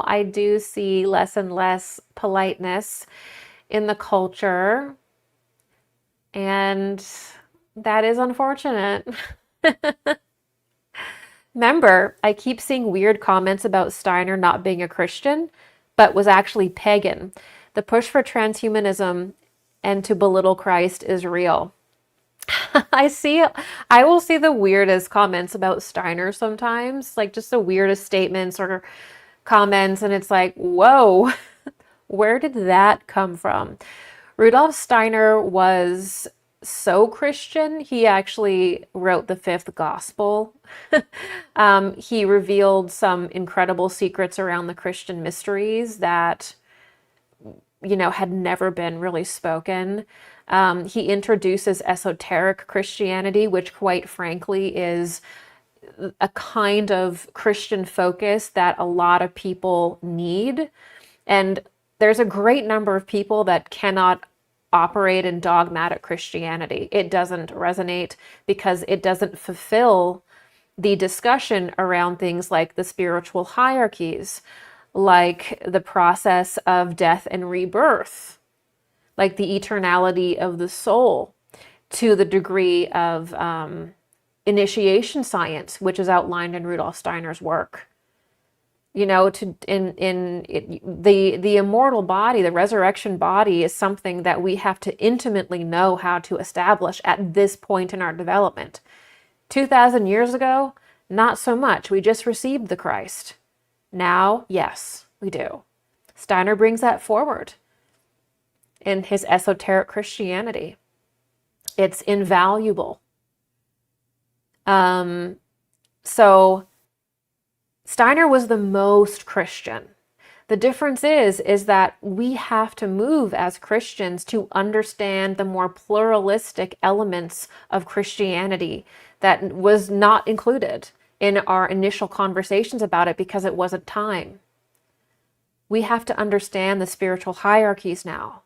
I do see less and less politeness in the culture, and that is unfortunate. Remember, I keep seeing weird comments about Steiner not being a Christian, but was actually pagan. The push for transhumanism and to belittle Christ is real. I will see the weirdest comments about Steiner sometimes, like just the weirdest statements or comments, and it's like, whoa, where did that come from? Rudolf Steiner was so Christian, he actually wrote the fifth gospel. He revealed some incredible secrets around the Christian mysteries that, had never been really spoken. He introduces esoteric Christianity, which quite frankly is a kind of Christian focus that a lot of people need. And there's a great number of people that cannot operate in dogmatic Christianity. It doesn't resonate because it doesn't fulfill the discussion around things like the spiritual hierarchies, like the process of death and rebirth, like the eternality of the soul, to the degree of initiation science, which is outlined in Rudolf Steiner's work. The immortal body, the resurrection body, is something that we have to intimately know how to establish at this point in our development. 2,000 years ago, not so much. We just received the Christ. Now, yes, we do. Steiner brings that forward in his esoteric Christianity. It's invaluable. So Steiner was the most Christian. The difference is that we have to move as Christians to understand the more pluralistic elements of Christianity that was not included in our initial conversations about it because it wasn't time. We have to understand the spiritual hierarchies now.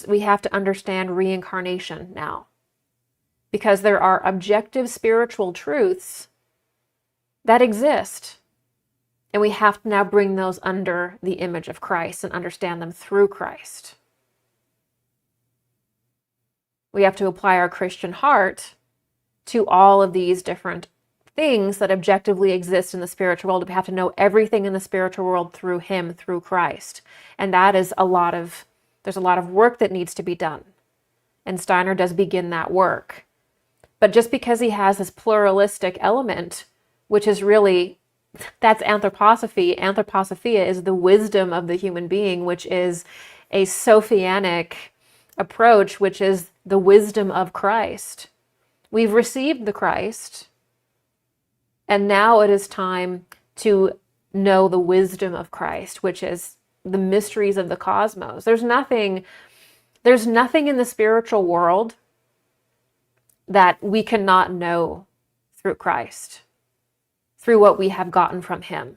We have to understand reincarnation now, because there are objective spiritual truths that exist. And we have to now bring those under the image of Christ and understand them through Christ. We have to apply our Christian heart to all of these different things that objectively exist in the spiritual world. We have to know everything in the spiritual world through Him, through Christ. And that is there's a lot of work that needs to be done. And Steiner does begin that work. But just because he has this pluralistic element, which is really, that's anthroposophy. Anthroposophia is the wisdom of the human being, which is a Sophianic approach, which is the wisdom of Christ. We've received the Christ, and now it is time to know the wisdom of Christ, which is the mysteries of the cosmos. There's nothing in the spiritual world that we cannot know through Christ, through what we have gotten from Him,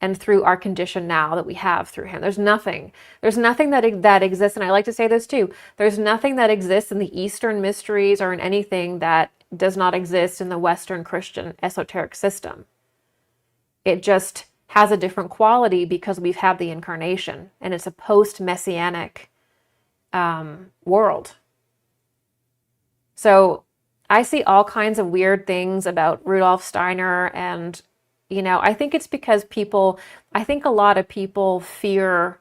and through our condition now that we have through Him. There's nothing that exists, and I like to say this too, there's nothing that exists in the Eastern mysteries or in anything that does not exist in the Western Christian esoteric system. It just has a different quality because we've had the incarnation, and it's a post-messianic world. So I see all kinds of weird things about Rudolf Steiner, and I think it's because I think a lot of people fear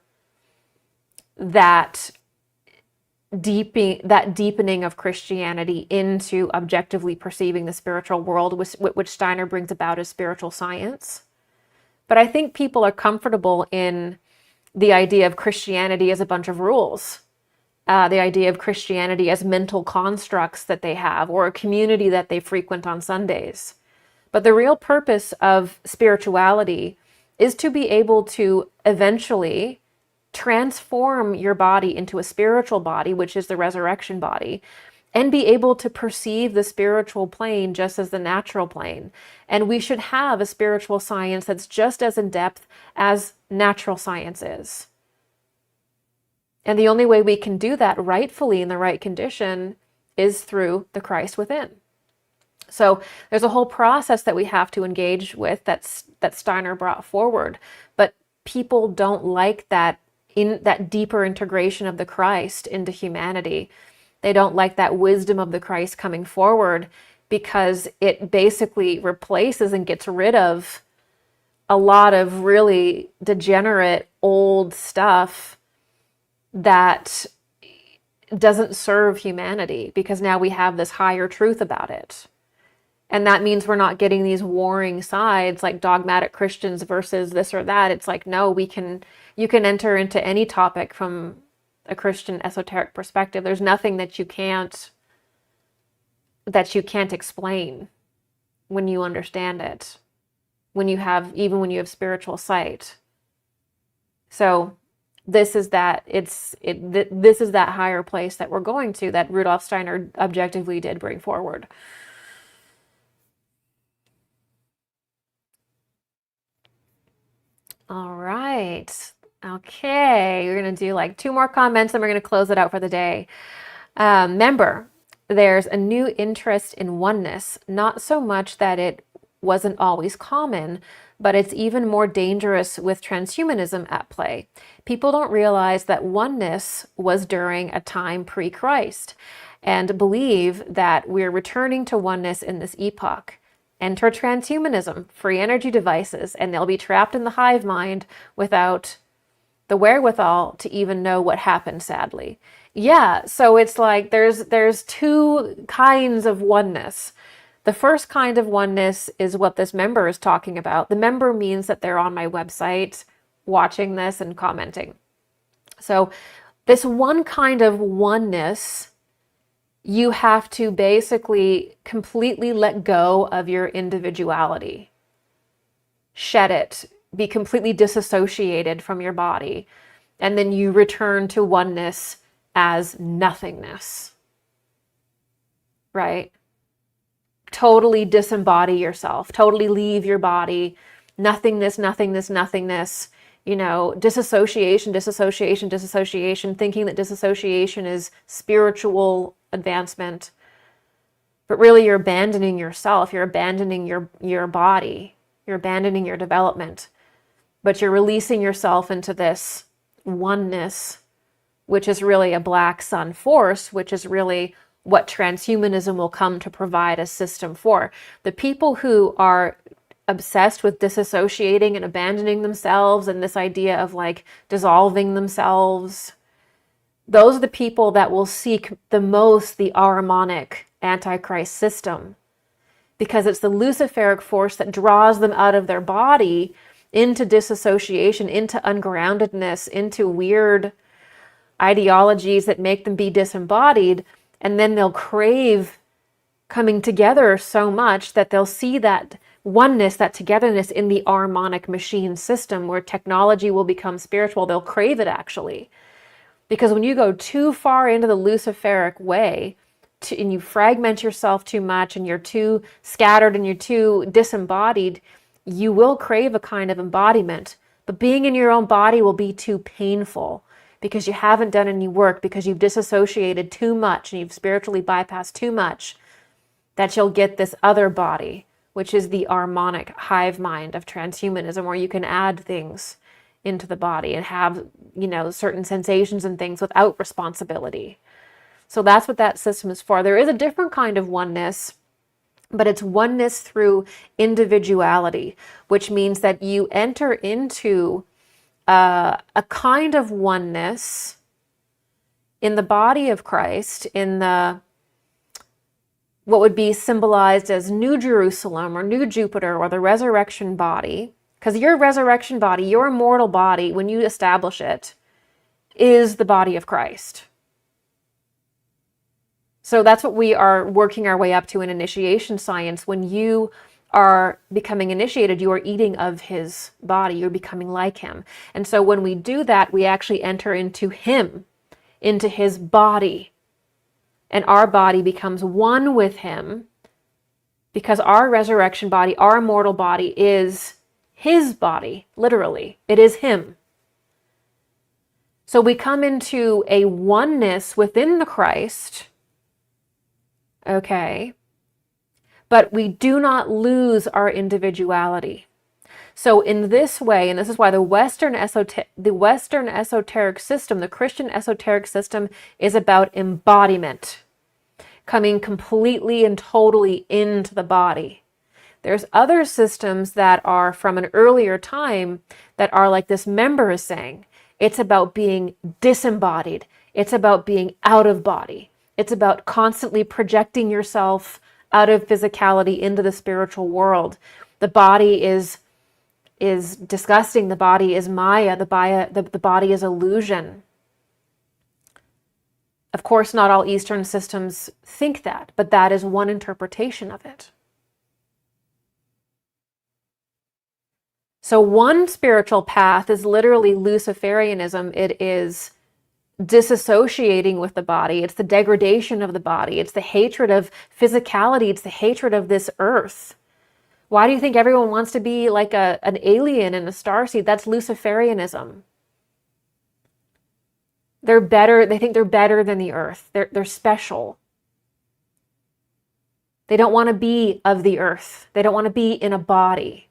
that deepening of Christianity into objectively perceiving the spiritual world, which Steiner brings about as spiritual science. But I think people are comfortable in the idea of Christianity as a bunch of rules, the idea of Christianity as mental constructs that they have, or a community that they frequent on Sundays. But the real purpose of spirituality is to be able to eventually transform your body into a spiritual body, which is the resurrection body, and be able to perceive the spiritual plane just as the natural plane. And we should have a spiritual science that's just as in depth as natural science is. And the only way we can do that rightfully in the right condition is through the Christ within. So there's a whole process that we have to engage with that Steiner brought forward, but people don't like that deeper integration of the Christ into humanity. They don't like that wisdom of the Christ coming forward because it basically replaces and gets rid of a lot of really degenerate old stuff that doesn't serve humanity, because now we have this higher truth about it. And that means we're not getting these warring sides like dogmatic Christians versus this or that. It's like, no, you can enter into any topic from a Christian esoteric perspective. There's nothing that you can't explain when you understand it, even when you have spiritual sight. So this is that higher place that we're going to, that Rudolf Steiner objectively did bring forward. All right. Okay, we're going to do like 2 more comments and we're going to close it out for the day. Remember, there's a new interest in oneness, not so much that it wasn't always common, but it's even more dangerous with transhumanism at play. People don't realize that oneness was during a time pre-Christ, and believe that we're returning to oneness in this epoch. Enter transhumanism, free energy devices, and they'll be trapped in the hive mind without the wherewithal to even know what happened, sadly. Yeah, so it's like there's 2 kinds of oneness. The first kind of oneness is what this member is talking about. The member means that they're on my website watching this and commenting. So this one kind of oneness, you have to basically completely let go of your individuality. shed it, be completely disassociated from your body, and then you return to oneness as nothingness, right? Totally disembody yourself, totally leave your body, nothingness, nothingness, nothingness, disassociation, disassociation, disassociation, thinking that disassociation is spiritual advancement. But really you're abandoning yourself, you're abandoning your body, you're abandoning your development, but you're releasing yourself into this oneness, which is really a black sun force, which is really what transhumanism will come to provide a system for. The people who are obsessed with disassociating and abandoning themselves and this idea of like dissolving themselves, those are the people that will seek the most the Ahrimanic Antichrist system, because it's the Luciferic force that draws them out of their body into disassociation, into ungroundedness, into weird ideologies that make them be disembodied, and then they'll crave coming together so much that they'll see that oneness, that togetherness in the Ahrimanic machine system where technology will become spiritual. They'll crave it actually. Because when you go too far into the Luciferic way, and you fragment yourself too much, and you're too scattered and you're too disembodied, you will crave a kind of embodiment. But being in your own body will be too painful because you haven't done any work, because you've disassociated too much and you've spiritually bypassed too much, that you'll get this other body, which is the Ahrimanic hive mind of transhumanism, where you can add things into the body and have, certain sensations and things without responsibility. So that's what that system is for. There is a different kind of oneness, but it's oneness through individuality, which means that you enter into a kind of oneness in the body of Christ, in the what would be symbolized as New Jerusalem or New Jupiter or the resurrection body. Because your resurrection body, your immortal body, when you establish it, is the body of Christ. So that's what we are working our way up to in initiation science. When you are becoming initiated, you are eating of his body, you're becoming like him. And so when we do that, we actually enter into him, into his body. And our body becomes one with him, because our resurrection body, our immortal body, is his body, literally. It is him. So we come into a oneness within the Christ, okay, but we do not lose our individuality. So in this way, and this is why the Western esoteric system, the Christian esoteric system, is about embodiment, coming completely and totally into the body. There's other systems that are from an earlier time that are like this member is saying. It's about being disembodied. It's about being out of body. It's about constantly projecting yourself out of physicality into the spiritual world. The body is disgusting. The body is Maya. The body is illusion. Of course, not all Eastern systems think that, but that is one interpretation of it. So one spiritual path is literally Luciferianism. It is disassociating with the body. It's the degradation of the body. It's the hatred of physicality. It's the hatred of this earth. Why do you think everyone wants to be like an alien in a starseed? That's Luciferianism. They're better. They think they're better than the earth. They're special. They don't want to be of the earth. They don't want to be in a body.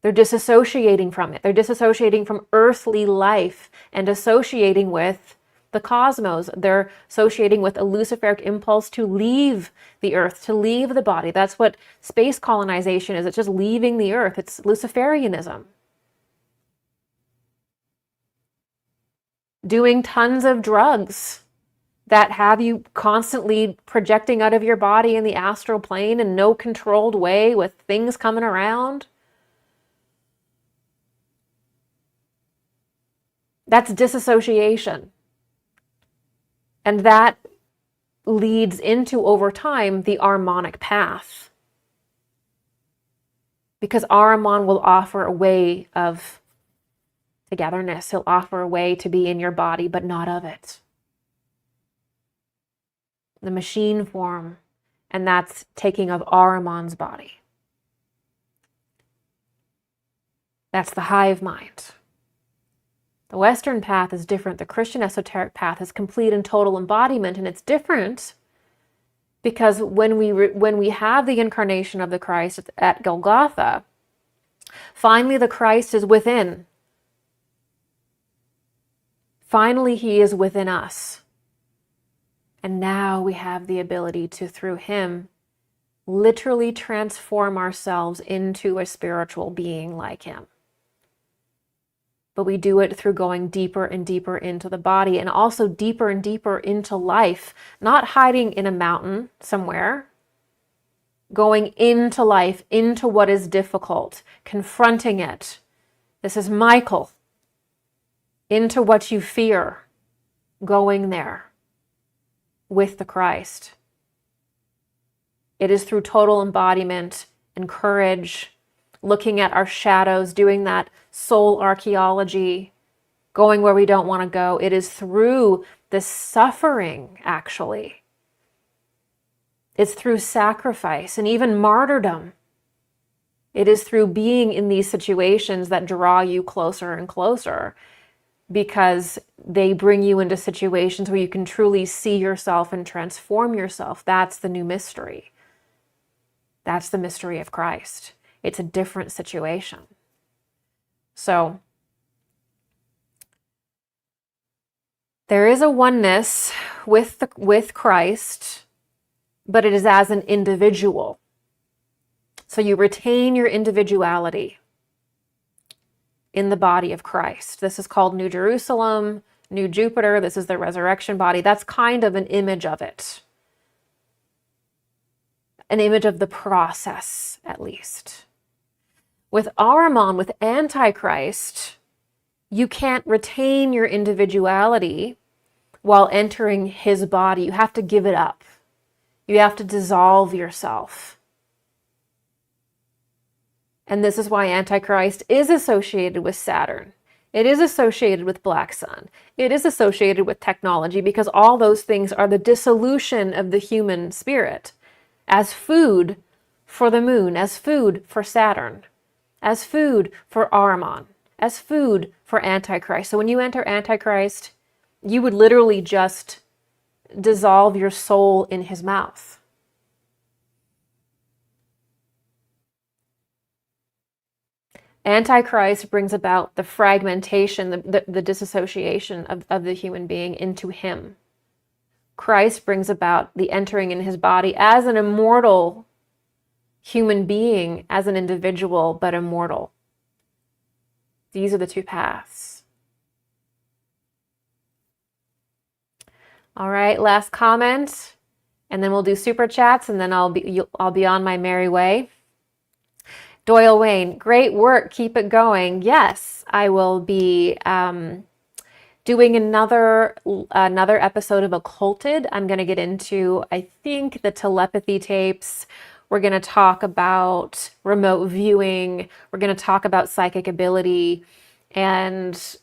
They're disassociating from it. They're disassociating from earthly life and associating with the cosmos. They're associating with a Luciferic impulse to leave the earth, to leave the body. That's what space colonization is. It's just leaving the earth. It's Luciferianism. Doing tons of drugs that have you constantly projecting out of your body in the astral plane in no controlled way with things coming around. That's disassociation. And that leads into, over time, the Ahrimanic path. Because Ahriman will offer a way of togetherness. He'll offer a way to be in your body, but not of it. The machine form, and that's taking of Ahriman's body. That's the hive mind. The Western path is different. The Christian esoteric path is complete and total embodiment, and it's different because when we have the incarnation of the Christ at Golgotha, finally the Christ is within. Finally, he is within us. And now we have the ability to, through him, literally transform ourselves into a spiritual being like him. But we do it through going deeper and deeper into the body, and also deeper and deeper into life, not hiding in a mountain somewhere, going into life, into what is difficult, confronting it. This is Michael. Into what you fear, going there with the Christ. It is through total embodiment and courage, looking at our shadows, doing that soul archaeology, going where we don't want to go. It is through the suffering, actually. It's through sacrifice and even martyrdom. It is through being in these situations that draw you closer and closer, because they bring you into situations where you can truly see yourself and transform yourself. That's the new mystery. That's the mystery of Christ. It's a different situation. So there is a oneness with Christ, but it is as an individual. So you retain your individuality in the body of Christ. This is called New Jerusalem, New Jupiter. This is the resurrection body. That's kind of an image of it. An image of the process, at least. With Ahriman, with Antichrist, you can't retain your individuality while entering his body. You have to give it up. You have to dissolve yourself. And this is why Antichrist is associated with Saturn. It is associated with Black Sun. It is associated with technology, because all those things are the dissolution of the human spirit as food for the moon, as food for Saturn, as food for Ahriman, as food for Antichrist. So when you enter Antichrist, you would literally just dissolve your soul in his mouth. Antichrist brings about the fragmentation, the disassociation of the human being into him. Christ brings about the entering in his body as an immortal human being, as an individual, but immortal. These are the two paths. All right, last comment, and then we'll do super chats, and then I'll be on my merry way. Doyle Wayne, great work. Keep it going. Yes, I will be doing another episode of Occulted. I'm going to get into, I think, the telepathy tapes. We're going to talk about remote viewing. We're going to talk about psychic ability and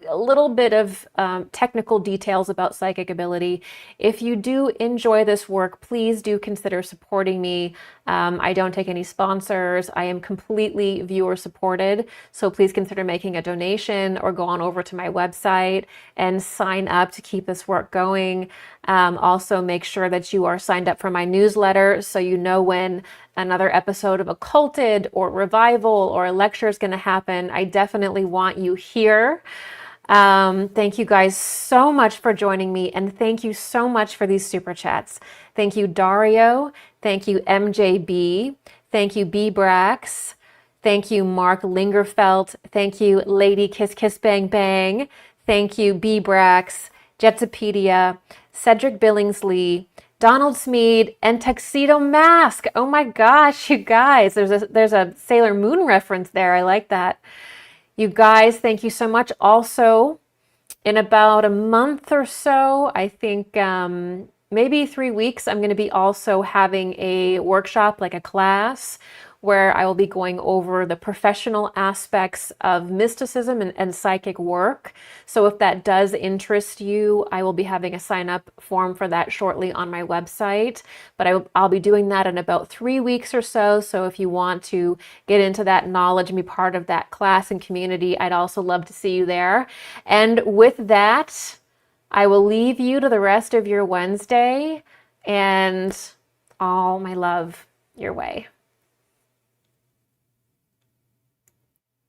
a little bit of technical details about psychic ability. If you do enjoy this work, please do consider supporting me. I don't take any sponsors. I am completely viewer supported. So please consider making a donation or go on over to my website and sign up to keep this work going. Also make sure that you are signed up for my newsletter so you know when another episode of Occulted or Revival or a lecture is going to happen. I definitely want you here. Thank you guys so much for joining me, and thank you so much for these super chats. Thank you, Dario. Thank you, MJB. Thank you, B Brax. Thank you, Mark Lingerfelt. Thank you, Lady Kiss Kiss Bang Bang. Thank you, B Brax, Jetsopedia, Cedric Billingsley, Donald Smead, and Tuxedo Mask. Oh my gosh, you guys, there's a Sailor Moon reference there. I like that. You guys, thank you so much. Also, in about a month or so, I think maybe 3 weeks, I'm going to be also having a workshop, like a class, where I will be going over the professional aspects of mysticism and psychic work. So if that does interest you, I will be having a sign up form for that shortly on my website. But I'll be doing that in about 3 weeks or so. So if you want to get into that knowledge and be part of that class and community, I'd also love to see you there. And with that, I will leave you to the rest of your Wednesday and all my love your way.